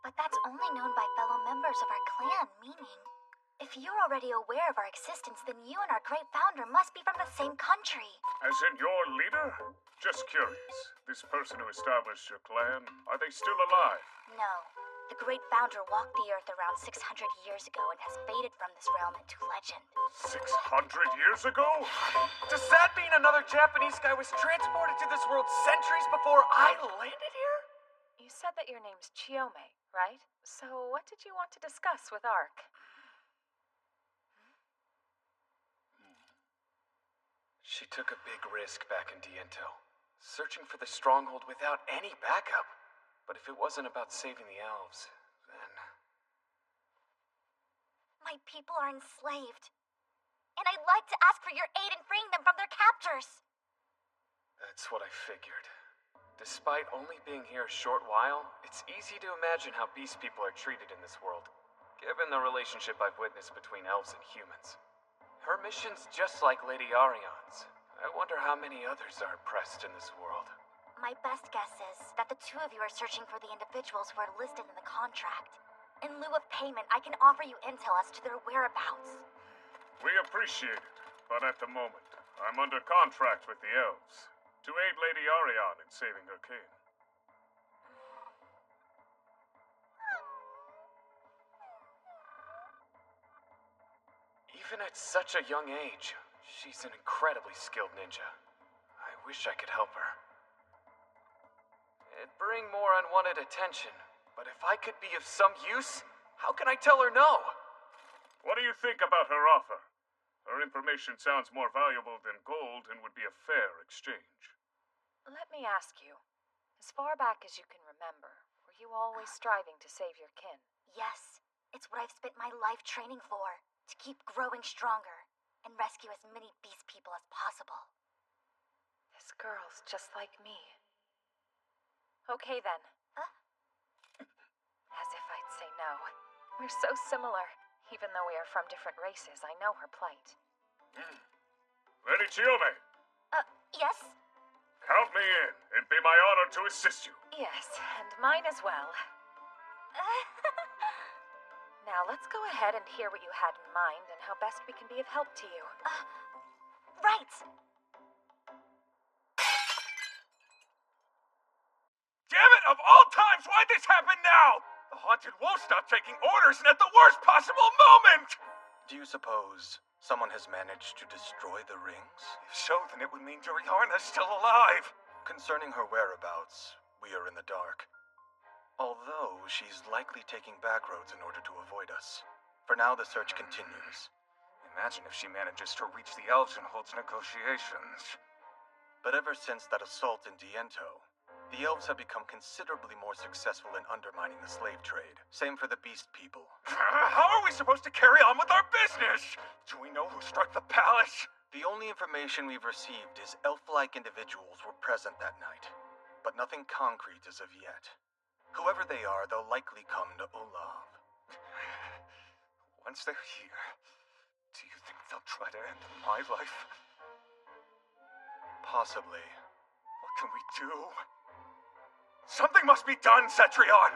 But that's only known by fellow members of our clan, meaning... If you're already aware of our existence, then you and our great founder must be from the same country. As in your leader? Just curious. This person who established your clan, are they still alive? No. The great founder walked the earth around 600 years ago and has faded from this realm into legend. 600 years ago? Does that mean another Japanese guy was transported to this world centuries before I landed here? You said that your name's Chiome, right? So what did you want to discuss with Ark? She took a big risk back in Diento, searching for the stronghold without any backup. But if it wasn't about saving the elves, then... My people are enslaved. And I'd like to ask for your aid in freeing them from their captors. That's what I figured. Despite only being here a short while, it's easy to imagine how beast people are treated in this world, given the relationship I've witnessed between elves and humans. Her mission's just like Lady Arion's. I wonder how many others are oppressed in this world. My best guess is that the two of you are searching for the individuals who are listed in the contract. In lieu of payment, I can offer you intel as to their whereabouts. We appreciate it, but at the moment, I'm under contract with the elves to aid Lady Arion in saving her king. Even at such a young age, she's an incredibly skilled ninja. I wish I could help her. It'd bring more unwanted attention, but if I could be of some use, how can I tell her no? What do you think about her offer? Her information sounds more valuable than gold and would be a fair exchange. Let me ask you, as far back as you can remember, were you always striving to save your kin? Yes, it's what I've spent my life training for. To keep growing stronger and rescue as many beast people as possible. This girl's just like me. Okay then. As if I'd say no. We're so similar. Even though we are from different races, I know her plight. Lady Chiome! Yes? Count me in. It'd be my honor to assist you. Yes, and mine as well. Now, let's go ahead and hear what you had in mind and how best we can be of help to you. Right! Damn it! Of all times, why'd this happen now? The Haunted Wolf stopped taking orders and at the worst possible moment! Do you suppose someone has managed to destroy the rings? If so, then it would mean Duriarna's still alive. Concerning her whereabouts, we are in the dark. Although she's likely taking back roads in order to avoid us. For now, the search continues. Imagine if she manages to reach the elves and holds negotiations. But ever since that assault in Diento, the elves have become considerably more successful in undermining the slave trade. Same for the beast people. How are we supposed to carry on with our business? Do we know who struck the palace? The only information we've received is elf-like individuals were present that night. But nothing concrete as of yet. Whoever they are, they'll likely come to Olav. Once they're here, do you think they'll try to end my life? Possibly. What can we do? Something must be done, Cetrion!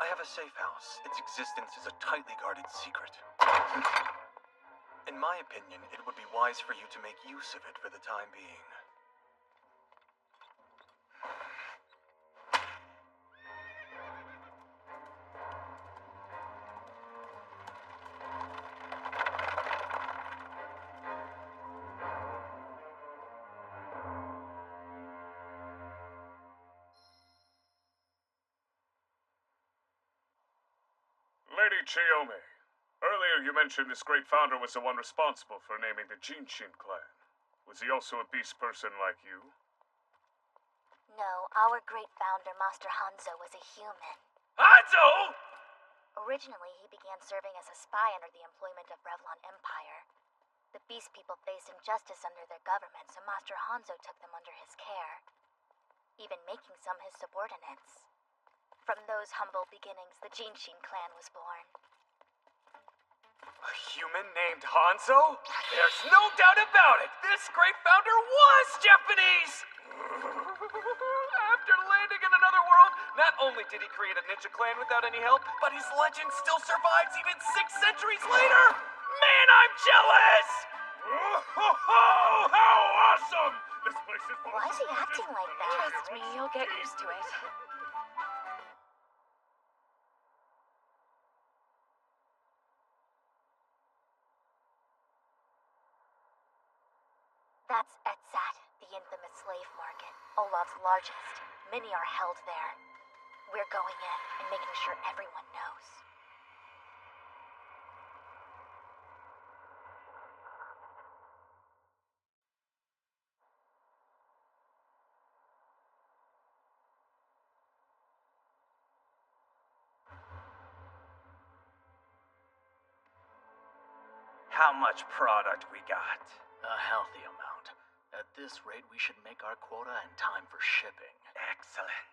I have a safe house. Its existence is a tightly guarded secret. In my opinion, it would be wise for you to make use of it for the time being. Lady Chiome, earlier you mentioned this great founder was the one responsible for naming the Jinshin clan. Was he also a beast person like you? No, our great founder, Master Hanzo, was a human. Hanzo?! Originally, he began serving as a spy under the employment of Revlon Empire. The beast people faced injustice under their government, so Master Hanzo took them under his care. even making some his subordinates. From those humble beginnings, the Jinshin clan was born. A human named Hanzo? There's no doubt about it! This great founder was Japanese! After landing in another world, not only did he create a ninja clan without any help, but his legend still survives even 6 centuries later! Man, I'm jealous! Oh, how awesome! This place is Why is he acting like that? Trust me, you'll get used to it. That's Etsat, the infamous slave market, Olaf's largest. Many are held there. We're going in and making sure everyone knows. How much product we got? A healthy amount. At this rate, we should make our quota in time for shipping. Excellent.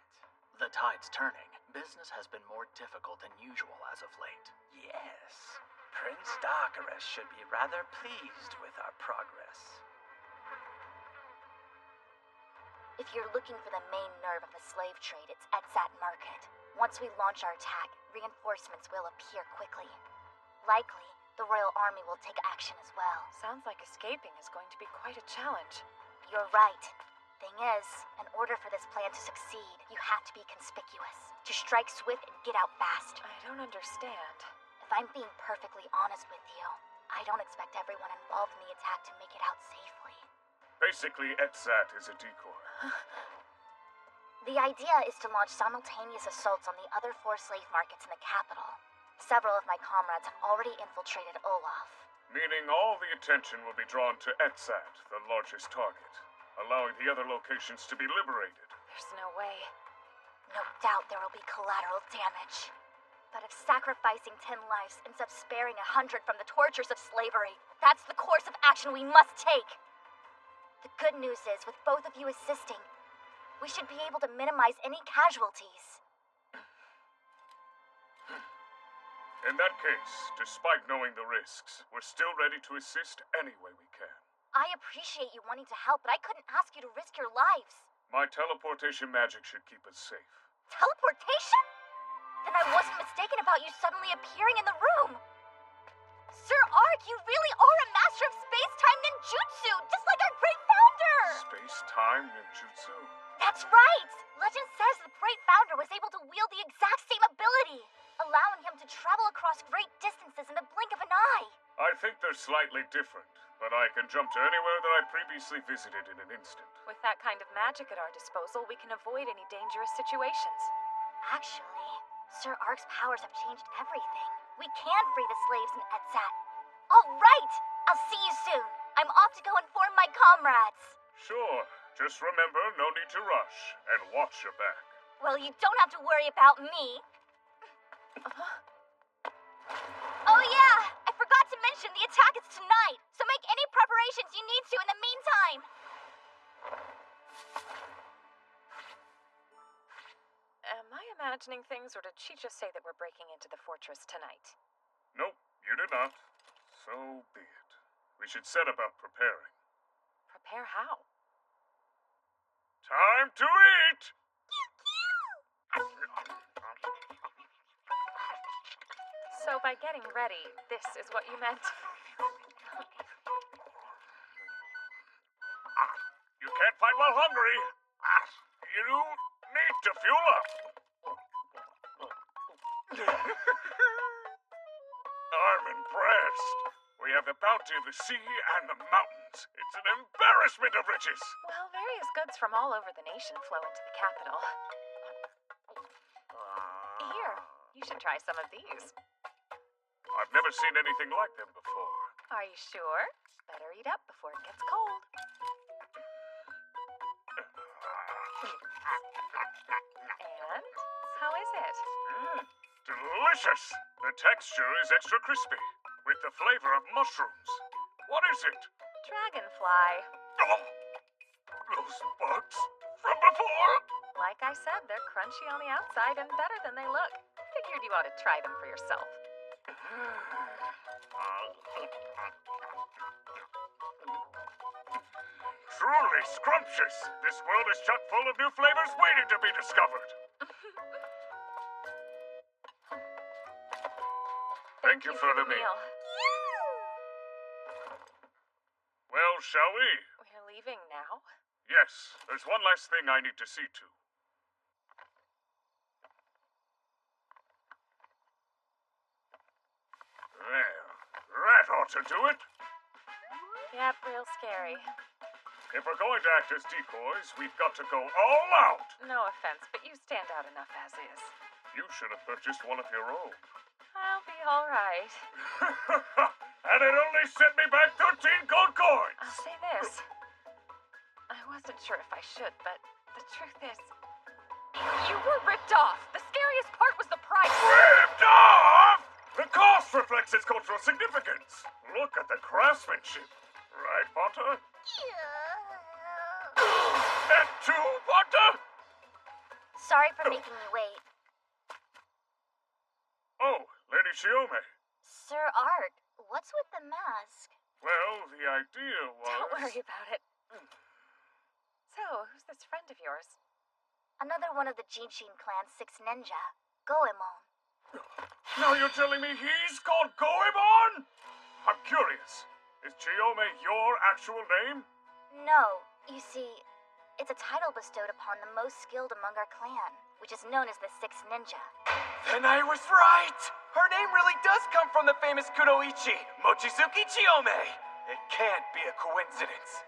The tide's turning. Business has been more difficult than usual as of late. Yes. Prince Darkarus should be rather pleased with our progress. If you're looking for the main nerve of the slave trade, it's Etsat Market. Once we launch our attack, reinforcements will appear quickly. Likely, the Royal Army will take action as well. Sounds like escaping is going to be quite a challenge. You're right. Thing is, in order for this plan to succeed, you have to be conspicuous. To strike swift and get out fast. I don't understand. If I'm being perfectly honest with you, I don't expect everyone involved in the attack to make it out safely. Basically, Etsat is a decoy. The idea is to launch simultaneous assaults on the other 4 slave markets in the capital. Several of my comrades have already infiltrated Olaf. Meaning all the attention will be drawn to Etsat, the largest target, allowing the other locations to be liberated. There's no way. No doubt there will be collateral damage. But if sacrificing 10 lives ends up sparing 100 from the tortures of slavery, that's the course of action we must take. The good news is, with both of you assisting, we should be able to minimize any casualties. In that case, despite knowing the risks, we're still ready to assist any way we can. I appreciate you wanting to help, but I couldn't ask you to risk your lives. My teleportation magic should keep us safe. Teleportation? Then I wasn't mistaken about you suddenly appearing in the room. Sir Ark, you really are a master of space-time ninjutsu, just like our great founder! Space-time ninjutsu? That's right! Legend says the great founder was able to wield the exact same ability, allowing him to travel across great distances in the blink of an eye. I think they're slightly different, but I can jump to anywhere that I previously visited in an instant. With that kind of magic at our disposal, we can avoid any dangerous situations. Actually, Sir Ark's powers have changed everything. We can free the slaves in Etsat. All right! I'll see you soon. I'm off to go inform my comrades. Sure. Just remember, no need to rush, and watch your back. Well, you don't have to worry about me. Oh yeah! I forgot to mention the attack is tonight, so make any preparations you need to in the meantime. Am I imagining things, or did she just say that we're breaking into the fortress tonight? Nope, you did not. So be it. We should set about preparing. Prepare how? Time to eat! So by getting ready, this is what you meant? You can't fight while hungry. You need to fuel up. I'm impressed. We have the bounty of the sea and the mountains. It's an embarrassment of riches. Well, various goods from all over the nation flow into the capital. Here, you should try some of these. I've never seen anything like them before. Are you sure? Better eat up before it gets cold. And how is it? Delicious! The texture is extra crispy, with the flavor of mushrooms. What is it? Dragonfly. Oh, those bugs from before? Like I said, they're crunchy on the outside and better than they look. Figured you ought to try them for yourself. Truly scrumptious. This world is chock full of new flavors waiting to be discovered. Thank you for the meal. Well, shall we? We're leaving now? Yes, there's one last thing I need to see to. There. That ought to do it. Yep, real scary. If we're going to act as decoys, we've got to go all out. No offense, but you stand out enough as is. You should have purchased one of your own. I'll be all right. And it only sent me back 13 gold coins. I'll say this. I wasn't sure if I should, but the truth is, you were ripped off. The scariest part was the price. Ripped off? The cost reflects its cultural significance. Look at the craftsmanship. Right, Potter? And two, Potter? Sorry for making you wait. Oh, Lady Shiome. Sir Art, what's with the mask? Well, the idea was... Don't worry about it. So, who's this friend of yours? Another one of the Jinshin clan's 6 ninja, Goemon. Now you're telling me he's called Goemon? I'm curious. Is Chiome your actual name? No, you see, it's a title bestowed upon the most skilled among our clan, which is known as the 6 ninja. Then I was right! Her name really does come from the famous Kunoichi, Mochizuki Chiome! It can't be a coincidence.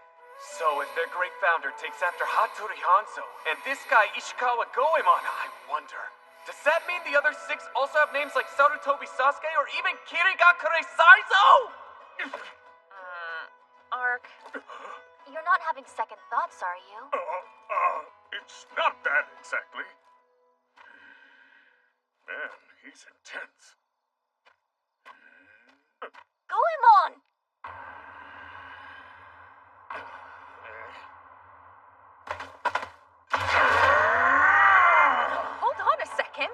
So if their great founder takes after Hattori Hanzo, and this guy Ishikawa Goemon, I wonder, does that mean the other 6 also have names like Sarutobi Sasuke or even Kirigakure Saizo? Ark. You're not having second thoughts, are you? It's not that exactly. Man, he's intense. Goemon! Hold on a second.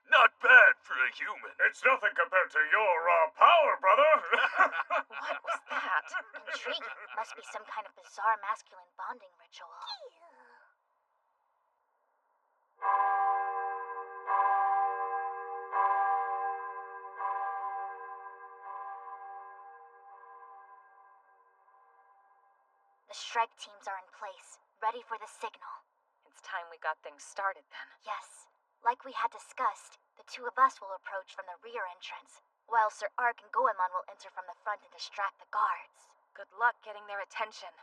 Not bad for a human. It's nothing compared to your raw power, brother. What was that? Intriguing. Must be some kind of bizarre masculine bonding ritual. The strike teams are in place, ready for the signal. It's time we got things started then. Yes. Like we had discussed, the 2 of us will approach from the rear entrance, while Sir Ark and Goemon will enter from the front and distract the guards. Good luck getting their attention.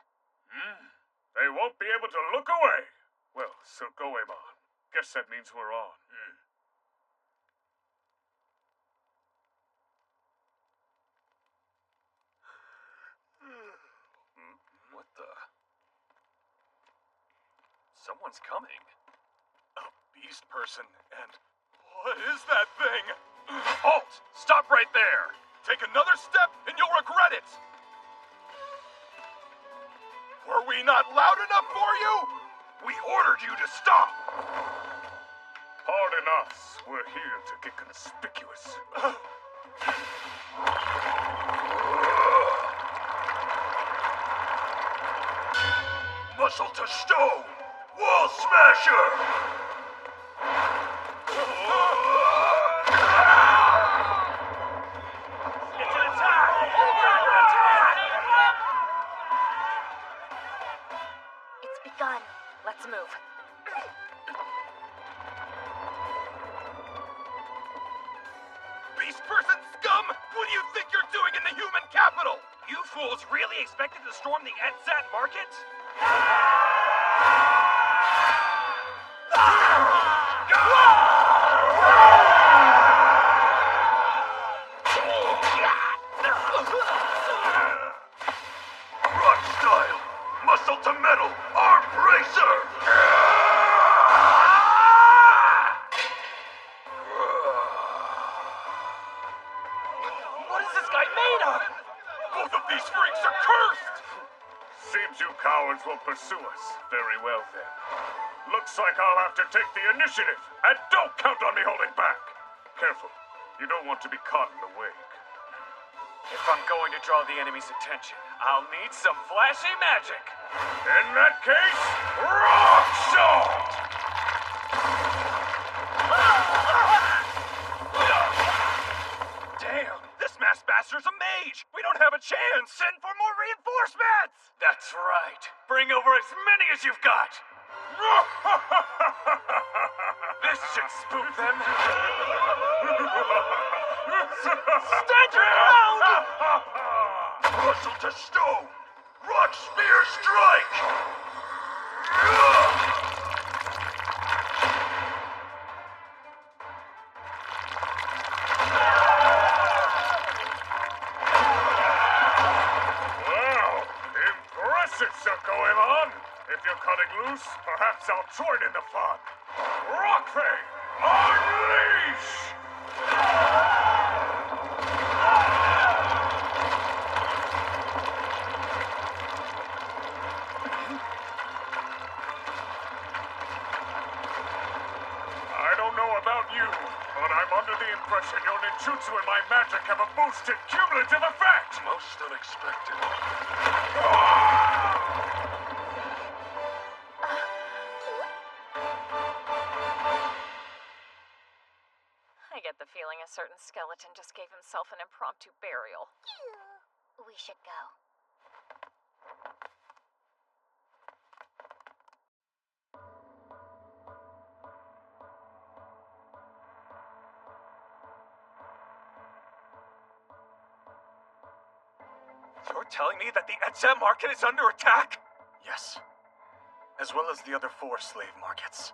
They won't be able to look away. Well, Sir Goemon, guess that means we're on. What the? Someone's coming. A beast person, and what is that thing? Halt! Stop right there! Take another step and you'll regret it! Were we not loud enough for you? We ordered you to stop! Pardon us. We're here to get conspicuous. Muscle to stone! Wall smasher! It's an attack! It's begun. Let's move. Beast person scum! What do you think you're doing in the human capital? You fools really expected to storm the Etsat market? Rock style! Muscle to metal! will pursue us. Very well, then. Looks like I'll have to take the initiative, and don't count on me holding back. Careful. You don't want to be caught in the wake. If I'm going to draw the enemy's attention, I'll need some flashy magic. In that case, rock salt! Damn, this masked bastard's a mage. We don't have a chance. Send for more reinforcements. That's right. Bring over as many as you've got. This should spook them. Stand your ground! Muscle to stone! Rock spear strike! Wow, impressive, Sir Goemon. If you're cutting loose, perhaps I'll join in the fun. Rockfang, unleash! I don't know about you, but I'm under the impression your ninjutsu and my magic have a boosted cumulative effect! Most unexpected. I get the feeling a certain skeleton just gave himself an impromptu burial. We should go. You're telling me that the Etzat market is under attack? Yes. As well as the other 4 slave markets.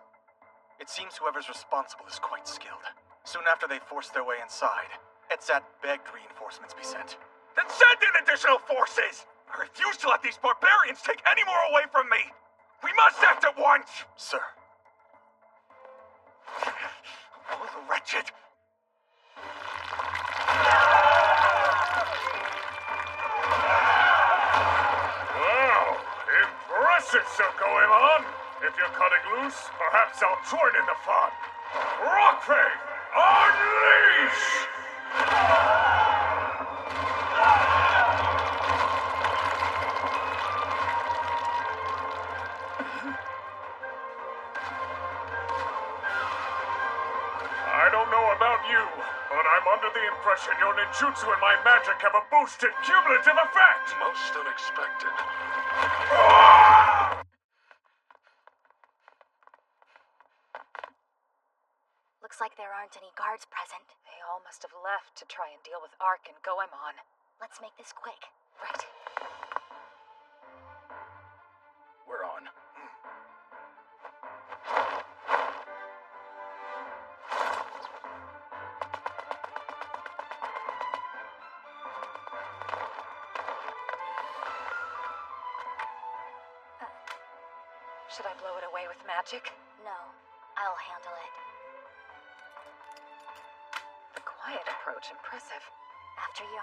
It seems whoever's responsible is quite skilled. Soon after they forced their way inside, Etzat begged reinforcements be sent. Then send in additional forces! I refuse to let these barbarians take any more away from me! We must act at once! Sir. Oh, the wretched! Wow, impressive, Sir Goemon. If you're cutting loose, perhaps I'll join in the fun. Rockfang, unleash! I don't know about you, but I'm under the impression your ninjutsu and my magic have a boosted cumulative effect! Most unexpected. Looks like there aren't any guards present. They all must have left to try and deal with Ark and Goemon. Let's make this quick. Right. We're on. Should I blow it away with magic? No, I'll handle it. The quiet approach, impressive. After you.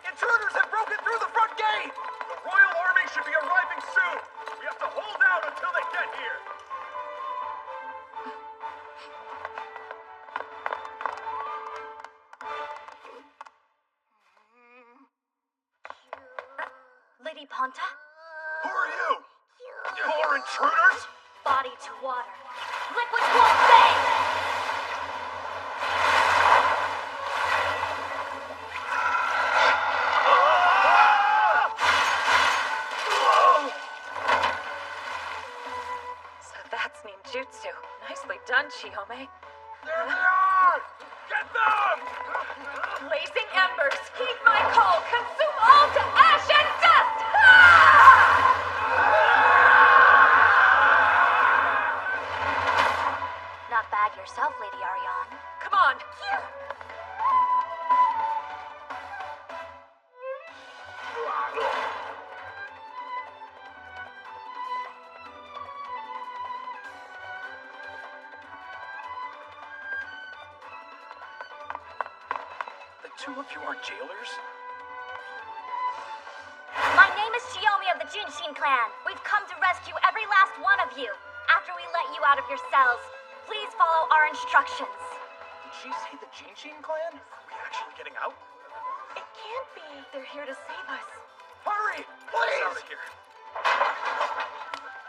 Intruders have broken through the front gate! The Royal Army should be arriving soon! We have to hold out until they get here! Lady Ponta? Who are you? More intruders? Body to water. Liquid won't fade! So that's ninjutsu. Nicely done, Chihome. There they are! Get them! Blazing embers, heed my call, consume all to ash and dust! Not bad yourself, Lady Ariane. Come on! The 2 two of you are jailers? My name is Shiomi of the Jinshin clan. We've come to rescue every last one of you. After we let you out of your cells, please follow our instructions. Did she say the Jinshin clan? Are we actually getting out? It can't be. They're here to save us. Hurry! Please! Out of here.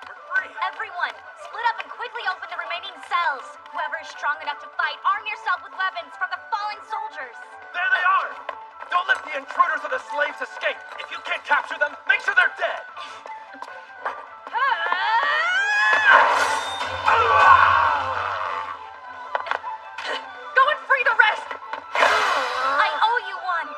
We're free. Everyone, split up and quickly open the remaining cells. Whoever is strong enough to fight, arm yourself with weapons from the fallen soldiers. There they are! Don't let the intruders or the slaves escape. If you can't capture them, make sure they're dead. Go and free the rest! I owe you one.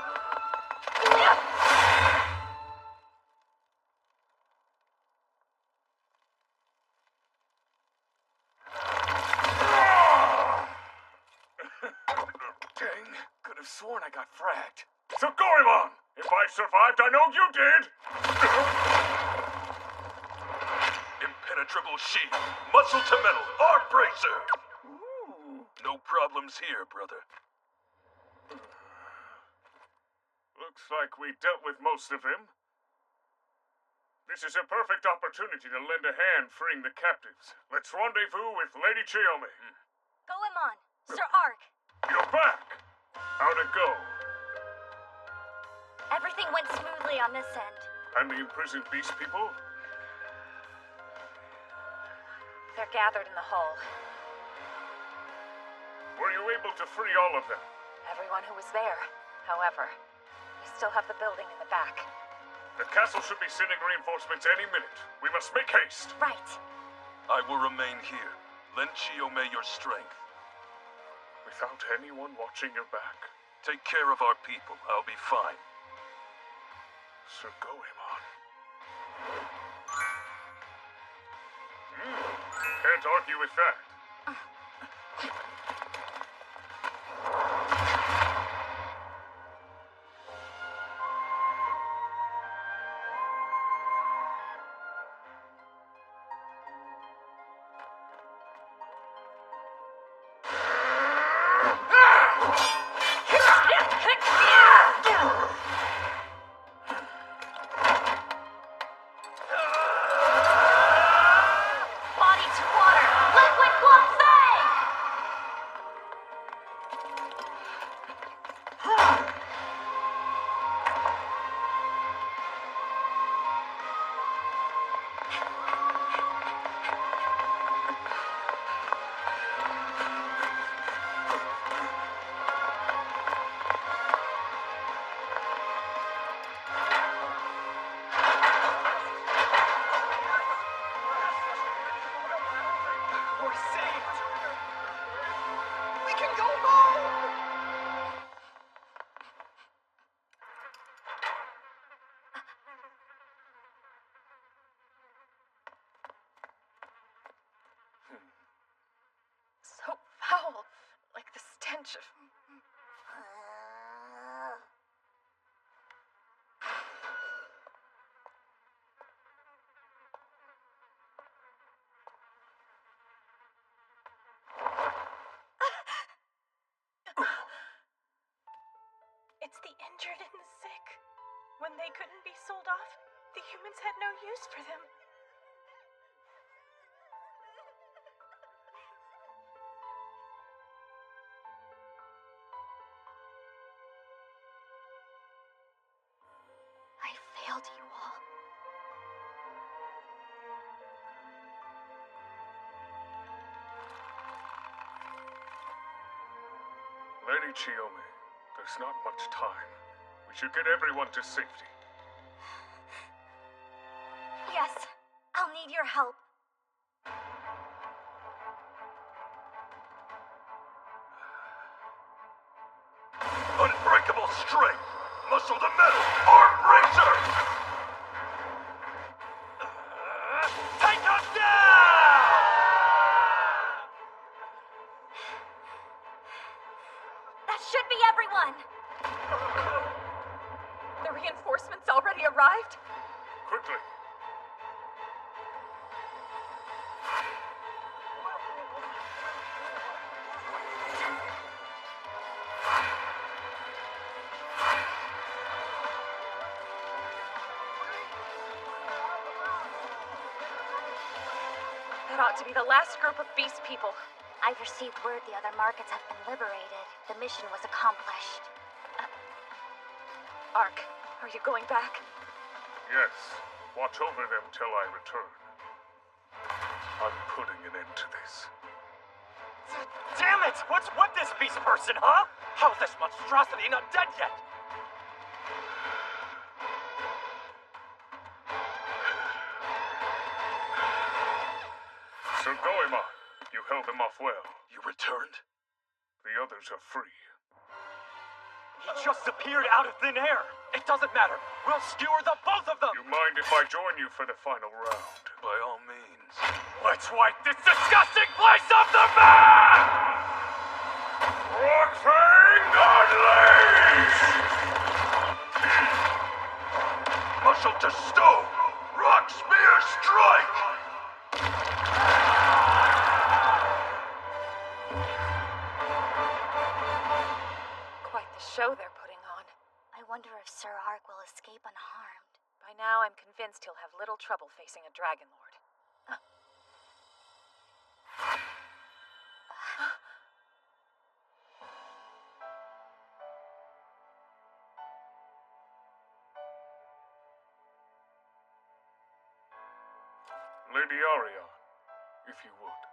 Dang, could have sworn I got fragged. So Goemon! If I survived, I know you did! Impenetrable shield, muscle to metal, arm bracer! No problems here, brother. Looks like we dealt with most of him. This is a perfect opportunity to lend a hand freeing the captives. Let's rendezvous with Lady Chiyomi. Goemon, Sir Ark. You're back! How'd it go? Everything went smoothly on this end. And the imprisoned beast people? They're gathered in the hall. Were you able to free all of them? Everyone who was there. However, we still have the building in the back. The castle should be sending reinforcements any minute. We must make haste. Right. I will remain here. Lend Chiyomi your strength. Without anyone watching your back? Take care of our people. I'll be fine. Sir Goemon. Can't argue with that. Body to water. Liquid Guan Fei! We're saved! We can go home! So foul. Like the stench of... It's the injured and the sick. When they couldn't be sold off, the humans had no use for them. I failed you all. Lady Chiyomi, there's not much time. We should get everyone to safety. Yes, I'll need your help. Unbreakable strength! Muscle to metal! Arm bracer! Take us down! That should be everyone. The reinforcements already arrived? Quickly! That ought to be the last group of beast people. I've received word the other markets have been liberated. The mission was accomplished. Ark, are you going back? Yes. Watch over them till I return. I'm putting an end to this. Damn it! What's with this beast person, huh? How's this monstrosity not dead yet? Sir Goemon, you held them off well. You returned? The others are free. He just appeared out of thin air. It doesn't matter. We'll skewer the both of them. You mind if I join you for the final round? By all means. Let's wipe this disgusting place off the map! Rockfang Unleashed! Muscle to stone! Rock Spear Strike! Quite the show they're putting on. I wonder if Sir Ark will escape unharmed. By now, I'm convinced he'll have little trouble facing a Dragon Lord. Lady Arion, if you would.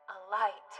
A light.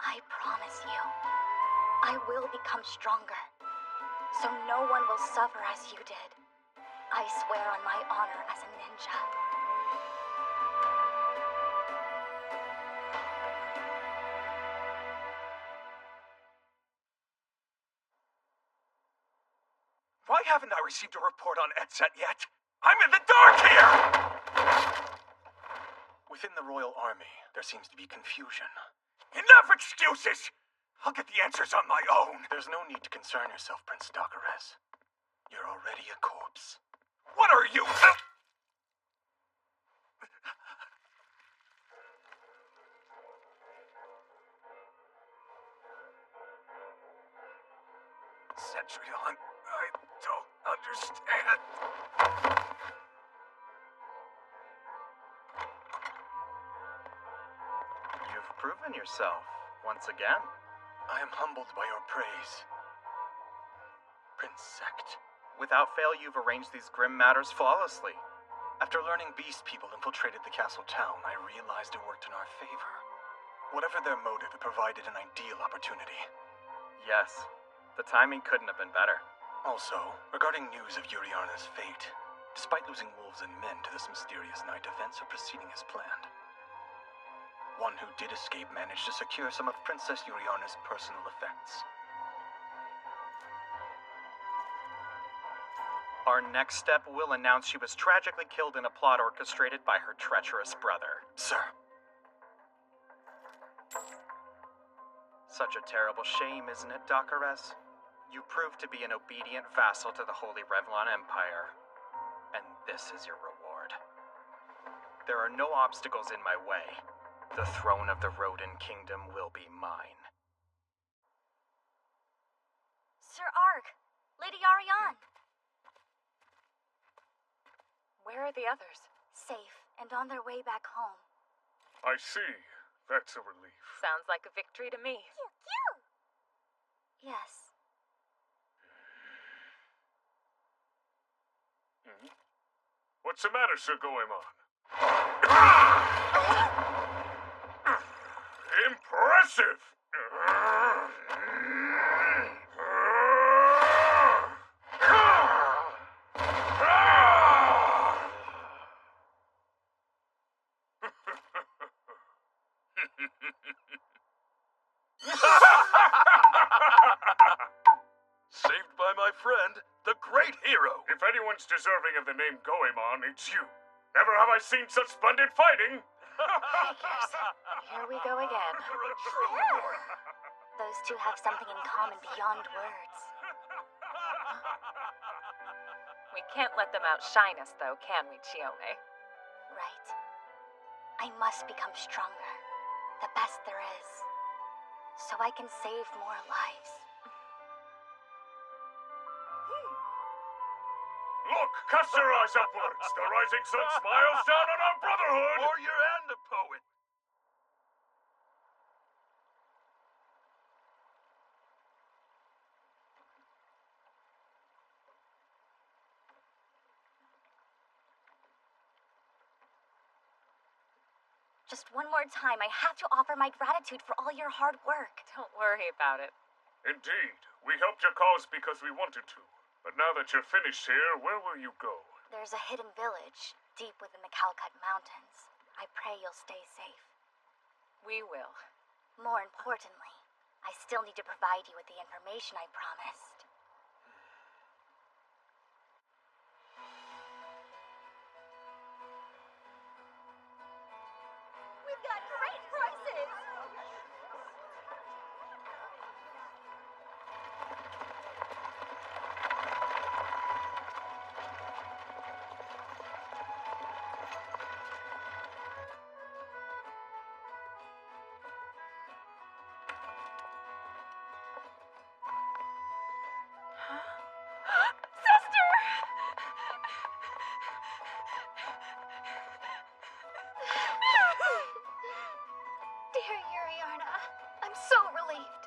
I promise you, I will become stronger, so no one will suffer as you did. I swear on my honor as a ninja. Why haven't I received a report on Etzet yet? I'm in the dark here! Within the Royal Army, there seems to be confusion. Enough excuses! I'll get the answers on my own. There's no need to concern yourself, Prince Dakares. You're already a corpse. What are you? Cetrion, I don't understand. You've proven yourself, once again. I am humbled by your praise. Prince Sect, without fail you've arranged these grim matters flawlessly. After learning beast people infiltrated the castle town, I realized it worked in our favor. Whatever their motive, it provided an ideal opportunity. Yes, the timing couldn't have been better. Also, regarding news of Yuriarna's fate, despite losing wolves and men to this mysterious night, events are proceeding as planned. One who did escape managed to secure some of Princess Yuriarna's personal effects. Our next step will announce she was tragically killed in a plot orchestrated by her treacherous brother. Sir. Such a terrible shame, isn't it, Dakares? You proved to be an obedient vassal to the Holy Revlon Empire. And this is your reward. There are no obstacles in my way. The throne of the Roden Kingdom will be mine. Sir Ark, Lady Arion. Where are the others? Safe and on their way back home. I see. That's a relief. Sounds like a victory to me. Yes. What's the matter, Sir Goemon? Impressive! Save anyone's deserving of the name Goemon, it's you. Never have I seen such splendid fighting! Figures. Here we go again. Those two have something in common beyond words. We can't let them outshine us, though, can we, Chiome? Right. I must become stronger. The best there is. So I can save more lives. Look, cast your eyes upwards. The rising sun smiles down on our brotherhood. Warrior and a poet. Just one more time, I have to offer my gratitude for all your hard work. Don't worry about it. Indeed, we helped your cause because we wanted to. But now that you're finished here, where will you go? There's a hidden village, deep within the Calcut Mountains. I pray you'll stay safe. We will. More importantly, I still need to provide you with the information I promised. We've got great prices! Sister! Dear Yuriarna, I'm so relieved.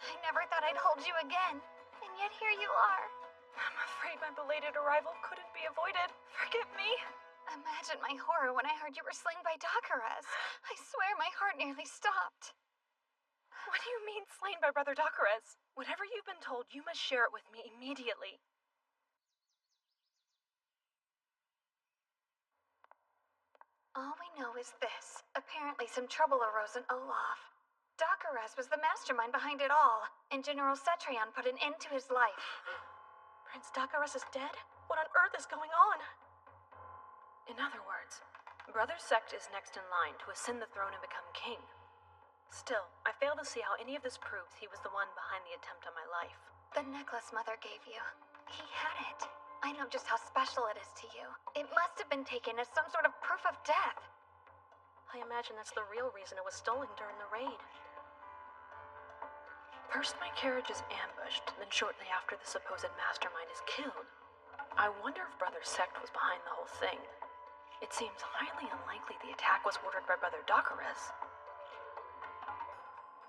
I never thought I'd hold you again, and yet here you are. I'm afraid my belated arrival couldn't be avoided. Forgive me. Imagine my horror when I heard you were slain by Dakaras. I swear my heart nearly stopped. What do you mean, slain by Brother Dakares? Whatever you've been told, you must share it with me immediately. All we know is this. Apparently some trouble arose in Olaf. Dakaras was the mastermind behind it all, and General Cetrion put an end to his life. Prince Dakaras is dead? What on earth is going on? In other words, Brother Sect is next in line to ascend the throne and become king. Still, I fail to see how any of this proves he was the one behind the attempt on my life. The necklace Mother gave you. He had it. I know just how special it is to you. It must have been taken as some sort of proof of death. I imagine that's the real reason it was stolen during the raid. First, my carriage is ambushed, then shortly after the supposed mastermind is killed. I wonder if Brother Sect was behind the whole thing. It seems highly unlikely the attack was ordered by Brother Dakares.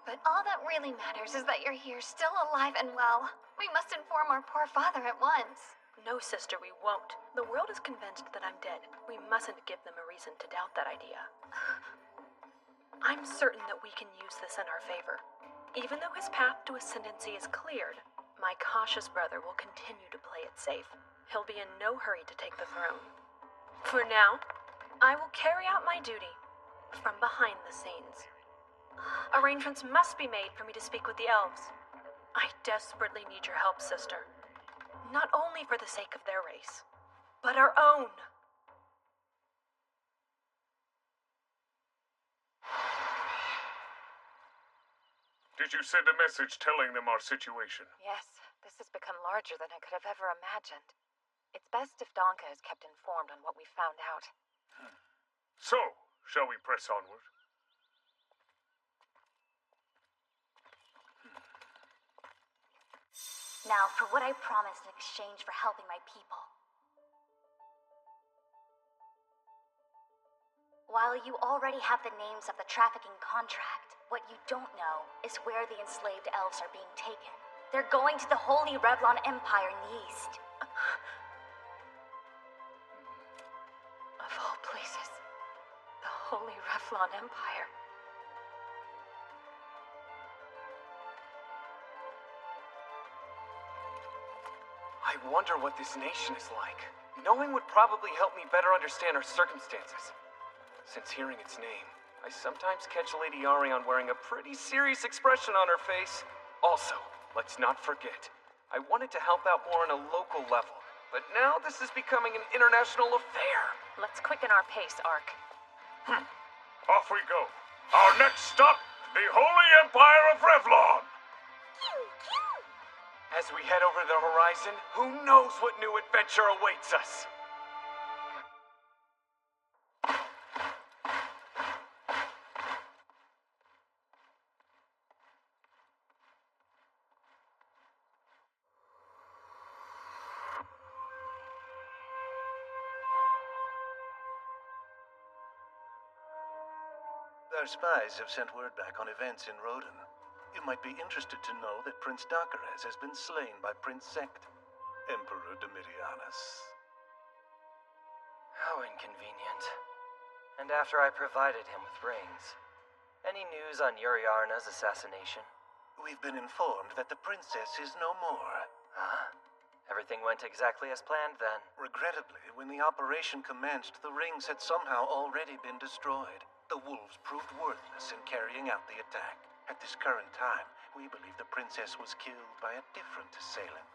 But all that really matters is that you're here, still alive and well. We must inform our poor father at once. No, sister, we won't. The world is convinced that I'm dead. We mustn't give them a reason to doubt that idea. I'm certain that we can use this in our favor. Even though his path to ascendancy is cleared, my cautious brother will continue to play it safe. He'll be in no hurry to take the throne. For now, I will carry out my duty from behind the scenes. Arrangements must be made for me to speak with the elves. I desperately need your help, sister. Not only for the sake of their race, but our own. Did you send a message telling them our situation? Yes, this has become larger than I could have ever imagined. It's best if Donka is kept informed on what we found out. So, shall we press onward? Now, for what I promised in exchange for helping my people. While you already have the names of the trafficking contract, what you don't know is where the enslaved elves are being taken. They're going to the Holy Revlon Empire in the east. Of all places, the Holy Revlon Empire. I wonder what this nation is like. Knowing would probably help me better understand our circumstances. Since hearing its name, I sometimes catch Lady Arion wearing a pretty serious expression on her face. Also, let's not forget, I wanted to help out more on a local level, but now this is becoming an international affair. Let's quicken our pace, Ark. Off we go. Our next stop, the Holy Empire of Revlon. As we head over the horizon, who knows what new adventure awaits us? Our spies have sent word back on events in Roden. You might be interested to know that Prince Dakaraz has been slain by Prince Sect, Emperor Domitianus. How inconvenient. And after I provided him with rings. Any news on Yuriarna's assassination? We've been informed that the princess is no more. Huh? Everything went exactly as planned then. Regrettably, when the operation commenced, the rings had somehow already been destroyed. The wolves proved worthless in carrying out the attack. At this current time, we believe the princess was killed by a different assailant.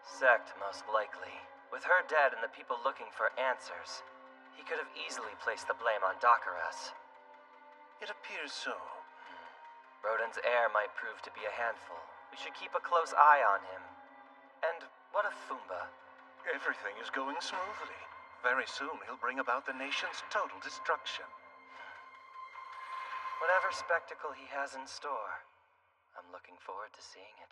Sect, most likely. With her dead and the people looking for answers, he could have easily placed the blame on Dakaraz. It appears so. Roden's heir might prove to be a handful. We should keep a close eye on him. And what of Thumba? Everything is going smoothly. Very soon he'll bring about the nation's total destruction. Whatever spectacle he has in store, I'm looking forward to seeing it.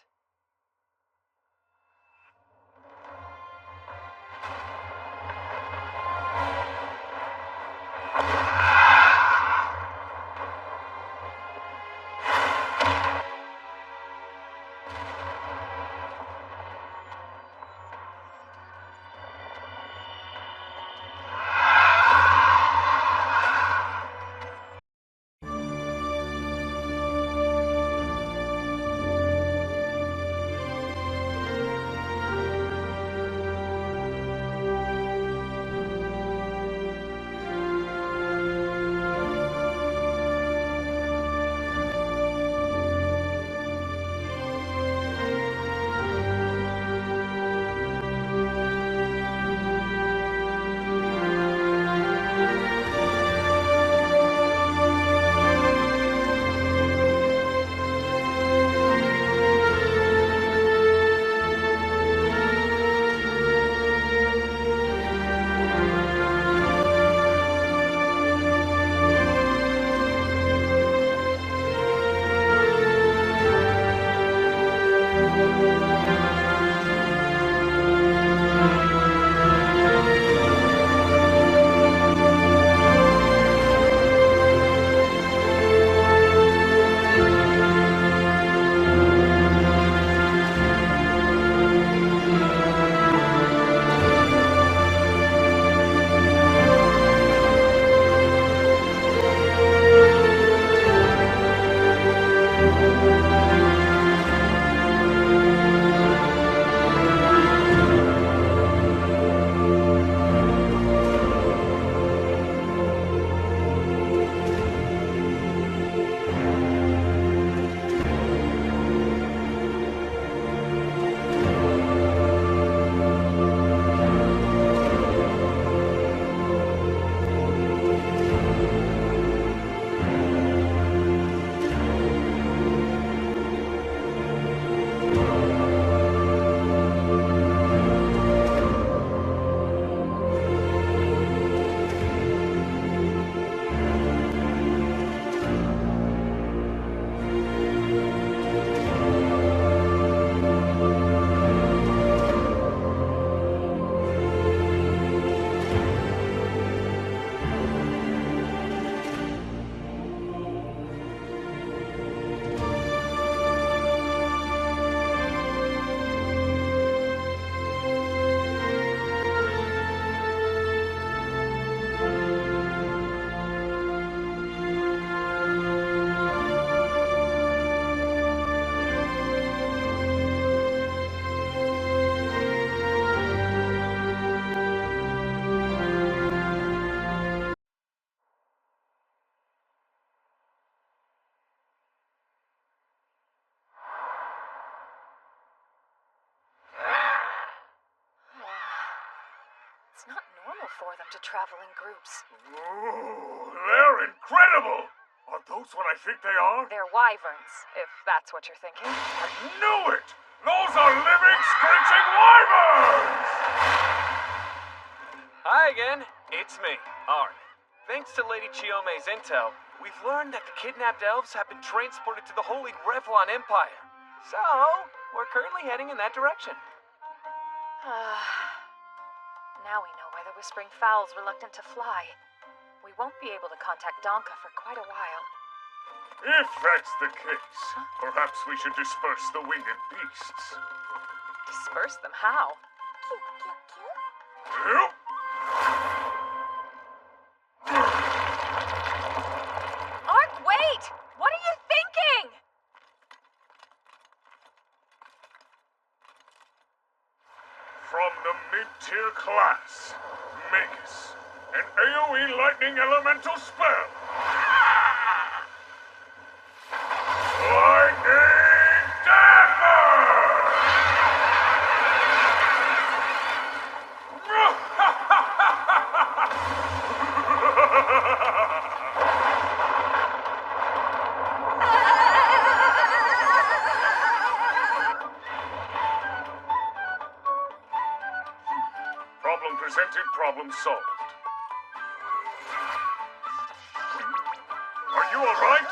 It's not normal for them to travel in groups. Ooh, they're incredible! Are those what I think they are? They're wyverns, if that's what you're thinking. I knew it! Those are living, screeching wyverns! Hi again, it's me, Ari. Thanks to Lady Chiome's intel, we've learned that the kidnapped elves have been transported to the Holy Revlon Empire. So, we're currently heading in that direction. Now we know why the Whispering Fowl's reluctant to fly. We won't be able to contact Donka for quite a while. If that's the case, perhaps we should disperse the winged beasts. Disperse them how? Yep. Ark, wait! What are you thinking? From the mid-tier class, Magus, an AoE lightning elemental spell. Lightning Dagger! Problem presented, problem solved. Are you alright?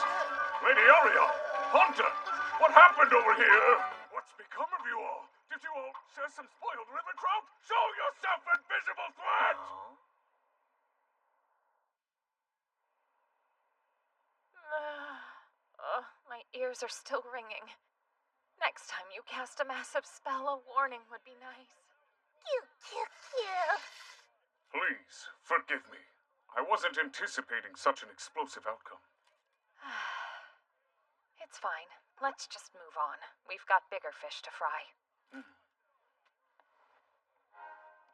Lady Aria, Hunter, what happened over here? What's become of you all? Did you all share some spoiled river trout? Show yourself, invisible threat! My ears are still ringing. Next time you cast a massive spell, a warning would be nice. Please, forgive me. I wasn't anticipating such an explosive outcome. It's fine. Let's just move on. We've got bigger fish to fry.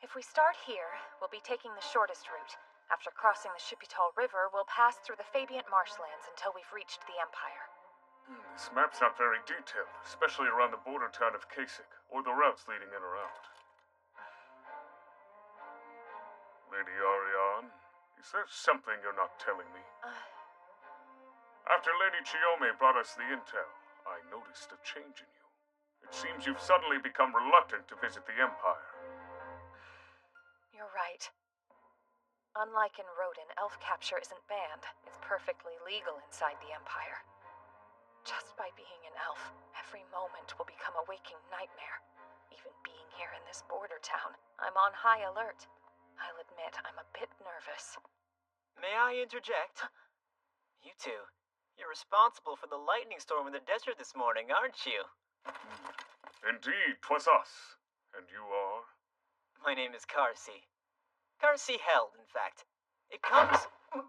If we start here, we'll be taking the shortest route. After crossing the Shipital River, we'll pass through the Fabiant marshlands until we've reached the Empire. This map's not very detailed, especially around the border town of Kasich, or the routes leading in or out. Lady Ariane, is there something you're not telling me? After Lady Chiome brought us the intel, I noticed a change in you. It seems you've suddenly become reluctant to visit the Empire. You're right. Unlike in Rodin, elf capture isn't banned. It's perfectly legal inside the Empire. Just by being an elf, every moment will become a waking nightmare. Even being here in this border town, I'm on high alert. I'll admit I'm a bit nervous. May I interject? You two, you're responsible for the lightning storm in the desert this morning, aren't you? Indeed, 'twas us. And you are? My name is Karsi. Karsi Held, in fact. It comes... Why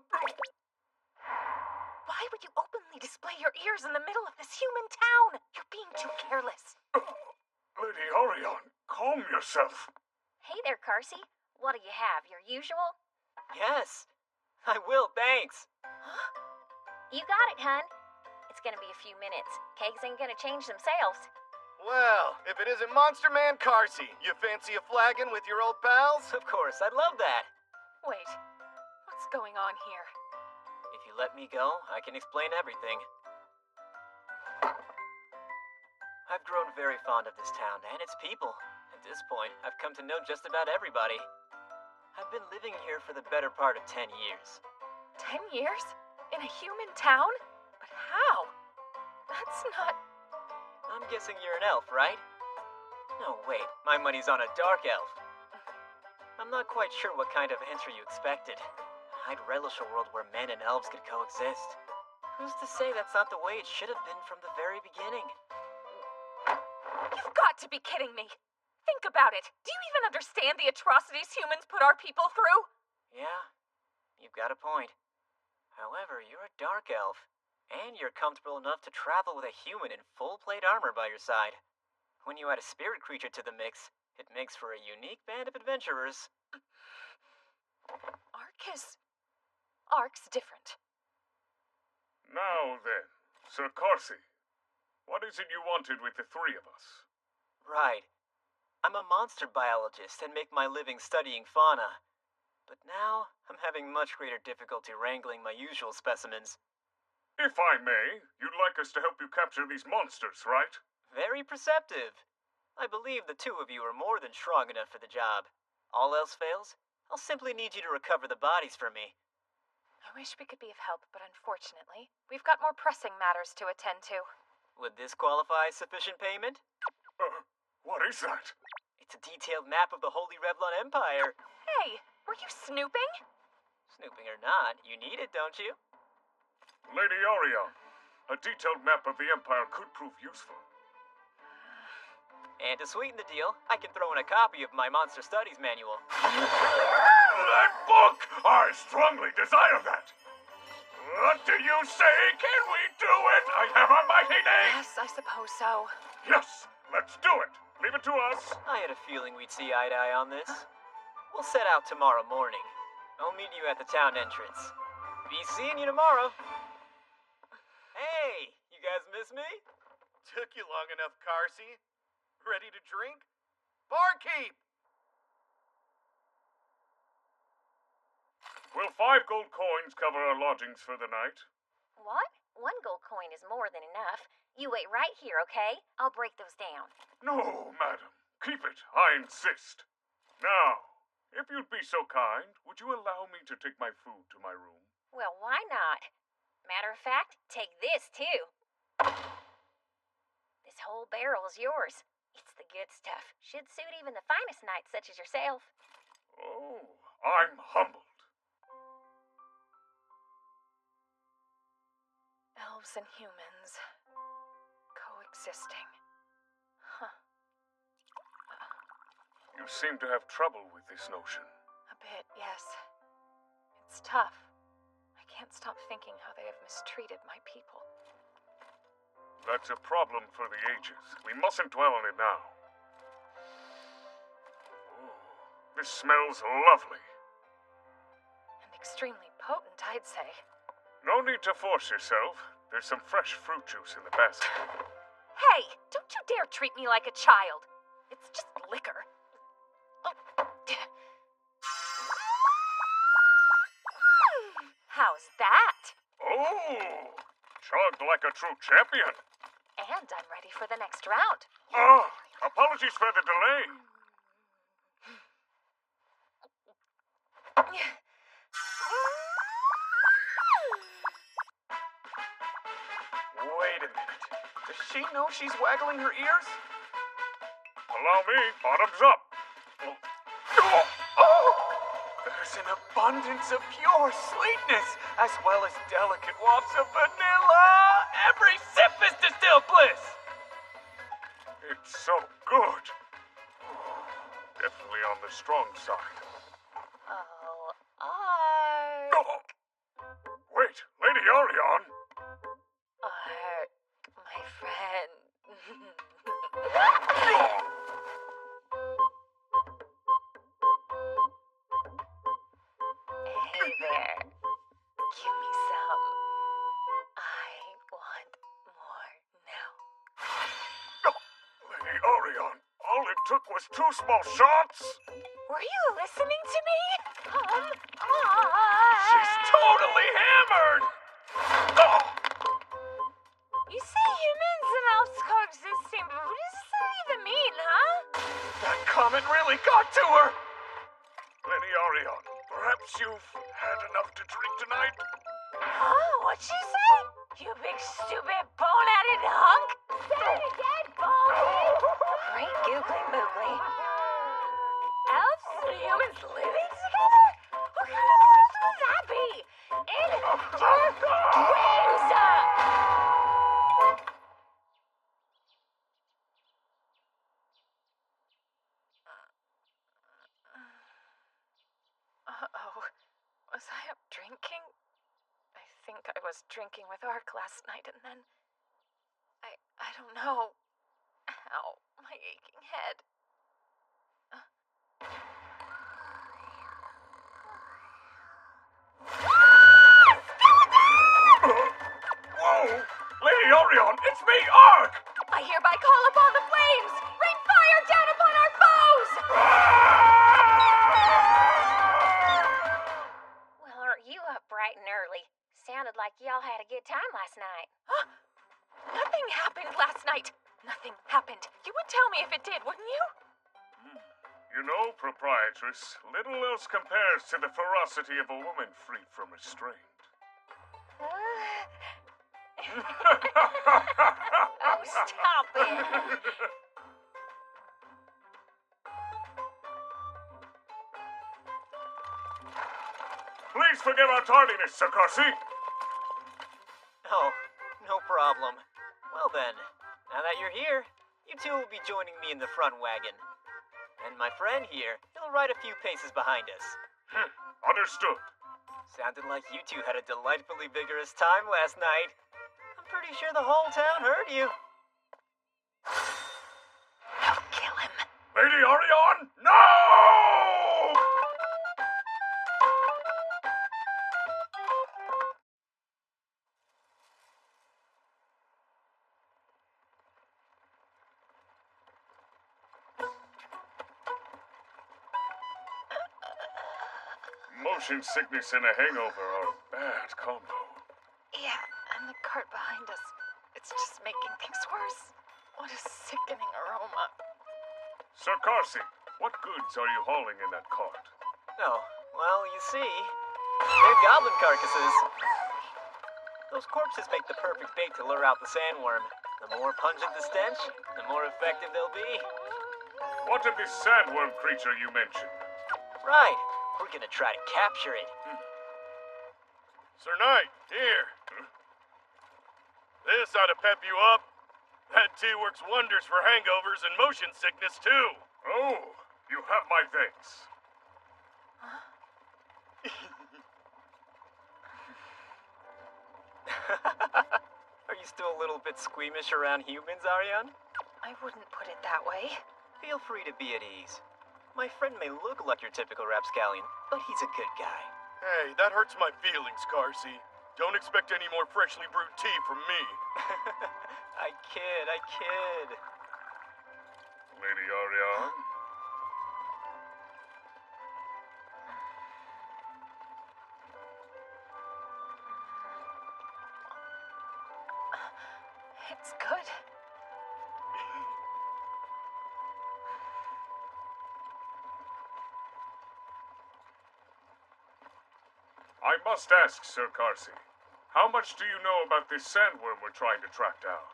would you openly display your ears in the middle of this human town? You're being too careless. Lady Ariane, calm yourself. Hey there, Karsi. What do you have, your usual? Yes, I will, thanks. You got it, hun. It's gonna be a few minutes. Kegs ain't gonna change themselves. Well, if it isn't Monster Man Karsi, you fancy a flagon with your old pals? Of course, I'd love that. Wait, what's going on here? If you let me go, I can explain everything. I've grown very fond of this town and its people. At this point, I've come to know just about everybody. I've been living here for the better part of 10 years. 10 years? In a human town? But how? That's not... I'm guessing you're an elf, right? No, wait, my money's on a dark elf. I'm not quite sure what kind of answer you expected. I'd relish a world where men and elves could coexist. Who's to say that's not the way it should have been from the very beginning? You've got to be kidding me! Think about it. Do you even understand the atrocities humans put our people through? Yeah, you've got a point. However, you're a dark elf, and you're comfortable enough to travel with a human in full plate armor by your side. When you add a spirit creature to the mix, it makes for a unique band of adventurers. Ark's different. Now then, Sir Karsi, what is it you wanted with the three of us? Right. I'm a monster biologist and make my living studying fauna. But now, I'm having much greater difficulty wrangling my usual specimens. If I may, you'd like us to help you capture these monsters, right? Very perceptive. I believe the two of you are more than strong enough for the job. All else fails, I'll simply need you to recover the bodies for me. I wish we could be of help, but unfortunately, we've got more pressing matters to attend to. Would this qualify as sufficient payment? What is that? It's a detailed map of the Holy Revlon Empire. Hey, were you snooping? Snooping or not, you need it, don't you? Lady Orion, a detailed map of the Empire could prove useful. And to sweeten the deal, I can throw in a copy of my Monster Studies manual. That book! I strongly desire that! What do you say? Can we do it? I have a mighty name! Yes, I suppose so. Yes, let's do it! Leave it to us! I had a feeling we'd see eye to eye on this. We'll set out tomorrow morning. I'll meet you at the town entrance. Be seeing you tomorrow. Hey, you guys miss me? Took you long enough, Carsey. Ready to drink? Barkeep! Will 5 gold coins cover our lodgings for the night? What? 1 gold coin is more than enough. You wait right here, okay? I'll break those down. No, madam. Keep it. I insist. Now, if you'd be so kind, would you allow me to take my food to my room? Well, why not? Matter of fact, take this, too. This whole barrel's yours. It's the good stuff. Should suit even the finest knights such as yourself. Oh, I'm humbled. Elves and humans coexisting. Huh. You seem to have trouble with this notion. A bit, yes. It's tough. I can't stop thinking how they have mistreated my people. That's a problem for the ages. We mustn't dwell on it now. Ooh, this smells lovely. And extremely potent, I'd say. No need to force yourself. There's some fresh fruit juice in the basket. Hey, don't you dare treat me like a child. It's just liquor. How's that? Oh, chugged like a true champion. And I'm ready for the next round. Apologies for the delay. Wait a minute. Does she know she's waggling her ears? Allow me, bottoms up. There's an abundance of pure sweetness, as well as delicate wafts of vanilla. Every sip is distilled bliss. It's so good. Definitely on the strong side. Wait, Lady Orion. My friend. Hey there. Give me some. I want more now. Lady Orion, all it took was 2 small shots. Were you listening to me? She's totally hammered! You say humans and elves coexisting, but what does that even mean, huh? That comment really got to her! Lady Orion, perhaps you've had enough to drink tonight? Huh? What'd you say? You big stupid bone-headed hunk? Say it again, bone! Great googly moogly. Elves and humans living together? What kind of world would that be? In your dreams! Uh-oh. Was I up drinking? I think I was drinking with Ark last night and then... I don't know. Ow, my aching head. Whoa! Lady Orion, it's me, Ark! I hereby call upon the flames! Rain fire down upon our foes! bright and early. Sounded like y'all had a good time last night. Nothing happened last night. Nothing happened. You would tell me if it did, wouldn't you? You know, proprietress, little else compares to the ferocity of a woman freed from restraint. Oh, stop it. Please forgive our tardiness, Sir Carsey. Oh, no problem. Well then, now that you're here, you two will be joining me in the front wagon. And my friend here, he'll ride a few paces behind us. Understood. Sounded like you two had a delightfully vigorous time last night. I'm pretty sure the whole town heard you. I'll kill him. Lady Orion, no! Motion sickness and a hangover are a bad combo. Yeah, and the cart behind us. It's just making things worse. What a sickening aroma. Sir Carsey, what goods are you hauling in that cart? Oh, well, you see, they're goblin carcasses. Those corpses make the perfect bait to lure out the sandworm. The more pungent the stench, the more effective they'll be. What of this sandworm creature you mentioned? Right. We're gonna try to capture it. Sir Knight, here. This ought to pep you up. That tea works wonders for hangovers and motion sickness, too. Oh, you have my thanks. Are you still a little bit squeamish around humans, Ariane? I wouldn't put it that way. Feel free to be at ease. My friend may look like your typical rapscallion, but he's a good guy. Hey, that hurts my feelings, Carsey. Don't expect any more freshly brewed tea from me. I kid. Lady Orion? It's good. I must ask, Sir Carsey, how much do you know about this sandworm we're trying to track down?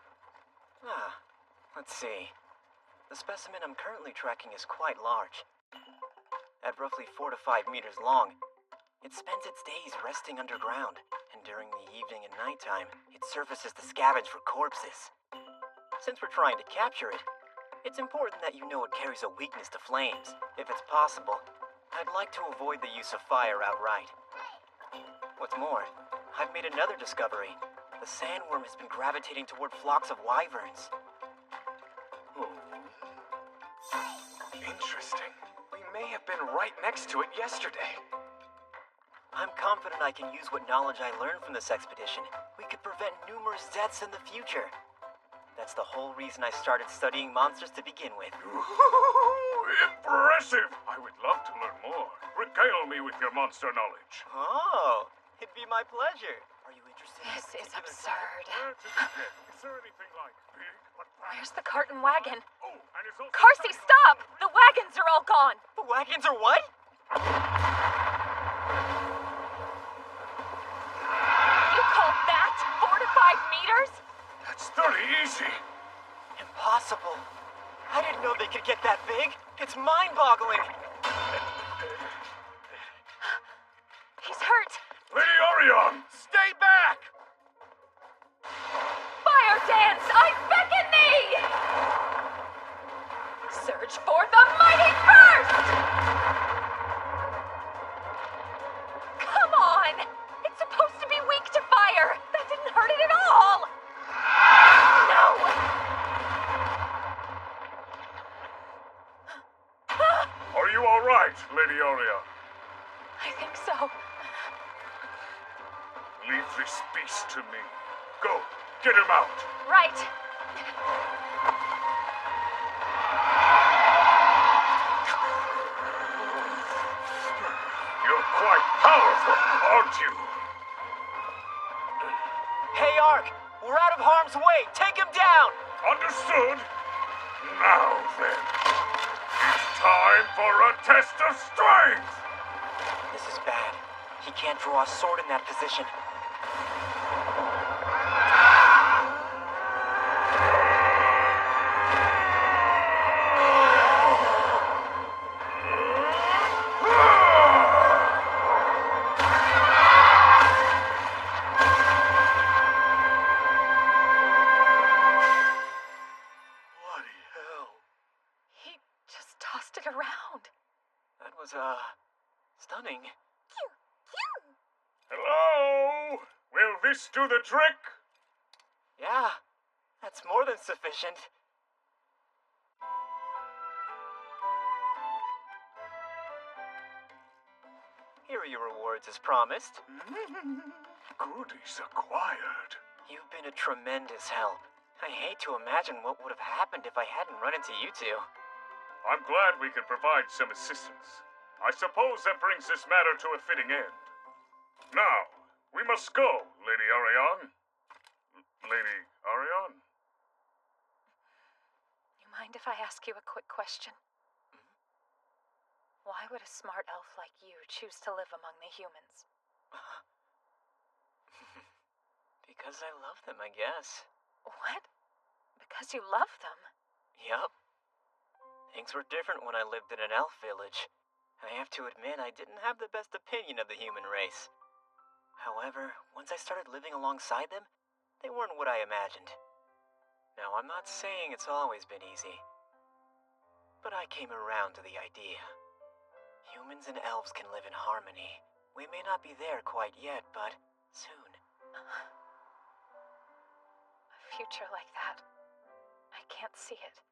Let's see. The specimen I'm currently tracking is quite large. At roughly 4 to 5 meters long, it spends its days resting underground, and during the evening and nighttime, it surfaces to scavenge for corpses. Since we're trying to capture it, it's important that you know it carries a weakness to flames. If it's possible, I'd like to avoid the use of fire outright. What's more, I've made another discovery. The sandworm has been gravitating toward flocks of wyverns. Interesting. We may have been right next to it yesterday. I'm confident I can use what knowledge I learned from this expedition. We could prevent numerous deaths in the future. That's the whole reason I started studying monsters to begin with. Impressive! I would love to learn more. Regale me with your monster knowledge. Oh, it'd be my pleasure. Are you interested? This is absurd. Is there anything like big but Where's the cart and wagon? Oh, and it's also... Carsey, stop! The wagons are all gone! The wagons are what? You call that 4 to 5 meters? That's 30 easy. Impossible. I didn't know they could get that big. It's mind-boggling. He's hurt. Lady Orion! Stay back! Fire dance, I beckon thee! Surge forth a mighty burst! Come on! It's supposed to be weak to fire! That didn't hurt it at all! No! Are you all right, Lady Orion? I think so. Leave this beast to me. Go, get him out. Right. You're quite powerful, aren't you? Hey, Ark! We're out of harm's way! Take him down! Understood. Now then, it's time for a test of strength! This is bad. He can't draw a sword in that position. Stunning. Hello? Will this do the trick? Yeah, that's more than sufficient. Here are your rewards as promised. Goodies acquired. You've been a tremendous help. I hate to imagine what would have happened if I hadn't run into you two. I'm glad we could provide some assistance. I suppose that brings this matter to a fitting end. Now, we must go, Lady Ariane. Lady Ariane? You mind if I ask you a quick question? Why would a smart elf like you choose to live among the humans? Because I love them, I guess. What? Because you love them? Yup. Things were different when I lived in an elf village. I have to admit, I didn't have the best opinion of the human race. However, once I started living alongside them, they weren't what I imagined. Now, I'm not saying it's always been easy, but I came around to the idea. Humans and elves can live in harmony. We may not be there quite yet, but soon. A future like that. I can't see it.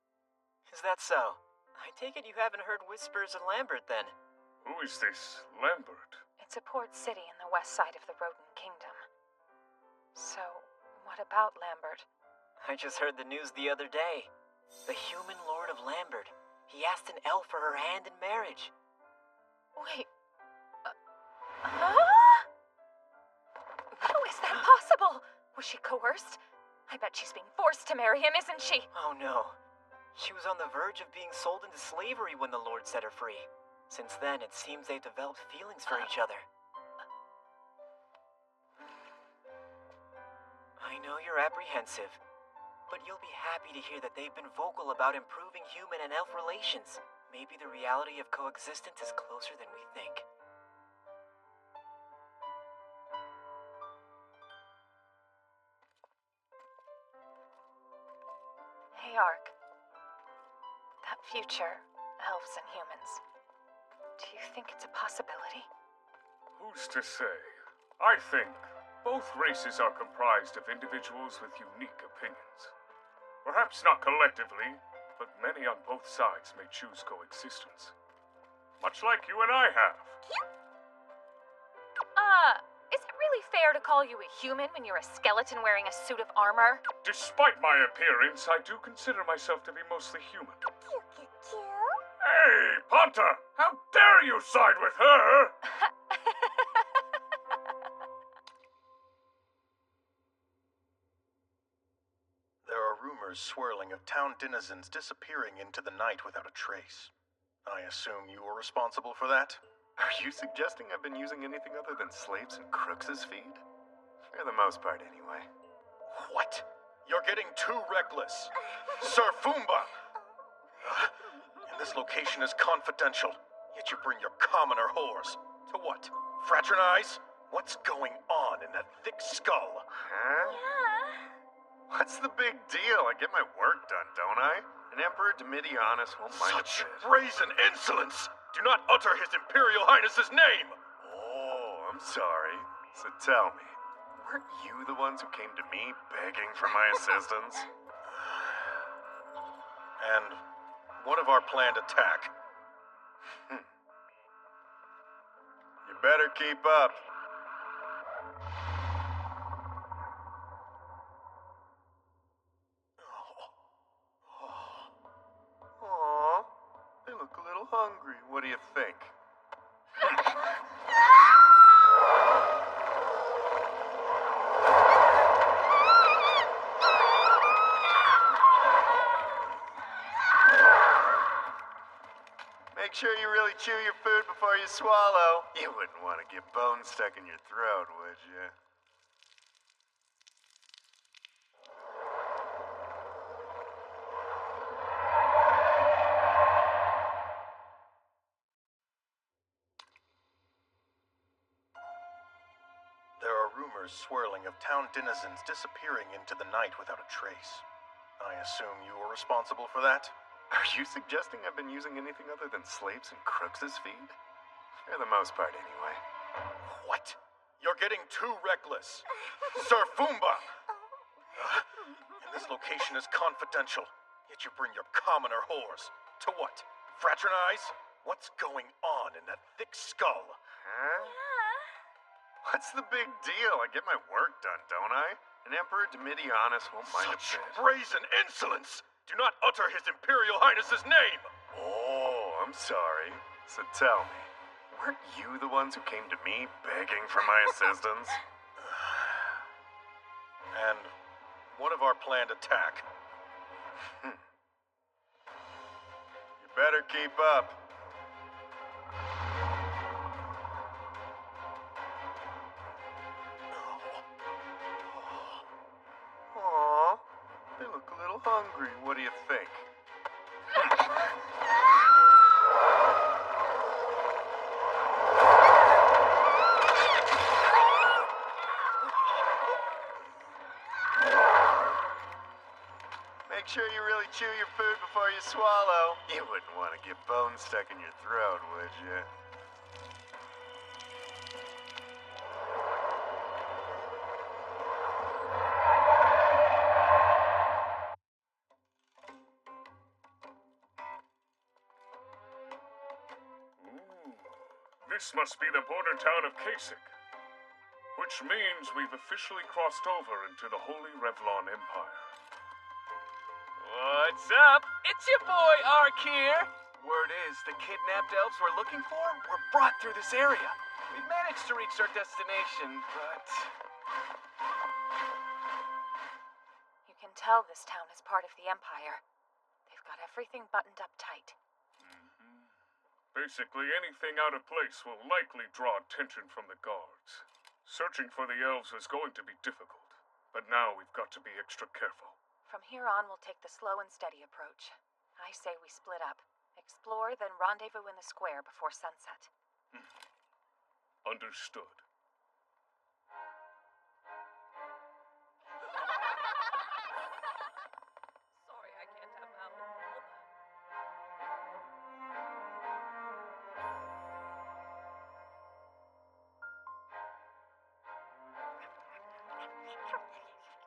Is that so? I take it you haven't heard whispers of Lambert, then? Who is this Lambert? It's a port city in the west side of the Rodent Kingdom. So, what about Lambert? I just heard the news the other day. The human lord of Lambert. He asked an elf for her hand in marriage. Wait. How is that possible? Was she coerced? I bet she's being forced to marry him, isn't she? Oh no. She was on the verge of being sold into slavery when the Lord set her free. Since then, it seems they've developed feelings for each other. I know you're apprehensive, but you'll be happy to hear that they've been vocal about improving human and elf relations. Maybe the reality of coexistence is closer than we think. Hey, Ark. That future, elves and humans. Do you think it's a possibility? Who's to say? I think both races are comprised of individuals with unique opinions. Perhaps not collectively, but many on both sides may choose coexistence. Much like you and I have. Is it really fair to call you a human when you're a skeleton wearing a suit of armor? Despite my appearance, I do consider myself to be mostly human. Hey, Ponta! How dare you side with her? There are rumors swirling of town denizens disappearing into the night without a trace. I assume you were responsible for that? Are you suggesting I've been using anything other than slaves and crooks' feed? For the most part, anyway. What? You're getting too reckless. Sir Fumba! And this location is confidential, yet you bring your commoner whores. To what? Fraternize? What's going on in that thick skull? Huh? What's the big deal? I get my work done, don't I? And Emperor Domitianus won't mind a Such bit. brazen insolence! Do not utter His Imperial Highness's name! Oh, I'm sorry. So tell me, weren't you the ones who came to me begging for my assistance? And what of our planned attack? You better keep up. Aw, they look a little hungry. What do you think? Make sure you really chew your food before you swallow. You wouldn't want to get bones stuck in your throat, would you? There are rumors swirling of town denizens disappearing into the night without a trace. I assume you were responsible for that? Are you suggesting I've been using anything other than slaves and crooks as feed? For the most part, anyway. What? You're getting too reckless. Sir Fumba! And this location is confidential, yet you bring your commoner whores. To what? Fraternize? What's going on in that thick skull? Huh? What's the big deal? I get my work done, don't I? And Emperor Domitianus won't mind a Such bit. brazen insolence! Do not utter his Imperial Highness's name! Oh, I'm sorry. So tell me, weren't you the ones who came to me begging for my assistance? And what of our planned attack? You better keep up. Aw, they look a little hungry. What do you think? Make sure you really chew your food before you swallow. You wouldn't want to get bones stuck in your throat, would you? This must be the border town of Kasich, which means we've officially crossed over into the Holy Revlon Empire. What's up? It's your boy, Ark here. Word is, the kidnapped elves we're looking for were brought through this area. We've managed to reach our destination, but... You can tell this town is part of the Empire. They've got everything buttoned up tight. Basically, anything out of place will likely draw attention from the guards. Searching for the elves is going to be difficult, but now we've got to be extra careful. From here on, we'll take the slow and steady approach. I say we split up. Explore, then rendezvous in the square before sunset. Understood. Sorry, I can't have Alan.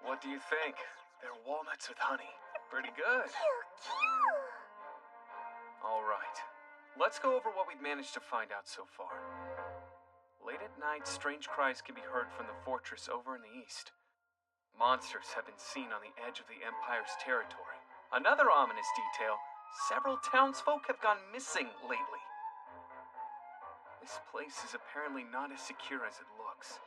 What do you think? They're walnuts with honey. Pretty good. All right. Let's go over what we've managed to find out so far. Late at night, strange cries can be heard from the fortress over in the east. Monsters have been seen on the edge of the Empire's territory. Another ominous detail, several townsfolk have gone missing lately. This place is apparently not as secure as it looks.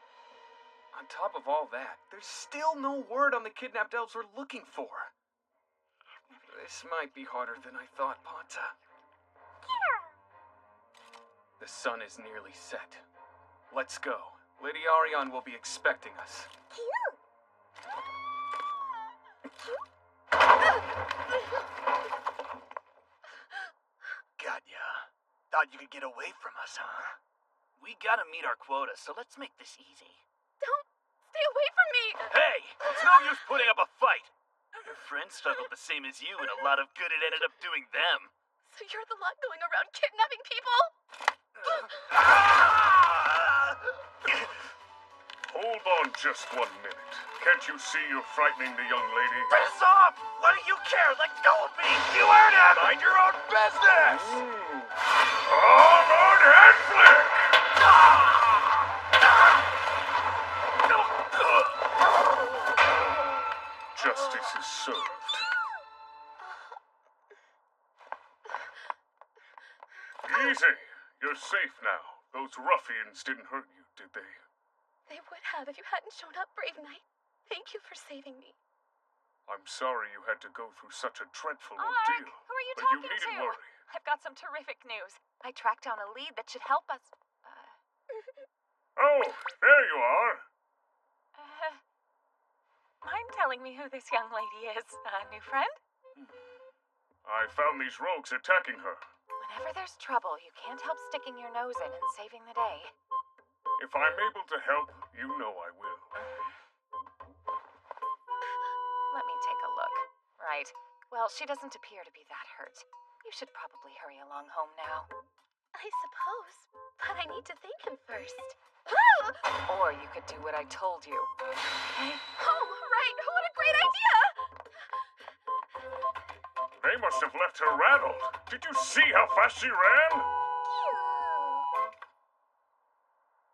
On top of all that, there's still no word on the kidnapped elves we're looking for. This might be harder than I thought, Panta. The sun is nearly set. Let's go. Lady Arion will be expecting us. Got ya. Thought you could get away from us, huh? We gotta meet our quota, so let's make this easy. Stay away from me! Hey! It's no use putting up a fight! Your friends struggled the same as you, and a lot of good it ended up doing them. So you're the lot going around kidnapping people? Hold on just 1 minute. Can't you see you're frightening the young lady? Piss off! What do you care? Let go of me! You heard him! Mind your own business! Arm on hand flick! Justice is served. Easy. You're safe now. Those ruffians didn't hurt you, did they? They would have if you hadn't shown up, Brave Knight. Thank you for saving me. I'm sorry you had to go through such a dreadful Ark, ordeal. who are you but talking you needn't to? worry. I've got some terrific news. I tracked down a lead that should help us. Oh, there you are. Mind telling me who this young lady is? A new friend? I found these rogues attacking her. Whenever there's trouble, you can't help sticking your nose in and saving the day. If I'm able to help, you know I will. Let me take a look. Right. Well, she doesn't appear to be that hurt. You should probably hurry along home now. I suppose, but I need to thank him first. Or you could do what I told you. Okay? Oh, right! What a great idea! They must have left her rattled. Did you see how fast she ran?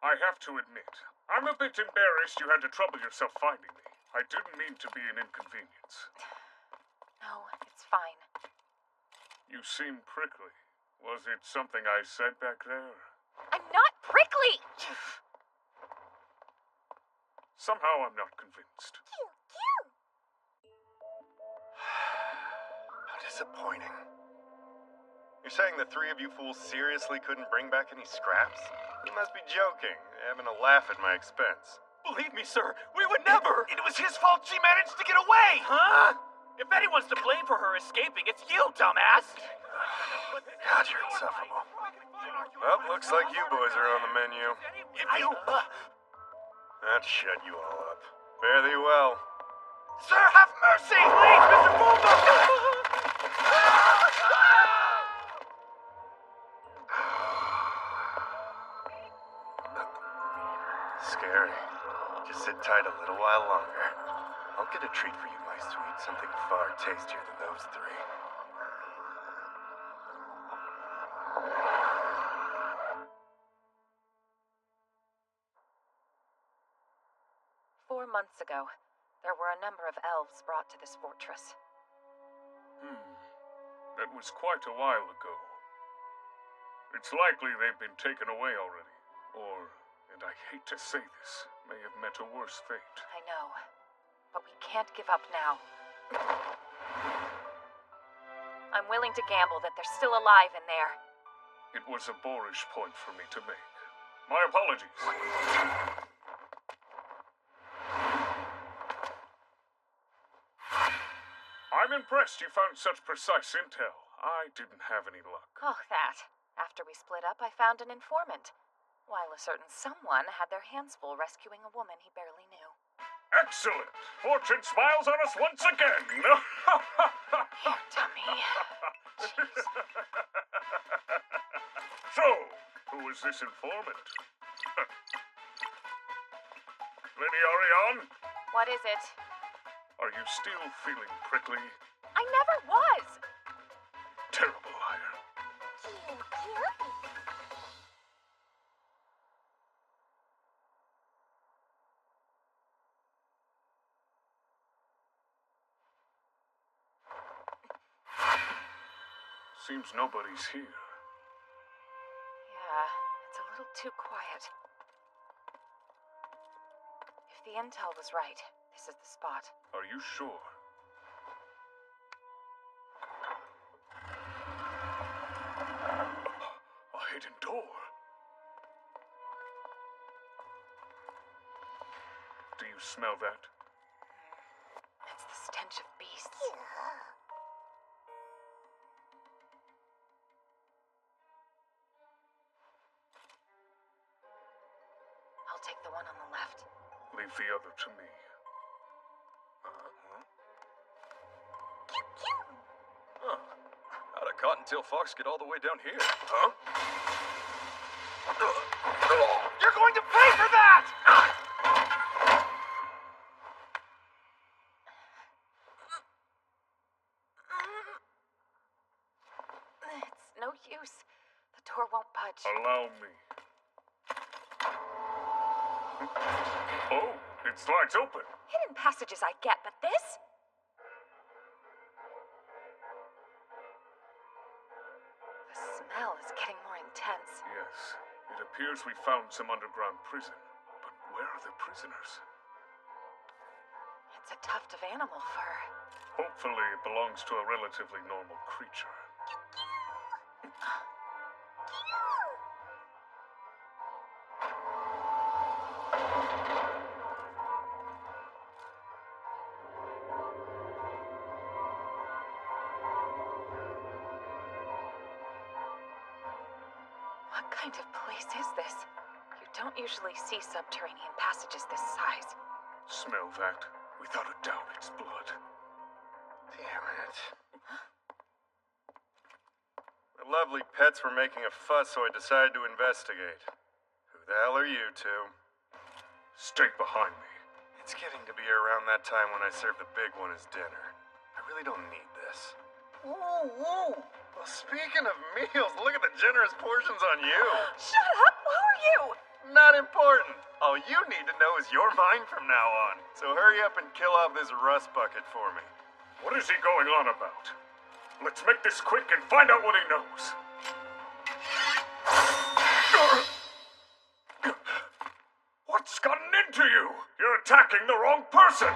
I have to admit, I'm a bit embarrassed you had to trouble yourself finding me. I didn't mean to be an inconvenience. No, it's fine. You seem prickly. Was it something I said back there? I'm not prickly! Somehow I'm not convinced. How disappointing. You're saying the three of you fools seriously couldn't bring back any scraps? You must be joking, having a laugh at my expense. Believe me, sir, we would never! It was his fault she managed to get away! Huh? If anyone's to blame for her escaping, it's you, dumbass! God, you're insufferable. Well, looks like you boys are on the menu. If you... That shut you all up. Fare thee well. Sir, have mercy! Please, Mr. Bulldog! Scary. Just sit tight a little while longer. I'll get a treat for you, my sweet. Something far tastier than those three. 4 months ago, there were a number of elves brought to this fortress. That was quite a while ago. It's likely they've been taken away already. Or, and I hate to say this, may have met a worse fate. I know, but we can't give up now. I'm willing to gamble that they're still alive in there. It was a boorish point for me to make. My apologies. I'm impressed you found such precise intel. I didn't have any luck. Oh, that. After we split up, I found an informant. While a certain someone had their hands full rescuing a woman he barely knew. Excellent! Fortune smiles on us once again! Here, dummy. So, who was this informant? Lady Orion? What is it? Are you still feeling prickly? I never was! Terrible liar. Seems nobody's here. Yeah, it's a little too quiet. If the intel was right, this is the spot. Are you sure? A hidden door. Do you smell that? It's the stench of beasts. I'll take the one on the left. Leave the other to me. Huh. How'd a cottontail fox get all the way down here? Huh? You're going to pay for that! It's no use. The door won't budge. Allow me. Oh, it slides open. Hidden passages I get, but this? The smell is getting more intense. Yes, it appears we found some underground prison. But where are the prisoners? It's a tuft of animal fur. Hopefully it belongs to a relatively normal creature. What kind of place is this? You don't usually see subterranean passages this size. Smell that? Without a doubt, it's blood. Damn it. The lovely pets were making a fuss, so I decided to investigate. Who the hell are you two? Stay behind me. It's getting to be around that time when I serve the big one as dinner. I really don't need this. Ooh, ooh. Well, speaking of meals, look at the generous portions on you. Shut up! Who are you? Not important. All you need to know is you're mine from now on. So hurry up and kill off this rust bucket for me. What is he going on about? Let's make this quick and find out what he knows. What's gotten into you? You're attacking the wrong person.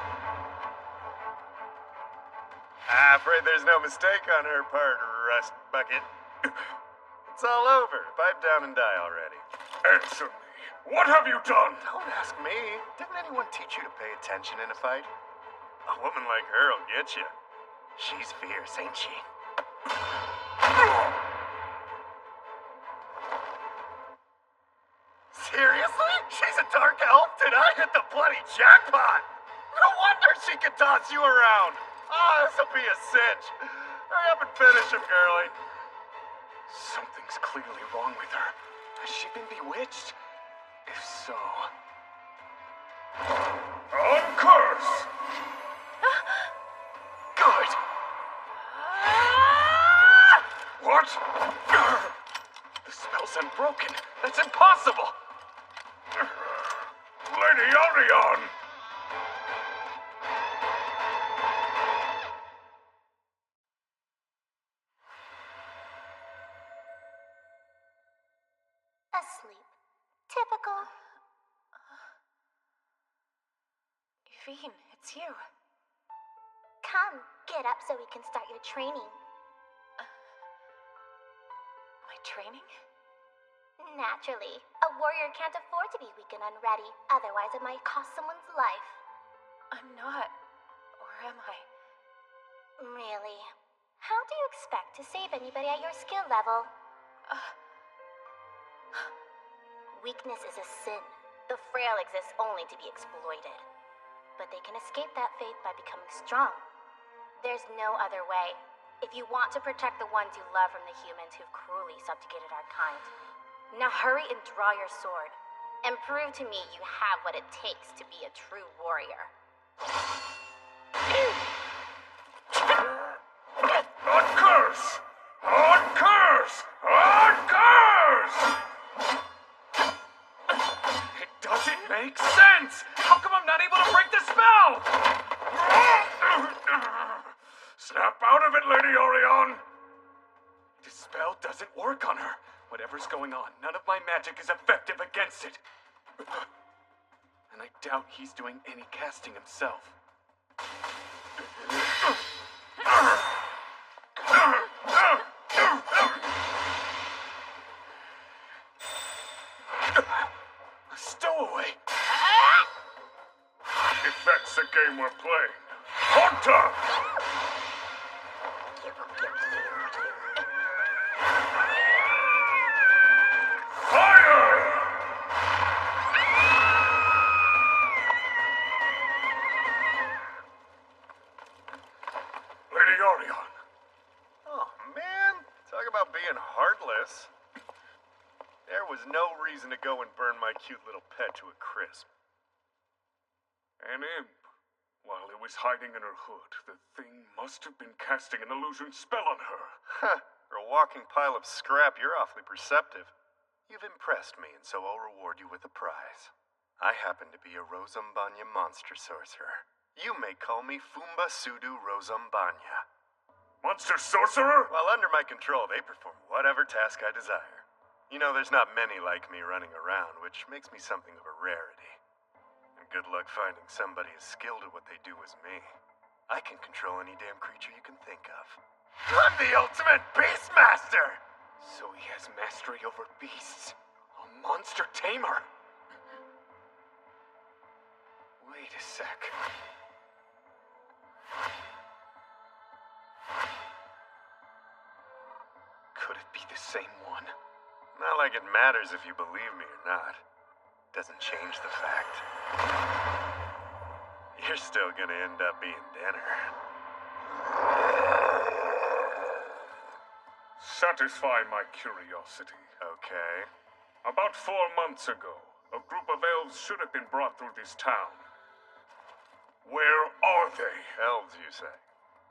Afraid there's no mistake on her part, rust bucket. It's all over. Pipe down and die already. Answer me. What have you done? Don't ask me. Didn't anyone teach you to pay attention in a fight? A woman like her will get you. She's fierce, ain't she? Seriously? She's a dark elf? Did I hit the bloody jackpot? No wonder she can toss you around. Ah, this'll be a cinch. Hurry up and finish him, girlie. Something's clearly wrong with her. Has she been bewitched? If so... On curse! Good! What? The spell's unbroken. That's impossible! Lady Orion! Asleep. Typical. Yvine, it's you. Come, get up so we can start your training. My training? Naturally. A warrior can't afford to be weak and unready, otherwise it might cost someone's life. I'm not. Or am I? Really? How do you expect to save anybody at your skill level? Weakness is a sin. The frail exist only to be exploited. But they can escape that fate by becoming strong. There's no other way. If you want to protect the ones you love from the humans who've cruelly subjugated our kind. Now hurry and draw your sword. And prove to me you have what it takes to be a true warrior. On curse! On curse! On curse! It doesn't make sense! How come I'm not able to break the spell? Snap out of it, Lady Orion! The spell doesn't work on her. Whatever's going on, none of my magic is effective against it. And I doubt he's doing any casting himself. A stowaway. If that's the game we're playing, Hunter! Lady Orion. Oh, man. Talk about being heartless. There was no reason to go and burn my cute little pet to a crisp. An imp. While it was hiding in her hood, the thing must have been casting an illusion spell on her. Huh. For a walking pile of scrap, you're awfully perceptive. You've impressed me, and so I'll reward you with a prize. I happen to be a Rosumbanya monster sorcerer. You may call me Fumba Sudu Rosumbanya. Monster sorcerer? While under my control, they perform whatever task I desire. You know, there's not many like me running around, which makes me something of a rarity. And good luck finding somebody as skilled at what they do as me. I can control any damn creature you can think of. I'm the ultimate Beastmaster! So he has mastery over beasts. A monster tamer. Wait a sec. Could it be the same one? Not like it matters if you believe me or not. Doesn't change the fact. You're still gonna end up being dinner. Satisfy my curiosity. Okay. About 4 months ago, a group of elves should have been brought through this town. Where are they? Elves, you say?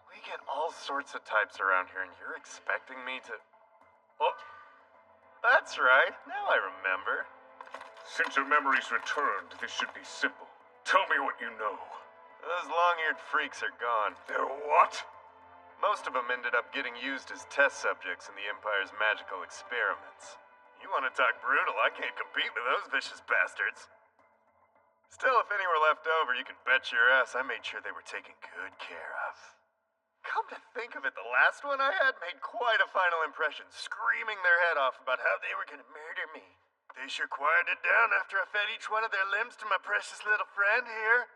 We get all sorts of types around here, and you're expecting me to... Oh, that's right. Now I remember. Since your memory's returned, this should be simple. Tell me what you know. Those long-eared freaks are gone. They're what? Most of them ended up getting used as test subjects in the Empire's magical experiments. You want to talk brutal? I can't compete with those vicious bastards. Still, if any were left over, you can bet your ass I made sure they were taken good care of. Come to think of it, the last one I had made quite a final impression, screaming their head off about how they were going to murder me. They sure quieted down after I fed each one of their limbs to my precious little friend here.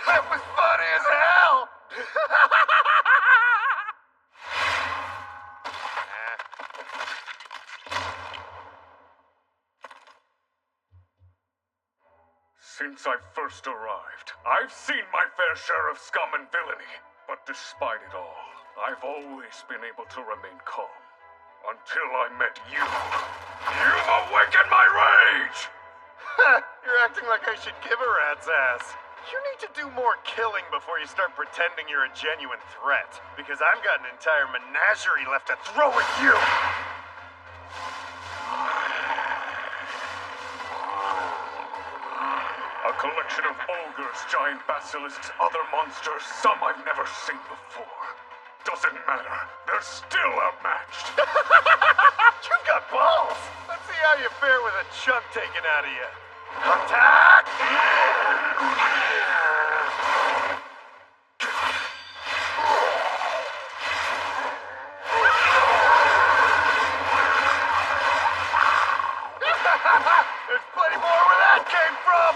That was funny as hell! Since I first arrived, I've seen my fair share of scum and villainy. But despite it all, I've always been able to remain calm. Until I met you. You've awakened my rage! You're acting like I should give a rat's ass. You need to do more killing before you start pretending you're a genuine threat. Because I've got an entire menagerie left to throw at you! A collection of ogres, giant basilisks, other monsters, some I've never seen before. Doesn't matter. They're still outmatched. You've got balls! Let's see how you fare with a chunk taken out of you. Attack! There's plenty more where that came from!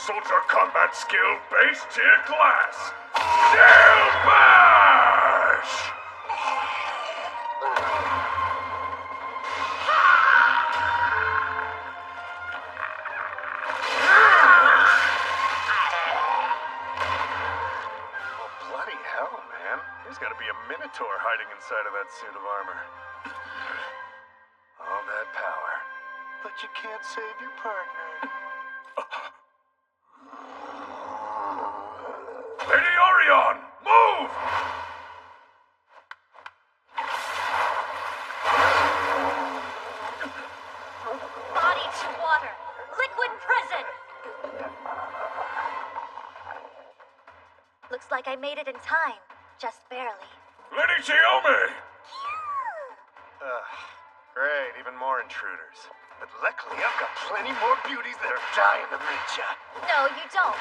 Soldier combat skill, base tier class. Shield bash! Oh, bloody hell, man. There's gotta be a minotaur hiding inside of that suit of armor. All that power, but you can't save your partner. Lady Orion, move! Body to water. Liquid prison. Looks like I made it in time. Just barely. Lady Chiome! Great, even more intruders. But luckily, I've got plenty more beauties that are dying to meet ya. No, you don't.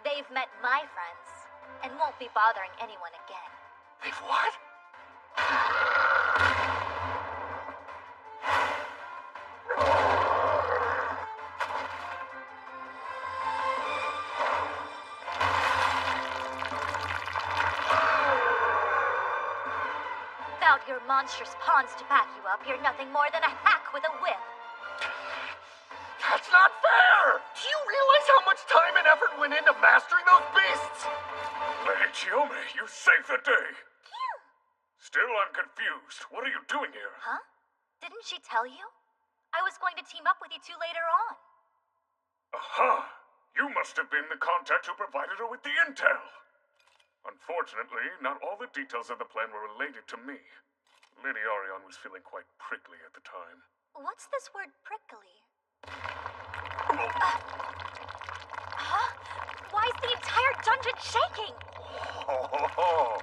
They've met my friends and won't be bothering anyone again. They've what? Without your monstrous pawns to back you up, you're nothing more than a hack with a whip. That's not fair! Do you realize how much time and effort went into mastering those beasts? Lady Chiome, you saved the day. Still, I'm confused. What are you doing here? Huh? Didn't she tell you? I was going to team up with you two later on. Aha! You must have been the contact who provided her with the intel. Unfortunately, not all the details of the plan were related to me. Lady Orion was feeling quite prickly at the time. What's this word prickly? Huh? Why is the entire dungeon shaking? Oh,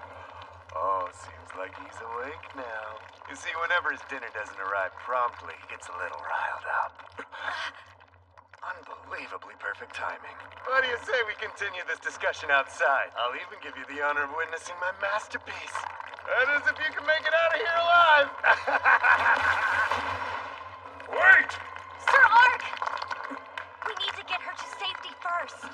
seems like he's awake now. You see, whenever his dinner doesn't arrive promptly, he gets a little riled up. Unbelievably perfect timing. What do you say we continue this discussion outside? I'll even give you the honor of witnessing my masterpiece. That is if you can make it out of here alive. Wait! Sir Ark! We need to get her to safety first.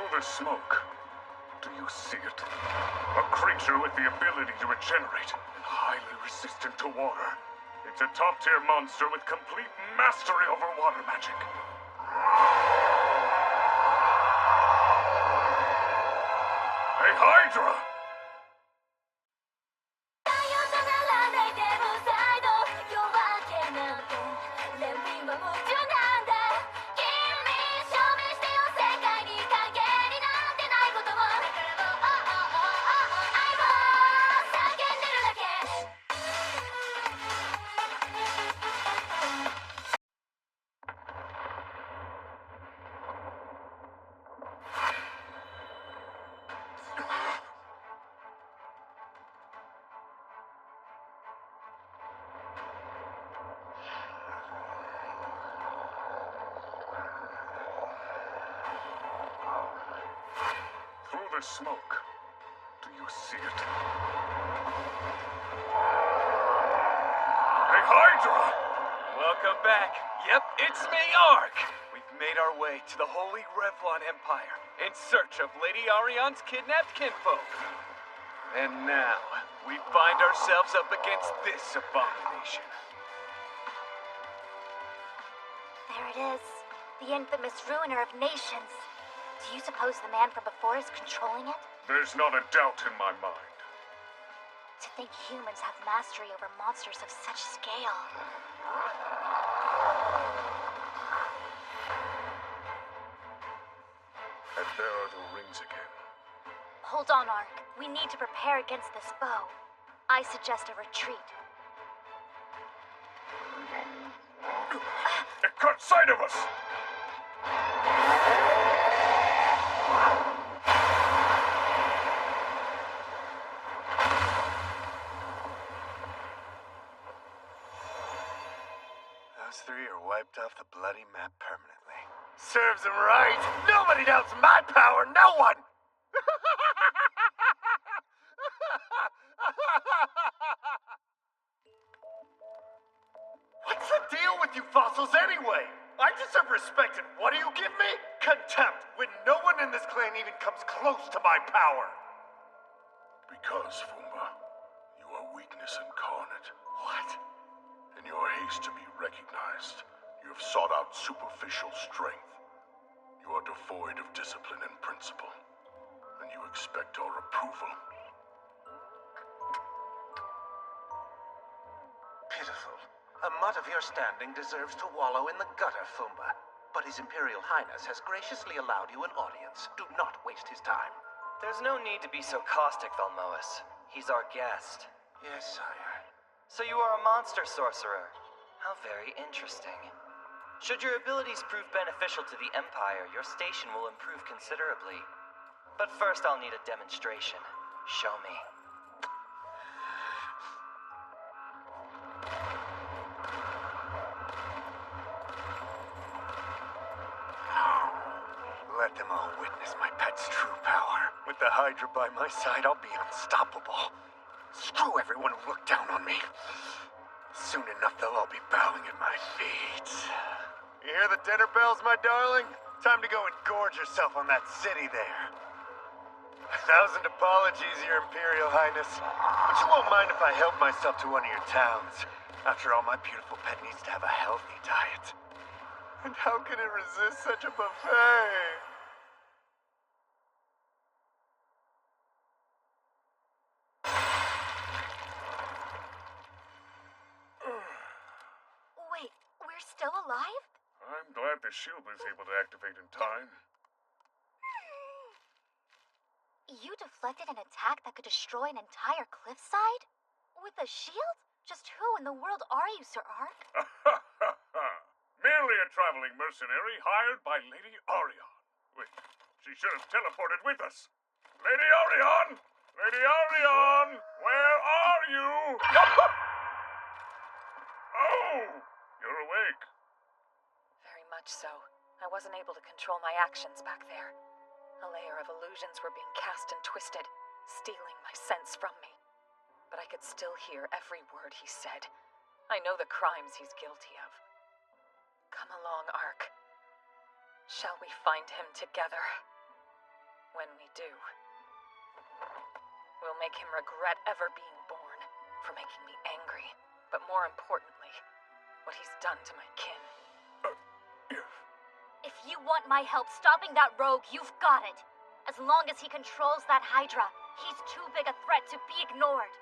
The smoke. Do you see it? A creature with the ability to regenerate and highly resistant to water. It's a top-tier monster with complete mastery over water magic. A Hydra! Through the smoke. Do you see it? A Hydra! Welcome back. Yep, it's me, Ark. We've made our way to the Holy Revlon Empire in search of Lady Arion's kidnapped kinfolk. And now, we find ourselves up against this abomination. There it is. The infamous ruiner of nations. Do you suppose the man from before is controlling it? There's not a doubt in my mind. To think humans have mastery over monsters of such scale. And there are the rings again. Hold on, Ark. We need to prepare against this foe. I suggest a retreat. It caught sight of us! Those three are wiped off the bloody map permanently. Serves them right! Nobody doubts my power, no one! What's the deal with you fossils anyway? I deserve respect, and what do you give me? Contempt, when no one in this clan even comes close to my power. Because, Fumba, you are weakness incarnate. What? In your haste to be recognized, you have sought out superficial strength. You are devoid of discipline and principle, and you expect our approval. Pitiful. A mutt of your standing deserves to wallow in the gutter, Fumba. But His Imperial Highness has graciously allowed you an audience. Do not waste his time. There's no need to be so caustic, Valmoas. He's our guest. Yes, sire. So you are a monster sorcerer. How very interesting. Should your abilities prove beneficial to the Empire, your station will improve considerably. But first I'll need a demonstration. Show me. Let them all witness my pet's true power. With the Hydra by my side, I'll be unstoppable. Screw everyone who looked down on me. Soon enough, they'll all be bowing at my feet. You hear the dinner bells, my darling? Time to go and gorge yourself on that city there. 1,000 apologies, Your Imperial Highness. But you won't mind if I help myself to one of your towns. After all, my beautiful pet needs to have a healthy diet. And how can it resist such a buffet? Wait, we're still alive? I'm glad the shield was able to activate in time. You deflected an attack that could destroy an entire cliffside? With a shield? Just who in the world are you, Sir Ark? Merely a traveling mercenary hired by Lady Arion. Wait, she should have teleported with us. Lady Arion! Lady Arion! Where are you? Oh! You're awake. Very much so. I wasn't able to control my actions back there. A layer of illusions were being cast and twisted, stealing my sense from me. But I could still hear every word he said. I know the crimes he's guilty of. Come along, Ark. Shall we find him together? When we do, we'll make him regret ever being born, for making me angry, but more importantly, what he's done to my kin. If you want my help stopping that rogue, you've got it. As long as he controls that Hydra, he's too big a threat to be ignored.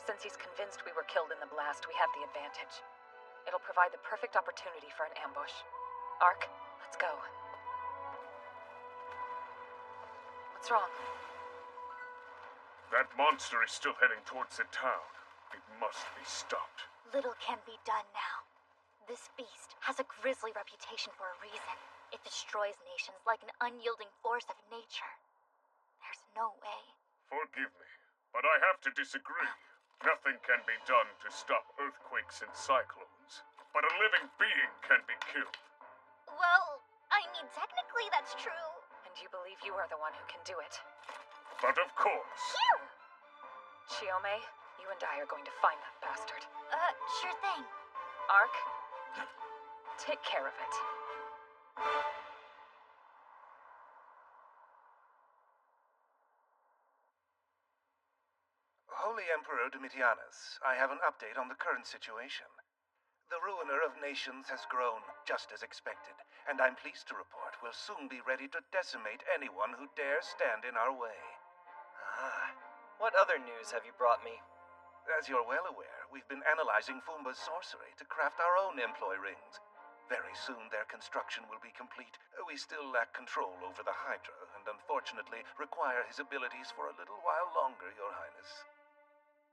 Since he's convinced we were killed in the blast, we have the advantage. It'll provide the perfect opportunity for an ambush. Ark, let's go. What's wrong? That monster is still heading towards the town. It must be stopped. Little can be done now. This beast has a grisly reputation for a reason. It destroys nations like an unyielding force of nature. There's no way. Forgive me, but I have to disagree. Nothing can be done to stop earthquakes and cyclones, but a living being can be killed. Well, I mean, technically that's true. And you believe you are the one who can do it? But of course. Phew! Chiome, you and I are going to find that bastard. Sure thing. Ark, take care of it. Holy Emperor Domitianus, I have an update on the current situation. The ruiner of nations has grown just as expected, and I'm pleased to report we'll soon be ready to decimate anyone who dares stand in our way. Ah, what other news have you brought me? As you're well aware, we've been analyzing Fumba's sorcery to craft our own employ rings. Very soon their construction will be complete. We still lack control over the Hydra, and unfortunately require his abilities for a little while longer, Your Highness.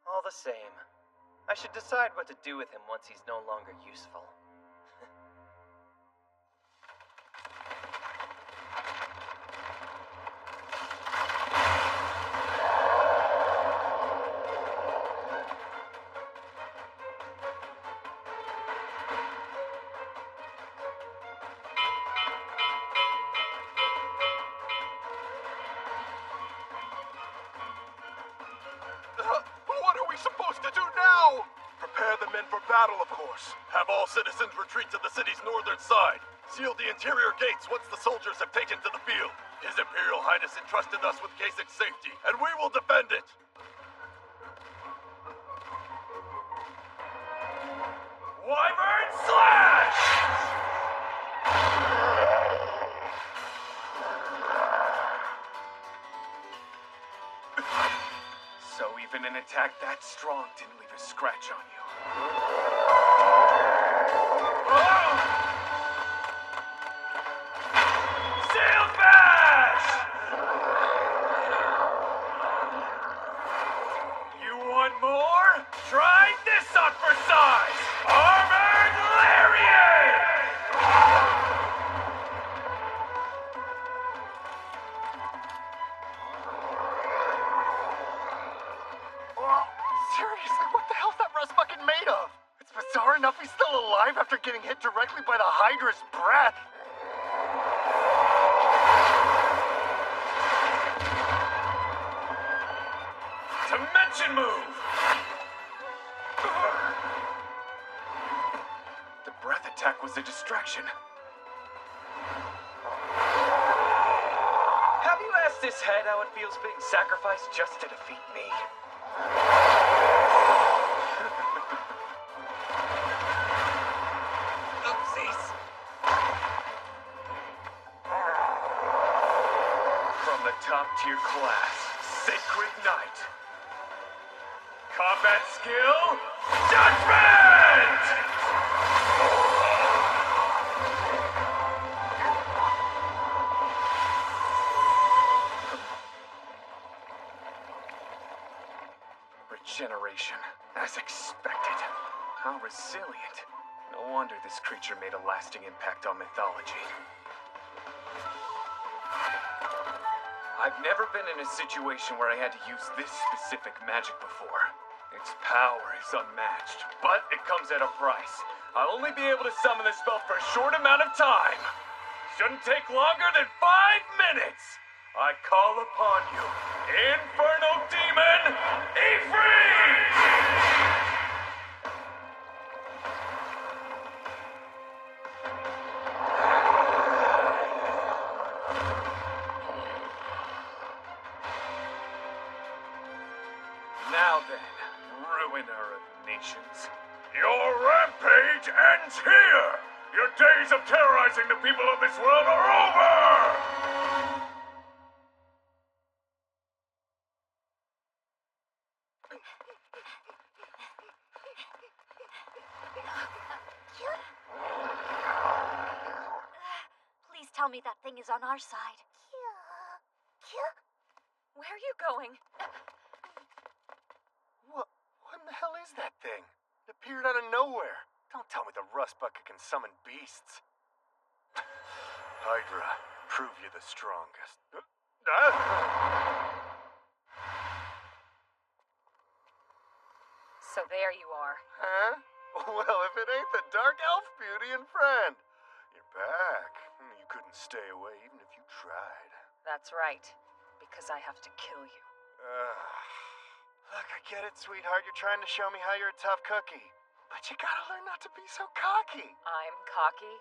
All the same, I should decide what to do with him once he's no longer useful. What are we supposed to do now? Prepare the men for battle, of course. Have all citizens retreat to the city's northern side. Seal the interior gates once the soldiers have taken to the field. His Imperial Highness entrusted us with Kasek's safety, and we will defend it. Wyvern Slash! So even an attack that strong didn't leave a scratch on you. Sail Bash! You want more? Try this on for size! Armored Lariat! Seriously, what the hell's that rust bucket made of? It's bizarre enough he's still alive after getting hit directly by the Hydra's breath. Dimension move! The breath attack was a distraction. Have you asked this head how it feels being sacrificed just to defeat me? Oopsies! From the top tier class, Sacred Knight. Combat skill, Judgment! Regeneration. As expected. How resilient. No wonder this creature made a lasting impact on mythology. I've never been in a situation where I had to use this specific magic before. Its power is unmatched, but it comes at a price. I'll only be able to summon the spell for a short amount of time. Shouldn't take longer than 5 minutes. I call upon you, Infernal Demon Ifrit! Now then, ruiner of nations. Your rampage ends here! Your days of terrorizing the people of this world are over! Please tell me that thing is on our side. Where are you going? What in the hell is that thing? It appeared out of nowhere. Don't tell me the rust bucket can summon beasts. Hydra, prove you're the strongest. So there you are. Huh? Well, if it ain't the Dark Elf beauty and friend. You're back. You couldn't stay away even if you tried. That's right. Because I have to kill you. Look, I get it, sweetheart. You're trying to show me how you're a tough cookie. But you gotta learn not to be so cocky. I'm cocky?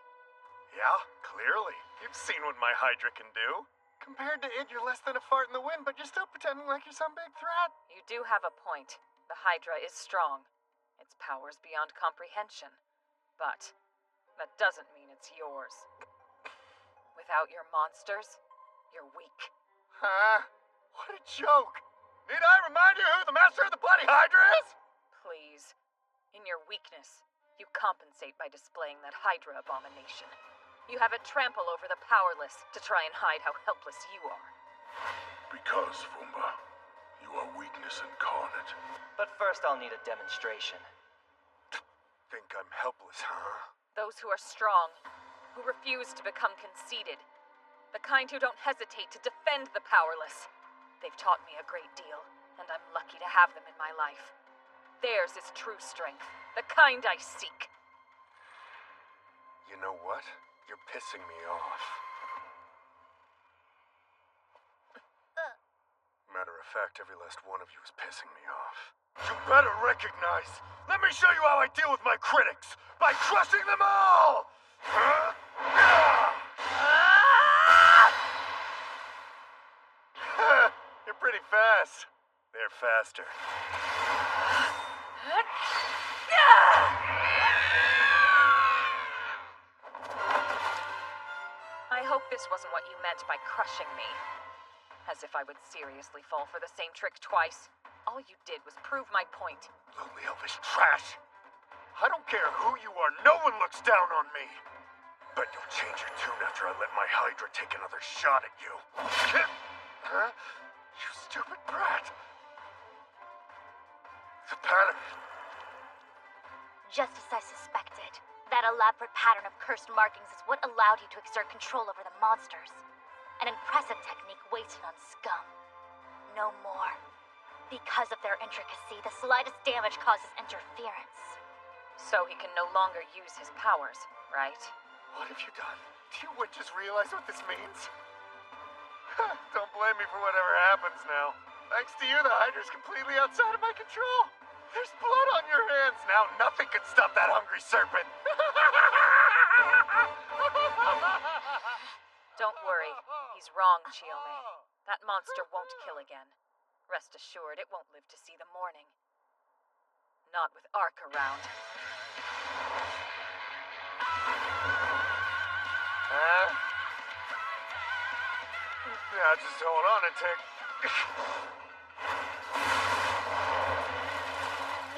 Yeah, clearly. You've seen what my Hydra can do. Compared to it, you're less than a fart in the wind, but you're still pretending like you're some big threat. You do have a point. The Hydra is strong. Its power's beyond comprehension. But that doesn't mean it's yours. Without your monsters, you're weak. Huh? What a joke. Need I remind you who the master of the bloody Hydra is? Please. In your weakness, you compensate by displaying that Hydra abomination. You have it trample over the powerless to try and hide how helpless you are. Because, Fumba, you are weakness incarnate. But first I'll need a demonstration. Think I'm helpless, huh? Those who are strong, who refuse to become conceited, the kind who don't hesitate to defend the powerless. They've taught me a great deal, and I'm lucky to have them in my life. Theirs is true strength, the kind I seek. You know what? You're pissing me off. Matter of fact, every last one of you is pissing me off. You better recognize! Let me show you how I deal with my critics! By crushing them all! You're pretty fast. They're faster. I hope this wasn't what you meant by crushing me. As if I would seriously fall for the same trick twice. All you did was prove my point. Lonely elvish trash! I don't care who you are, no one looks down on me! Bet you'll change your tune after I let my Hydra take another shot at you. Huh? You stupid brat! The pattern. Just as I suspected. That elaborate pattern of cursed markings is what allowed you to exert control over the monsters. An impressive technique wasted on scum. No more. Because of their intricacy, the slightest damage causes interference. So he can no longer use his powers, right? What have you done? Do you witches realize what this means? Don't blame me for whatever happens now. Thanks to you, the Hydra's completely outside of my control. There's blood on your hands now. Nothing can stop that hungry serpent. Don't worry. He's wrong, Chiome. That monster won't kill again. Rest assured, it won't live to see the morning. Not with Ark around. Now just hold on and take...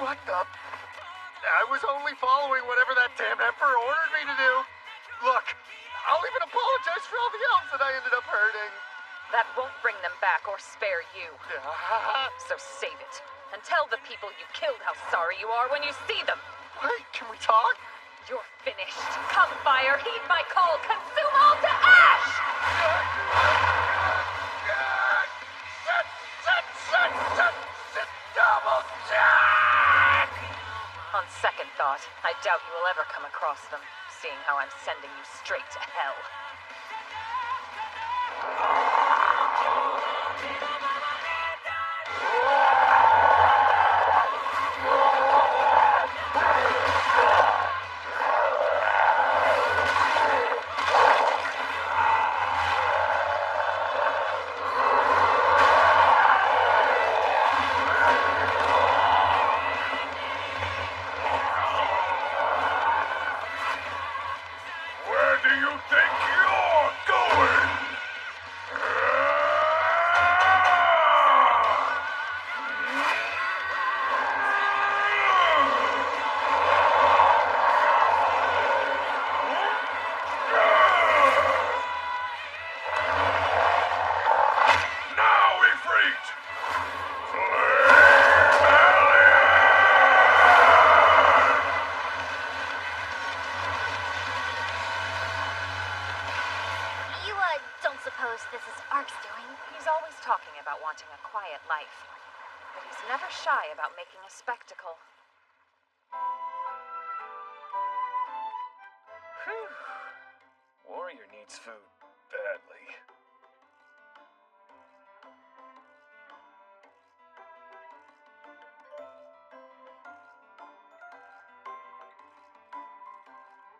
What the... I was only following whatever that damn Emperor ordered me to do. Look, I'll even apologize for all the elves that I ended up hurting. That won't bring them back or spare you. So save it. And tell the people you killed how sorry you are when you see them. Wait, can we talk? You're finished. Come, fire, heed my call. Consume all to ash! Double jack! On second thought, I doubt you will ever come across them, seeing how I'm sending you straight to hell. Where do you think you're going? Now, Ifrit! You, don't suppose this is Ark's doing? He's always talking about wanting a quiet life, but he's never shy about making a spectacle. Whew. Warrior needs food badly.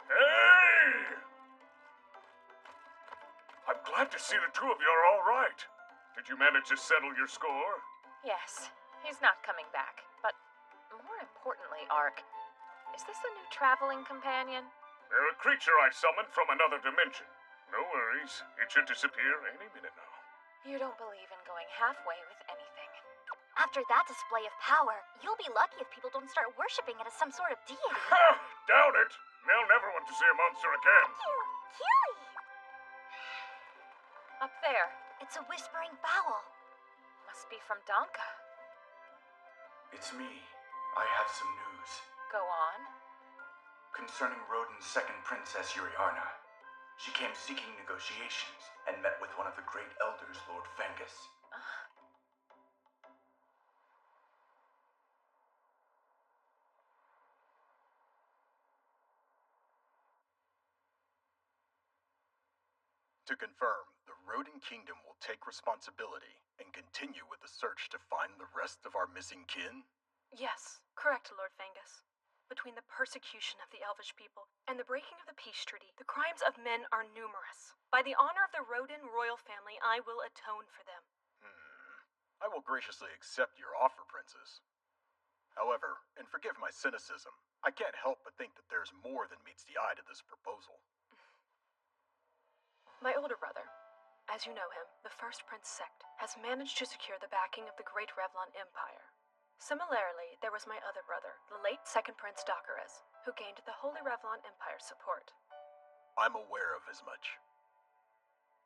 Hey! I'm glad to see the two of you are all right. Did you manage to settle your score? Yes, he's not coming back. But more importantly, Ark, is this a new traveling companion? They're a creature I summoned from another dimension. No worries. It should disappear any minute now. You don't believe in going halfway with anything. After that display of power, you'll be lucky if people don't start worshipping it as some sort of deity. Doubt it. They'll never want to see a monster again. Keely! Up there. It's a whispering fowl. Must be from Donka. It's me. I have some news. Go on. Concerning Roden's second princess, Yuriarna. She came seeking negotiations and met with one of the great elders, Lord Fengus. To confirm, the Roden Kingdom will take responsibility and continue with the search to find the rest of our missing kin? Yes, correct, Lord Fengus. Between the persecution of the Elvish people and the breaking of the peace treaty, the crimes of men are numerous. By the honor of the Roden royal family, I will atone for them. I will graciously accept your offer, Princess. However, and forgive my cynicism, I can't help but think that there's more than meets the eye to this proposal. My older brother, as you know him, the First Prince Sect, has managed to secure the backing of the Great Revlon Empire. Similarly, there was my other brother, the late Second Prince Dockeres, who gained the Holy Revlon Empire's support. I'm aware of as much.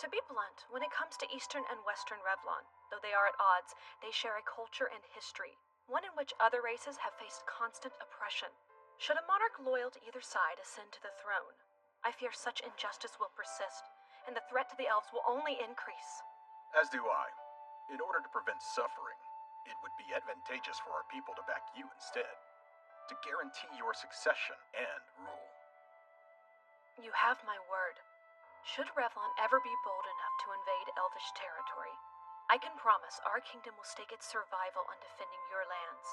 To be blunt, when it comes to Eastern and Western Revlon, though they are at odds, they share a culture and history, one in which other races have faced constant oppression. Should a monarch loyal to either side ascend to the throne, I fear such injustice will persist, and the threat to the elves will only increase. As do I. In order to prevent suffering, it would be advantageous for our people to back you instead, to guarantee your succession and rule. You have my word. Should Revlon ever be bold enough to invade Elvish territory, I can promise our kingdom will stake its survival on defending your lands.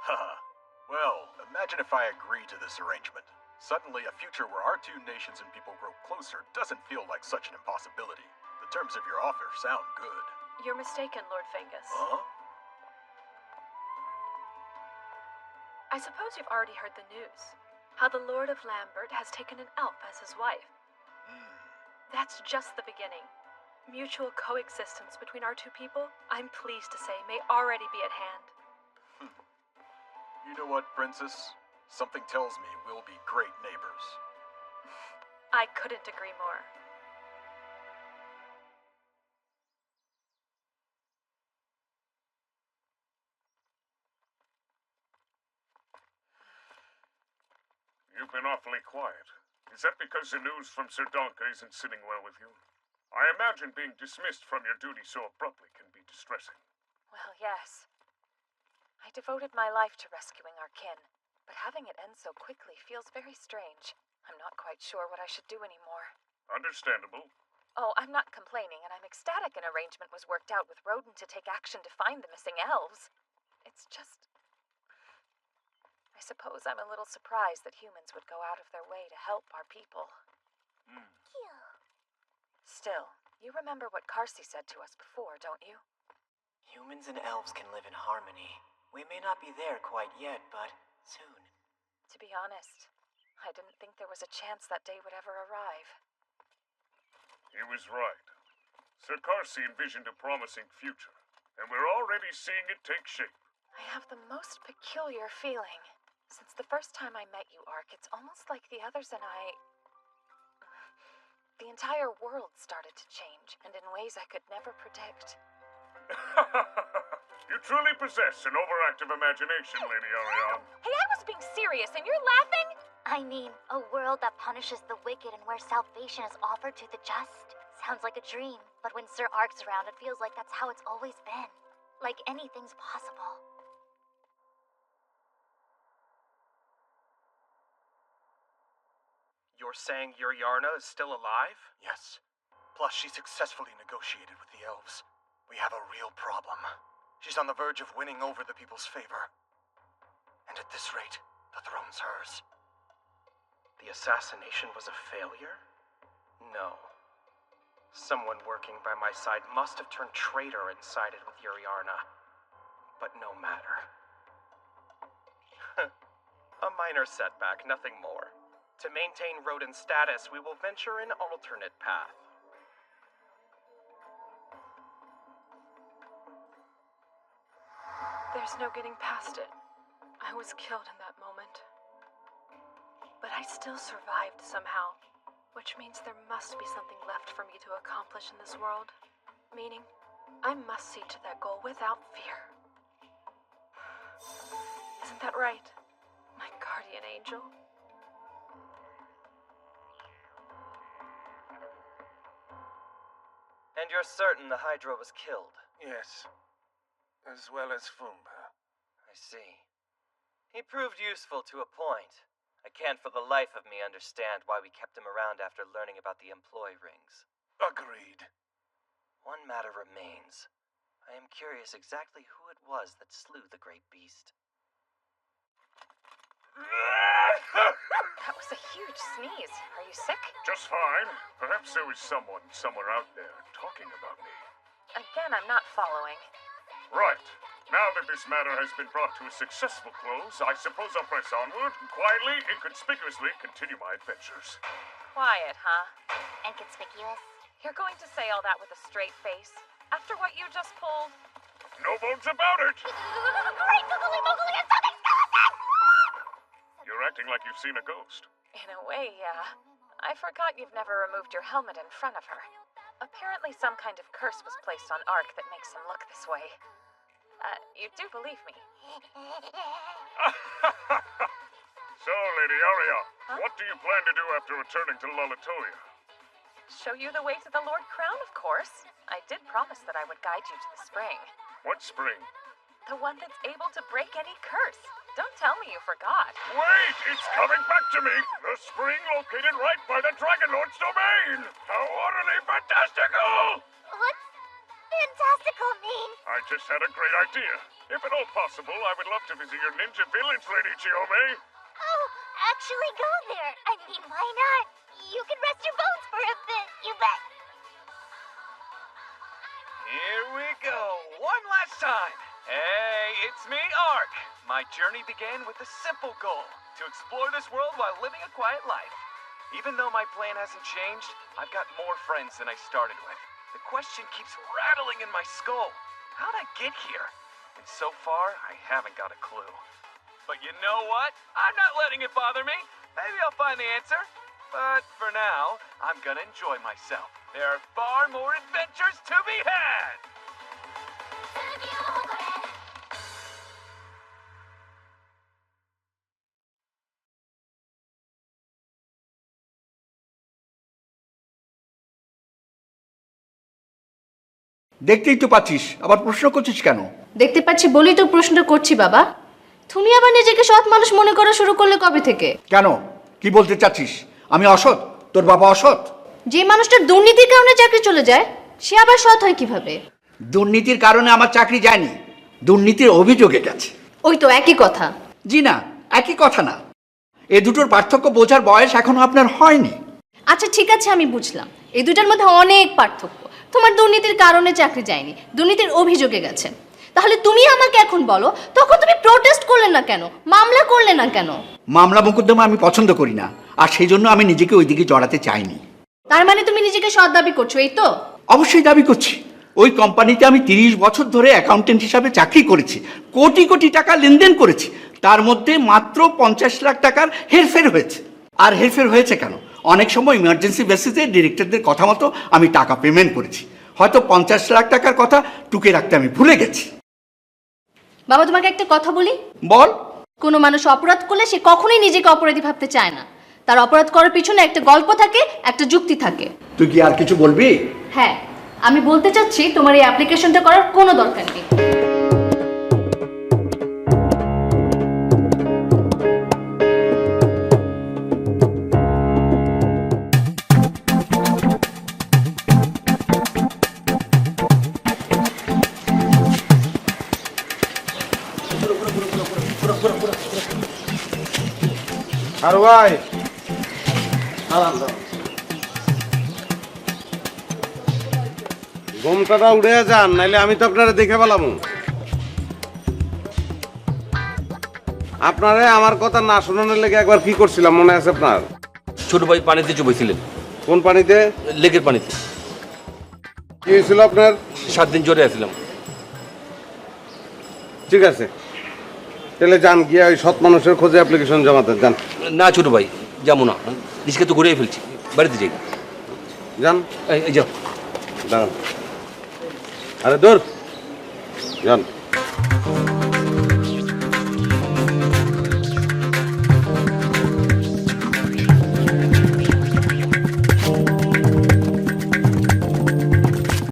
Haha. Well, imagine if I agree to this arrangement. Suddenly, a future where our two nations and people grow closer doesn't feel like such an impossibility. The terms of your offer sound good. You're mistaken, Lord Fengus. Huh? I suppose you've already heard the news. How the Lord of Lambert has taken an elf as his wife. That's just the beginning. Mutual coexistence between our two people, I'm pleased to say, may already be at hand. You know what, Princess? Something tells me we'll be great neighbors. I couldn't agree more. you've been awfully quiet. Is that because the news from Sir Donka isn't sitting well with you? I imagine being dismissed from your duty so abruptly can be distressing. Well, yes. I devoted my life to rescuing our kin, but having it end so quickly feels very strange. I'm not quite sure what I should do anymore. Understandable. Oh, I'm not complaining, and I'm ecstatic an arrangement was worked out with Rodin to take action to find the missing elves. It's just... I suppose I'm a little surprised that humans would go out of their way to help our people. Still, you remember what Karsi said to us before, don't you? Humans and elves can live in harmony. We may not be there quite yet, but soon. To be honest, I didn't think there was a chance that day would ever arrive. He was right. Sir Karsi envisioned a promising future, and we're already seeing it take shape. I have the most peculiar feeling. Since the first time I met you, Ark, it's almost like the others and I... The entire world started to change, and in ways I could never predict. You truly possess an overactive imagination, Lady Ariane. Hey, I was being serious, and you're laughing? I mean, a world that punishes the wicked and where salvation is offered to the just. Sounds like a dream, but when Sir Ark's around, it feels like that's how it's always been. Like anything's possible. You're saying Yuriarna is still alive? Yes. Plus, she successfully negotiated with the elves. We have a real problem. She's on the verge of winning over the people's favor. And at this rate, the throne's hers. The assassination was a failure? No. Someone working by my side must have turned traitor and sided with Yuriarna. But no matter. A minor setback, nothing more. To maintain Rodin's status, we will venture an alternate path. There's no getting past it. I was killed in that moment. But I still survived somehow, which means there must be something left for me to accomplish in this world. Meaning, I must see to that goal without fear. Isn't that right, my guardian angel? And you're certain the Hydra was killed? Yes. As well as Fumba. I see. He proved useful to a point. I can't for the life of me understand why we kept him around after learning about the employee rings. Agreed. One matter remains. I am curious exactly who it was that slew the great beast. That was a huge sneeze. Are you sick? Just fine. Perhaps there was someone somewhere out there talking about me. Again, I'm not following. Right. Now that this matter has been brought to a successful close, I suppose I'll press onward and quietly, inconspicuously continue my adventures. Quiet, huh? Inconspicuous? You're going to say all that with a straight face? After what you just pulled? No bones about it! Great googly moogly and something skeleton! You're acting like you've seen a ghost. In a way, yeah. I forgot you've never removed your helmet in front of her. Apparently some kind of curse was placed on Ark that makes him look this way. You do believe me? So, Lady Aria, what do you plan to do after returning to Lolitolia? Show you the way to the Lord Crown, of course. I did promise that I would guide you to the spring. What spring? The one that's able to break any curse. Don't tell me you forgot. Wait! It's coming back to me! The spring located right by the Dragon Lord's domain! How utterly fantastical! What's fantastical mean? I just had a great idea. If at all possible, I would love to visit your ninja village, Lady Chiome. Oh, actually go there. I mean, why not? You can rest your bones for a bit, you bet. Here we go, one last time. Hey, it's me, Ark. My journey began with a simple goal, to explore this world while living a quiet life. Even though my plan hasn't changed, I've got more friends than I started with. The question keeps rattling in my skull. How'd I get here? And so far, I haven't got a clue. But you know what? I'm not letting it bother me. Maybe I'll find the answer. But for now, I'm gonna enjoy myself. There are far more adventures to be had! দেখতেই তো পাচ্ছিস, আবার প্রশ্ন করছিস কেন? দেখতে পাচ্ছি বলেই তো প্রশ্নটা করছি বাবা। তুমি আবার নিজেকে সৎ মানুষ মনে করা শুরু করলে কবে থেকে? কেন, কি বলতে চাচ্ছিস? আমি অসৎ? তোর বাবা অসৎ? যে মানুষটার দুর্নীতির কারণে চাকরি চলে যায় সে আবার সৎ হয় কিভাবে? দুর্নীতির কারণে আমার চাকরি যায়নি, দুর্নীতির অভিযোগে গেছে। ওই তো একই কথা। জি না, একই কথা না। এ দুটোর পার্থক্য বোঝার বয়স এখনো আপনার হয়নি। আচ্ছা ঠিক আছে, আমি বুঝলাম এই দুটার মধ্যে অনেক পার্থক্য। তোমার দুর্নীতির কারণে চাকরি যায়নি, দুর্নীতির অভিযোগে গেছে। তাহলে তুমি আমাকে এখন বলো, তখন তুমি প্রোটেস্ট করলে না কেন, মামলা করলে না কেন? মামলা মোকদ্দমা আমি পছন্দ করি না, আর সেই জন্য আমি নিজেকে ওই দিকে জড়াতে চাইনি। তার মানে তুমি নিজেকে সৎ দাবি করছো, এই তো? অবশ্যই দাবি করছি। ওই কোম্পানিতে আমি 30 বছর ধরে অ্যাকাউন্টেন্ট হিসাবে চাকরি করেছি, কোটি কোটি টাকা লেনদেন করেছি। তার মধ্যে মাত্র 50 লাখ টাকার হেরফের হয়েছে। আর হেরফের হয়েছে কেন? অনেক সময় ইমার্জেন্সি বেসিসে ডিরেক্টরদের কথা মতো আমি টাকা পেমেন্ট করেছি। হয়তো 50 লাখ টাকার কথা টুকে রাখতে আমি ভুলে গেছি। বাবা তোমাকে একটা কথা বলি। বল। কোনো মানুষ অপরাধ করলে সে কখনোই নিজেকে অপরাধী ভাবতে চায় না। তার অপরাধ করার পিছনে একটা গল্প থাকে, একটা যুক্তি থাকে। তুই কি আর কিছু বলবি? হ্যাঁ, আমি বলতে চাচ্ছি তোমার এই অ্যাপ্লিকেশনটা করার কোনো দরকার নেই। আর ভাই ঘুমটাটা উড়ে যান, নাইলে আমি তো আপনারা দেখে পেলাম। আপনারে আমার কথা না শোনানোর লেগে একবার কি করছিলাম মনে আছে আপনার? ছোট ভাই পানিতে চুবাইছিলেন। কোন পানিতে? লেকের পানিতে। কি হয়েছিল আপনার? 7 দিন জ্বরে আছিলাম। ঠিক আছে, তাহলে যান, গিয়ে ওই সৎ মানুষের খোঁজে অ্যাপ্লিকেশন জমাতে যান। না ছোট ভাই, যাবো না, রিস্কে তো ঘুরেই ফেলছি, বাড়িতে যাই। যান। এই যাও, দাঁড়ান। আরে দূর যান।